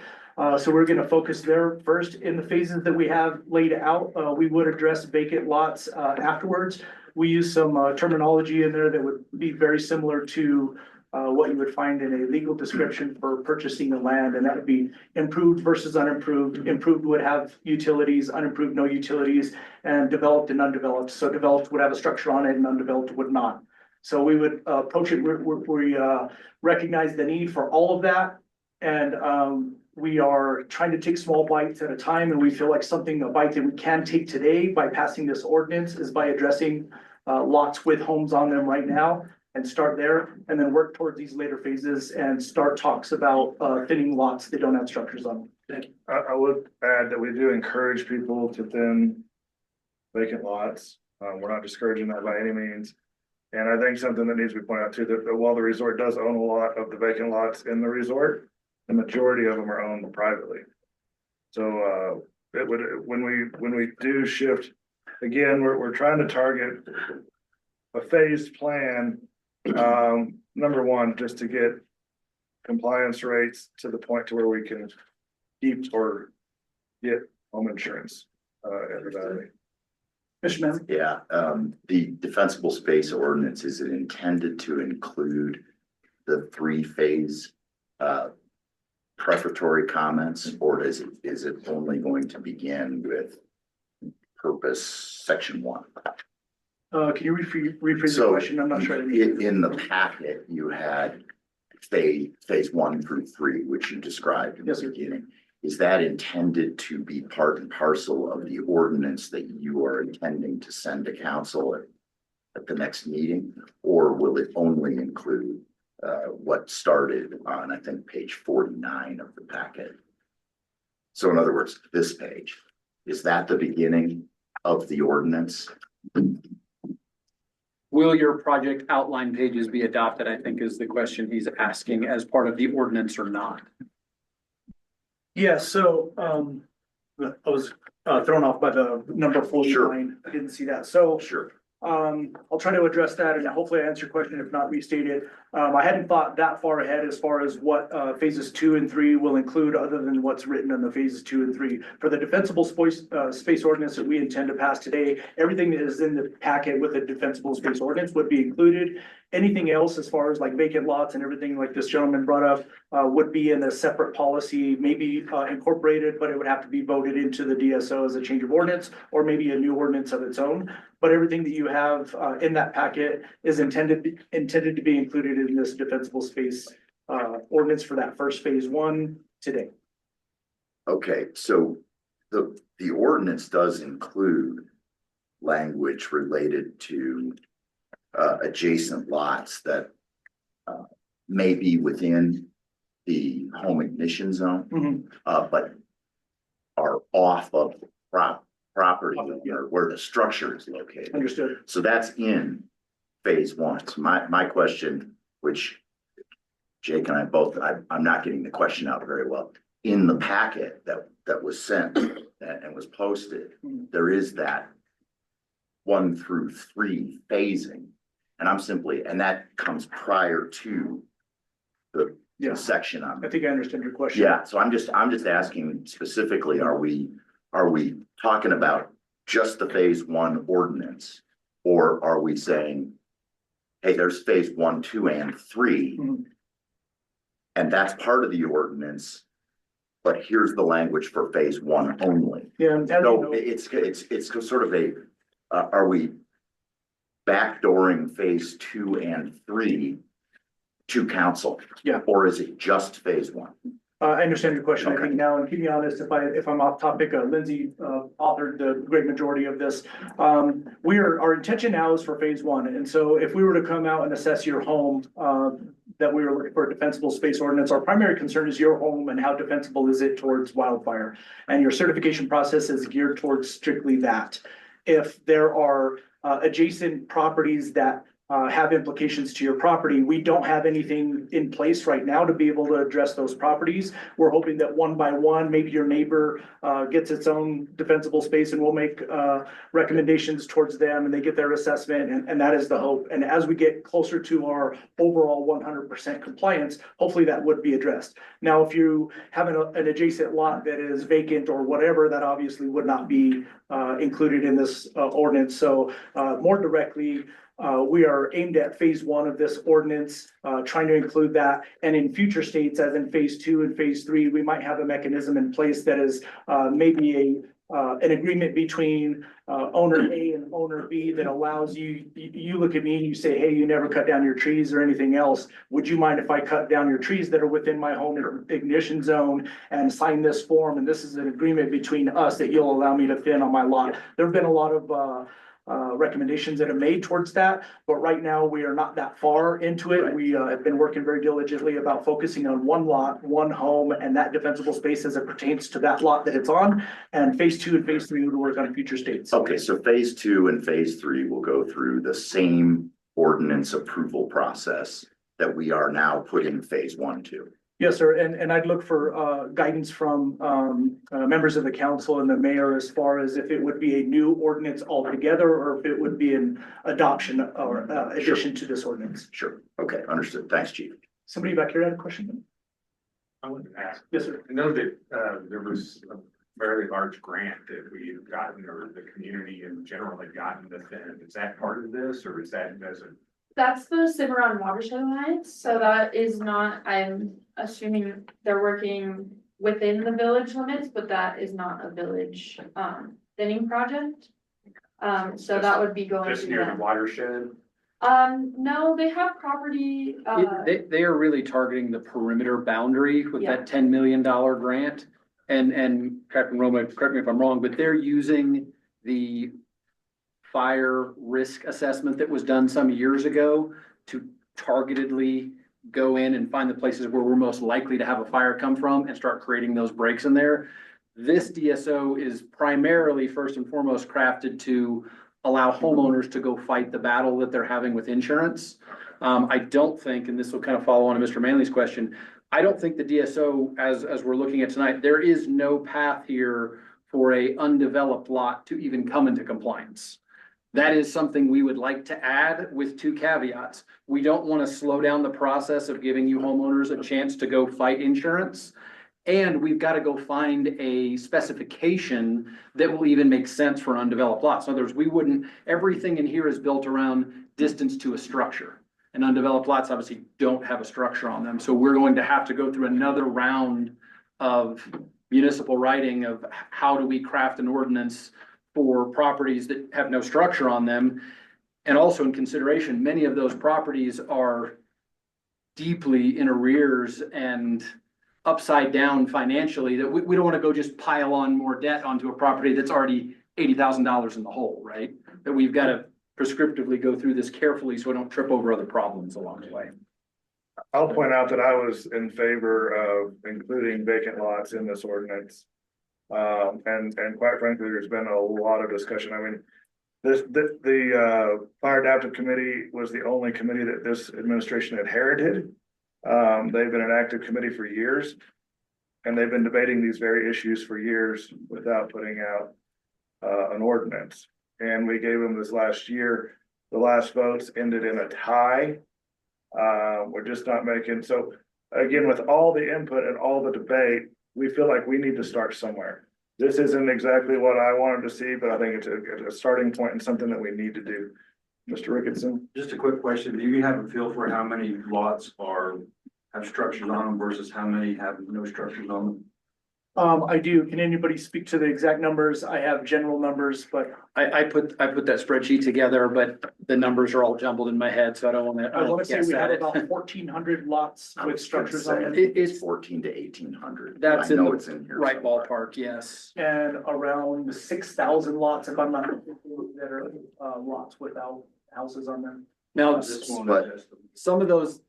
So we're gonna focus there first. In the phases that we have laid out, we would address vacant lots afterwards. We use some terminology in there that would be very similar to what you would find in a legal description for purchasing the land, and that would be improved versus unimproved. Improved would have utilities, unimproved no utilities, and developed and undeveloped. So developed would have a structure on it and undeveloped would not. So we would approach it, we recognize the need for all of that. And we are trying to take small bites at a time, and we feel like a bite that we can take today by passing this ordinance is by addressing lots with homes on them right now. And start there, and then work towards these later phases and start talks about thinning lots that don't have structures on them. Thank you. I would add that we do encourage people to thin vacant lots. We're not discouraging that by any means. And I think something that needs to be pointed out too, that while the resort does own a lot of the vacant lots in the resort, the majority of them are owned privately. So it would, when we do shift, again, we're trying to target a phased plan. Number one, just to get compliance rates to the point to where we can keep or get home insurance, everybody. Yeah, the defensible space ordinance, is it intended to include the 3-phase prefatory comments, or is it only going to begin with purpose section 1? Can you rephrase the question? I'm not sure. In the packet, you had phase 1 through 3, which you described in the beginning. Is that intended to be part and parcel of the ordinance that you are intending to send to council at the next meeting? Or will it only include what started on, I think, page 49 of the packet? So in other words, this page, is that the beginning of the ordinance? Will your project outline pages be adopted, I think is the question he's asking, as part of the ordinance or not? Yeah, so I was thrown off by the number 49. Sure. I didn't see that. So sure. I'll try to address that and hopefully answer your question, if not restate it. I hadn't thought that far ahead as far as what phases 2 and 3 will include, other than what's written in the phases 2 and 3. For the defensible space ordinance that we intend to pass today, everything that is in the packet with the defensible space ordinance would be included. Anything else, as far as like vacant lots and everything like this gentleman brought up, would be in a separate policy, maybe incorporated, but it would have to be voted into the DSO as a change of ordinance, or maybe a new ordinance of its own. But everything that you have in that packet is intended to be included in this defensible space ordinance for that first phase 1 today. Okay, so the ordinance does include language related to adjacent lots that may be within the home ignition zone, but are off of property where the structure is located. Understood. So that's in phase 1. So my question, which Jake and I both, I'm not getting the question out very well. In the packet that was sent and was posted, there is that 1 through 3 phasing. And that comes prior to the section on. I think I understand your question. Yeah, so I'm just asking specifically, are we talking about just the phase 1 ordinance? Or are we saying, hey, there's phase 1, 2, and 3, and that's part of the ordinance, but here's the language for phase 1 only. Yeah, so it's sort of a, are we backdooring phase 2 and 3 to council? Yeah. Or is it just phase 1? I understand your question, I think now, and keep me honest if I'm off topic, Lindsay, authored the great majority of this. Our intention now is for phase one, and so if we were to come out and assess your home, that we were looking for a defensible space ordinance, our primary concern is your home and how defensible is it towards wildfire? And your certification process is geared towards strictly that. If there are, adjacent properties that have implications to your property. We don't have anything in place right now to be able to address those properties. We're hoping that one by one, maybe your neighbor gets its own defensible space and we'll make recommendations towards them and they get their assessment and that is the hope. And as we get closer to our overall 100% compliance, hopefully that would be addressed. Now, if you have an adjacent lot that is vacant or whatever, that obviously would not be included in this ordinance. So more directly, we are aimed at phase one of this ordinance, trying to include that. And in future states, as in phase two and phase three, we might have a mechanism in place that is maybe an agreement between owner A and owner B that allows you look at me and you say, hey, you never cut down your trees or anything else. Would you mind if I cut down your trees that are within my home ignition zone and sign this form? And this is an agreement between us that you'll allow me to thin on my lot. There have been a lot of recommendations that are made towards that, but right now we are not that far into it. We have been working very diligently about focusing on one lot, one home, and that defensible space as it pertains to that lot that it's on. And phase two and phase three would work on future states. Okay, so phase two and phase three will go through the same ordinance approval process that we are now putting phase one to. Yes, sir. And I'd look for guidance from members of the council and the mayor as far as if it would be a new ordinance altogether or if it would be an adoption or addition to this ordinance. Sure. Okay, understood. Thanks, Chief. Somebody back here had a question? I wanted to ask. Yes, sir. I know that there was a fairly large grant that we've gotten, or the community in general had gotten to thin. Is that part of this, or is that as a? That's the Cimarron watershed lines, so that is not, I'm assuming they're working within the village limits, but that is not a village thinning project. So that would be going Just to near the them. watershed? No, they have property, They are really targeting the perimeter boundary with Yeah. that $10 million grant. And Captain Roma, correct me if I'm wrong, but they're using the fire risk assessment that was done some years ago to targetedly go in and find the places where we're most likely to have a fire come from and start creating those breaks in there. This DSO is primarily, first and foremost, crafted to allow homeowners to go fight the battle that they're having with insurance. I don't think, and this will kind of follow on to Mr. Manley's question, I don't think the DSO, as we're looking at tonight, there is no path here for a undeveloped lot to even come into compliance. That is something we would like to add with two caveats. We don't want to slow down the process of giving you homeowners a chance to go fight insurance. And we've got to go find a specification that will even make sense for an undeveloped lot. So in other words, everything in here is built around distance to a structure. And undeveloped lots obviously don't have a structure on them. So we're going to have to go through another round of municipal writing of how do we craft an ordinance for properties that have no structure on them. And also in consideration, many of those properties are deeply in arrears and upside down financially, that we don't want to go just pile on more debt onto a property that's already $80,000 in the hole, right? That we've got to prescriptively go through this carefully so we don't trip over other problems along the way. I'll point out that I was in favor of including vacant lots in this ordinance. And quite frankly, there's been a lot of discussion. I mean, the Fire Adaptive Committee was the only committee that this administration inherited. They've been an active committee for years. And they've been debating these very issues for years without putting out an ordinance. And we gave them this last year. The last votes ended in a tie. We're just not making, so again, with all the input and all the debate, we feel like we need to start somewhere. This isn't exactly what I wanted to see, but I think it's a starting point and something that we need to do. Mr. Ricketson? Just a quick question. Do you have a feel for how many lots have structures on them versus how many have no structures on them? I do. Can anybody speak to the exact numbers? I have general numbers, but I put that spreadsheet together, but the numbers are all jumbled in my head, so I don't wanna. I want to say guess we have at it. about 1,400 lots I with was gonna structures say, on it. it's 14 to 1,800. That's I in know the it's in here. right somewhere. ballpark, yes. And around 6,000 lots, if I'm not mistaken, that are lots without houses on them. Now, But some of those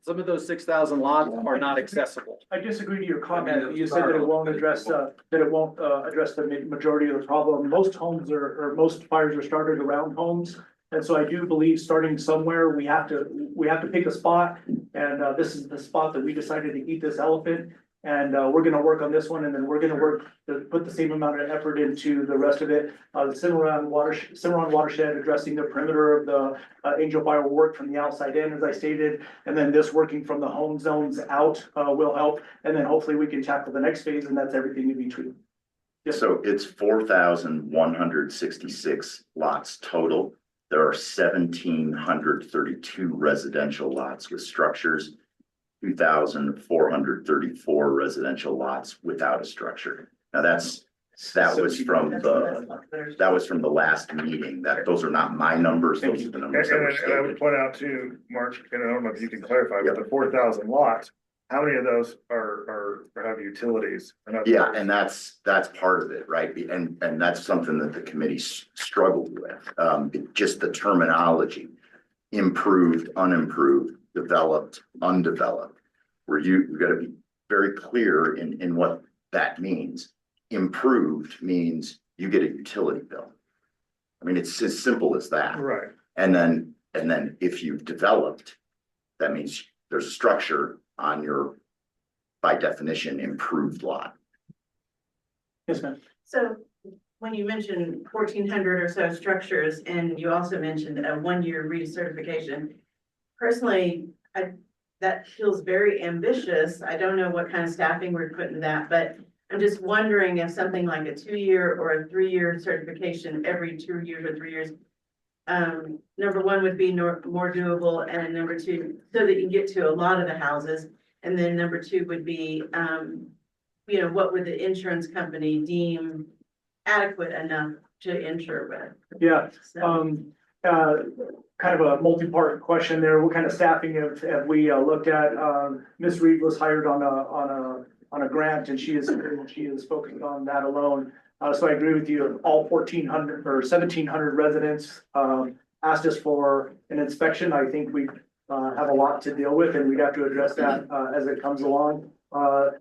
6,000 lots are not accessible. I disagree to your comment. You said that it won't address, address the majority of the problem. Most homes or most fires are started around homes. And so I do believe starting somewhere, we have to pick a spot. And this is the spot that we decided to eat this elephant. And we're gonna work on this one, and then we're gonna work to put the same amount of effort into the rest of it. The Cimarron watershed addressing the perimeter of the Angel Fire will work from the outside in, as I stated. And then this working from the home zones out will help. And then hopefully we can tackle the next phase, and that's everything in between. Yes. So it's 4,166 lots total. There are 1,732 residential lots with structures. 2,434 residential lots without a structure. Now that was from the last meeting. Those are not my numbers. Those are the numbers that were And I would stated. point out too, Mark, and I don't know if you can clarify, but the 4,000 lots, how many of those are have utilities? In other Yeah, words, and that's part of it, right? And that's something that the committee struggled with. Just the terminology, improved, unimproved, developed, undeveloped. Where you've got to be very clear in what that means. Improved means you get a utility bill. I mean, it's as simple as that. Right. And then if you've developed, that means there's a structure on your, by definition, improved lot. Yes, ma'am. So when you mentioned 1,400 or so structures, and you also mentioned a 1-year recertification, personally, that feels very ambitious. I don't know what kind of staffing we're putting that, but I'm just wondering if something like a 2-year or a 3-year certification every 2 years or 3 years. Number one would be more doable, and number two, so that you can get to a lot of the houses. And then number two would be, what would the insurance company deem adequate enough to insure with? Yeah, So- kind of a multi-part question there. What kind of staffing have we looked at? Ms. Reed was hired on a grant, and she is focused on that alone. So I agree with you. All 1,400 or 1,700 residents asked us for an inspection. I think we have a lot to deal with, and we'd have to address that as it comes along.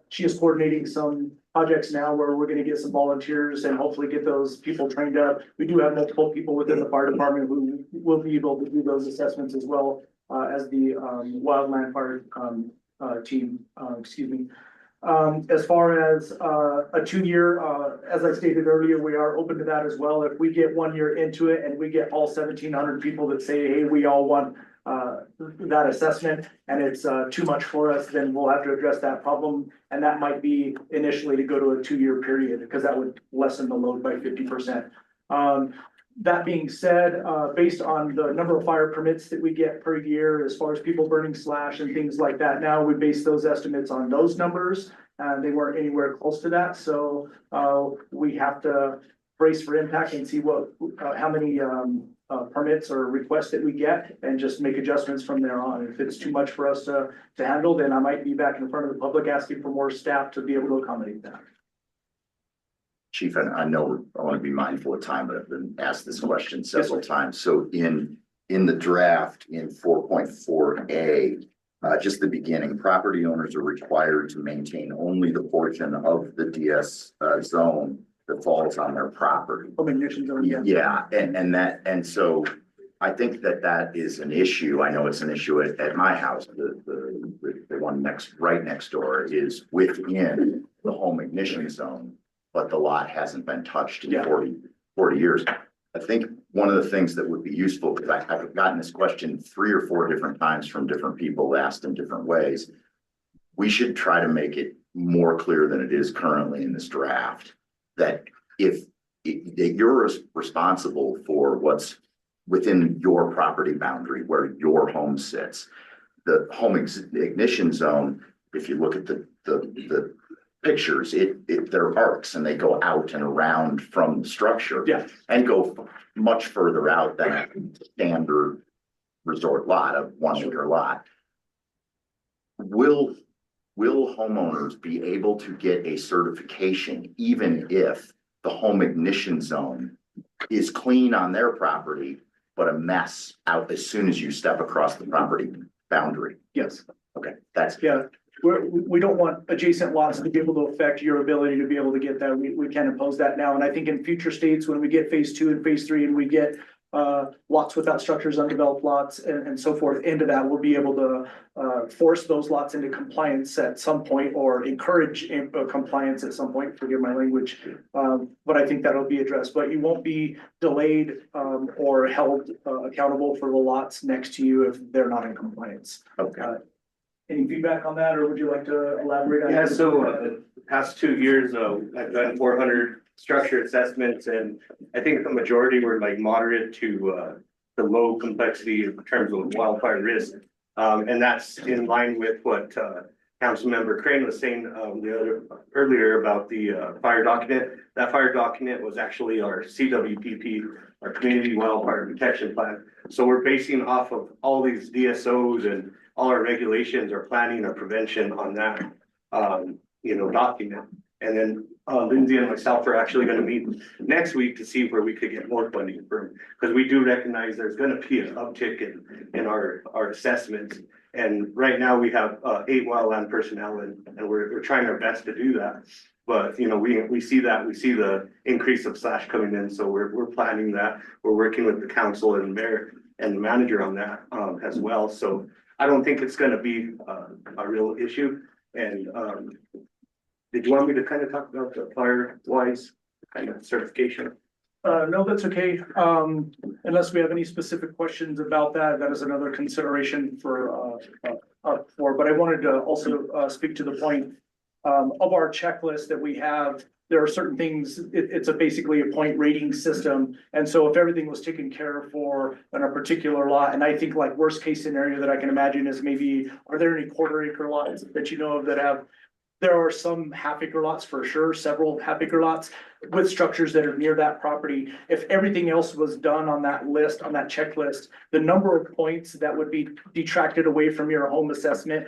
She is coordinating some projects now where we're gonna get some volunteers and hopefully get those people trained up. We do have multiple people within the fire department who will be able to do those assessments as well as the wildland fire team, excuse me. As far as a 2-year, as I stated earlier, we are open to that as well. If we get 1 year into it and we get all 1,700 people that say, hey, we all want that assessment and it's too much for us, then we'll have to address that problem. And that might be initially to go to a 2-year period, because that would lessen the load by 50%. That being said, based on the number of fire permits that we get per year, as far as people burning slash and things like that, now we base those estimates on those numbers. They weren't anywhere close to that, so we have to brace for impact and see how many permits or requests that we get, and just make adjustments from there on. If it's too much for us to handle, then I might be back in front of the public asking for more staff to be able to accommodate that. Chief, and I know I want to be mindful of time, but I've been asked this question several times. So in the draft in 4.4A, just the beginning, property owners are required to maintain only the portion of the DS zone that falls on their property. Yeah, and so I think that is an issue. I know it's an issue at my house. The one right next door is within the home ignition zone, but the lot hasn't been touched in 40 years. I think one of the things that would be useful, because I've gotten this question 3 or 4 different times from different people asked in different ways. We should try to make it more clear than it is currently in this draft, that that you're responsible for what's within your property boundary, where your home sits. The home ignition zone, if you look at the pictures, they're arcs and they go out and around from the structure. Yeah. And go much further out than a standard resort lot, a 1 acre lot. Will homeowners be able to get a certification even if the home ignition zone is clean on their property, but a mess out as soon as you step across the property boundary? Yes. Okay, that's. Yeah, we don't want adjacent lots to be able to affect your ability to be able to get that. We can impose that now. And I think in future states, when we get phase 2 and phase 3 and we get lots without structures, undeveloped lots and so forth into that, we'll be able to force those lots into compliance at some point or encourage compliance at some point, forgive my language. But I think that'll be addressed, but you won't be delayed or held accountable for the lots next to you if they're not in compliance. Okay. Any feedback on that, or would you like to elaborate on? Yeah, so the past 2 years, I've done 400 structure assessments, and I think the majority were like moderate to low complexity in terms of wildfire risk. And that's in line with what Councilmember Crane was saying earlier about the fire document. That fire document was actually our CWPP, our Community Wildfire Protection Plan. So we're basing off of all these DSOs and all our regulations, our planning, our prevention on that, document. And then Lindsay and myself are actually going to meet next week to see where we could get more funding from, because we do recognize there's going to be an uptick in our assessments. And right now we have 8 wildland personnel, and we're trying our best to do that. But we see the increase of slash coming in, so we're planning that. We're working with the council and the mayor and the manager on that as well. So I don't think it's going to be a real issue. And did you want me to kind of talk about the fire-wise kind of certification? No, that's okay. Unless we have any specific questions about that, that is another consideration for, but I wanted to also speak to the point of our checklist that we have. There are certain things, it's basically a point rating system. And so if everything was taken care of for on a particular lot, and I think like worst case scenario that I can imagine is maybe, are there any 1/4 acre lots that you know of that have? There are some 1/2 acre lots for sure, several 1/2 acre lots with structures that are near that property. If everything else was done on that list, on that checklist, the number of points that would be detracted away from your home assessment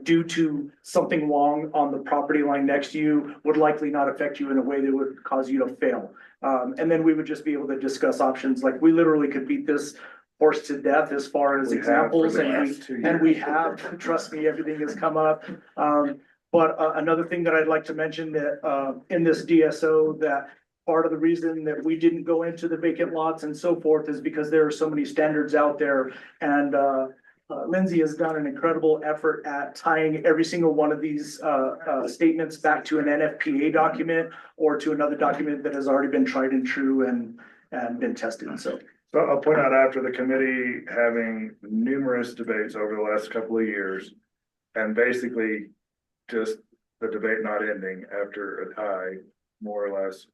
due to something wrong on the property line next to you would likely not affect you in a way that would cause you to fail. And then we would just be able to discuss options. Like we literally could beat this horse to death as far as examples, and we have, trust me, everything has come up. But another thing that I'd like to mention that in this DSO, that part of the reason that we didn't go into the vacant lots and so forth is because there are so many standards out there. And Lindsay has done an incredible effort at tying every single one of these statements back to an NFPA document or to another document that has already been tried and true and been tested. So I'll point out, after the committee having numerous debates over the last couple of years, and basically just the debate not ending after a tie, more or less.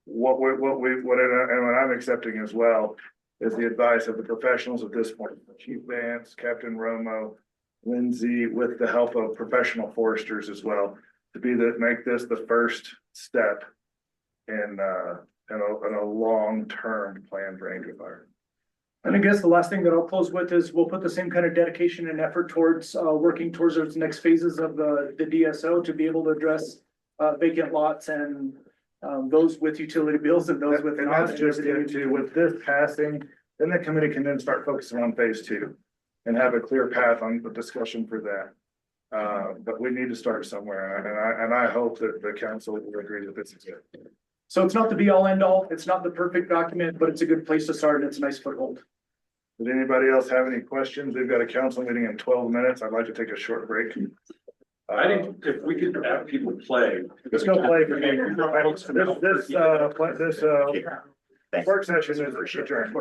What I'm accepting as well is the advice of the professionals at this point, Chief Vance, Captain Romo, Lindsay, with the help of professional foresters as well, to make this the first step in a long-term plan for Angel Fire. And I guess the last thing that I'll close with is we'll put the same kind of dedication and effort towards working towards those next phases of the DSO to be able to address vacant lots and those with utility bills and those with. And that's just it too, with this passing, then the committee can then start focusing on phase 2 and have a clear path on the discussion for that. But we need to start somewhere, and I hope that the council will agree that this is it. So it's not the be all end all, it's not the perfect document, but it's a good place to start and it's a nice foothold. Did anybody else have any questions? We've got a council meeting in 12 minutes. I'd like to take a short break. I think if we could have people play. Let's go play for me. This work session is adjourned.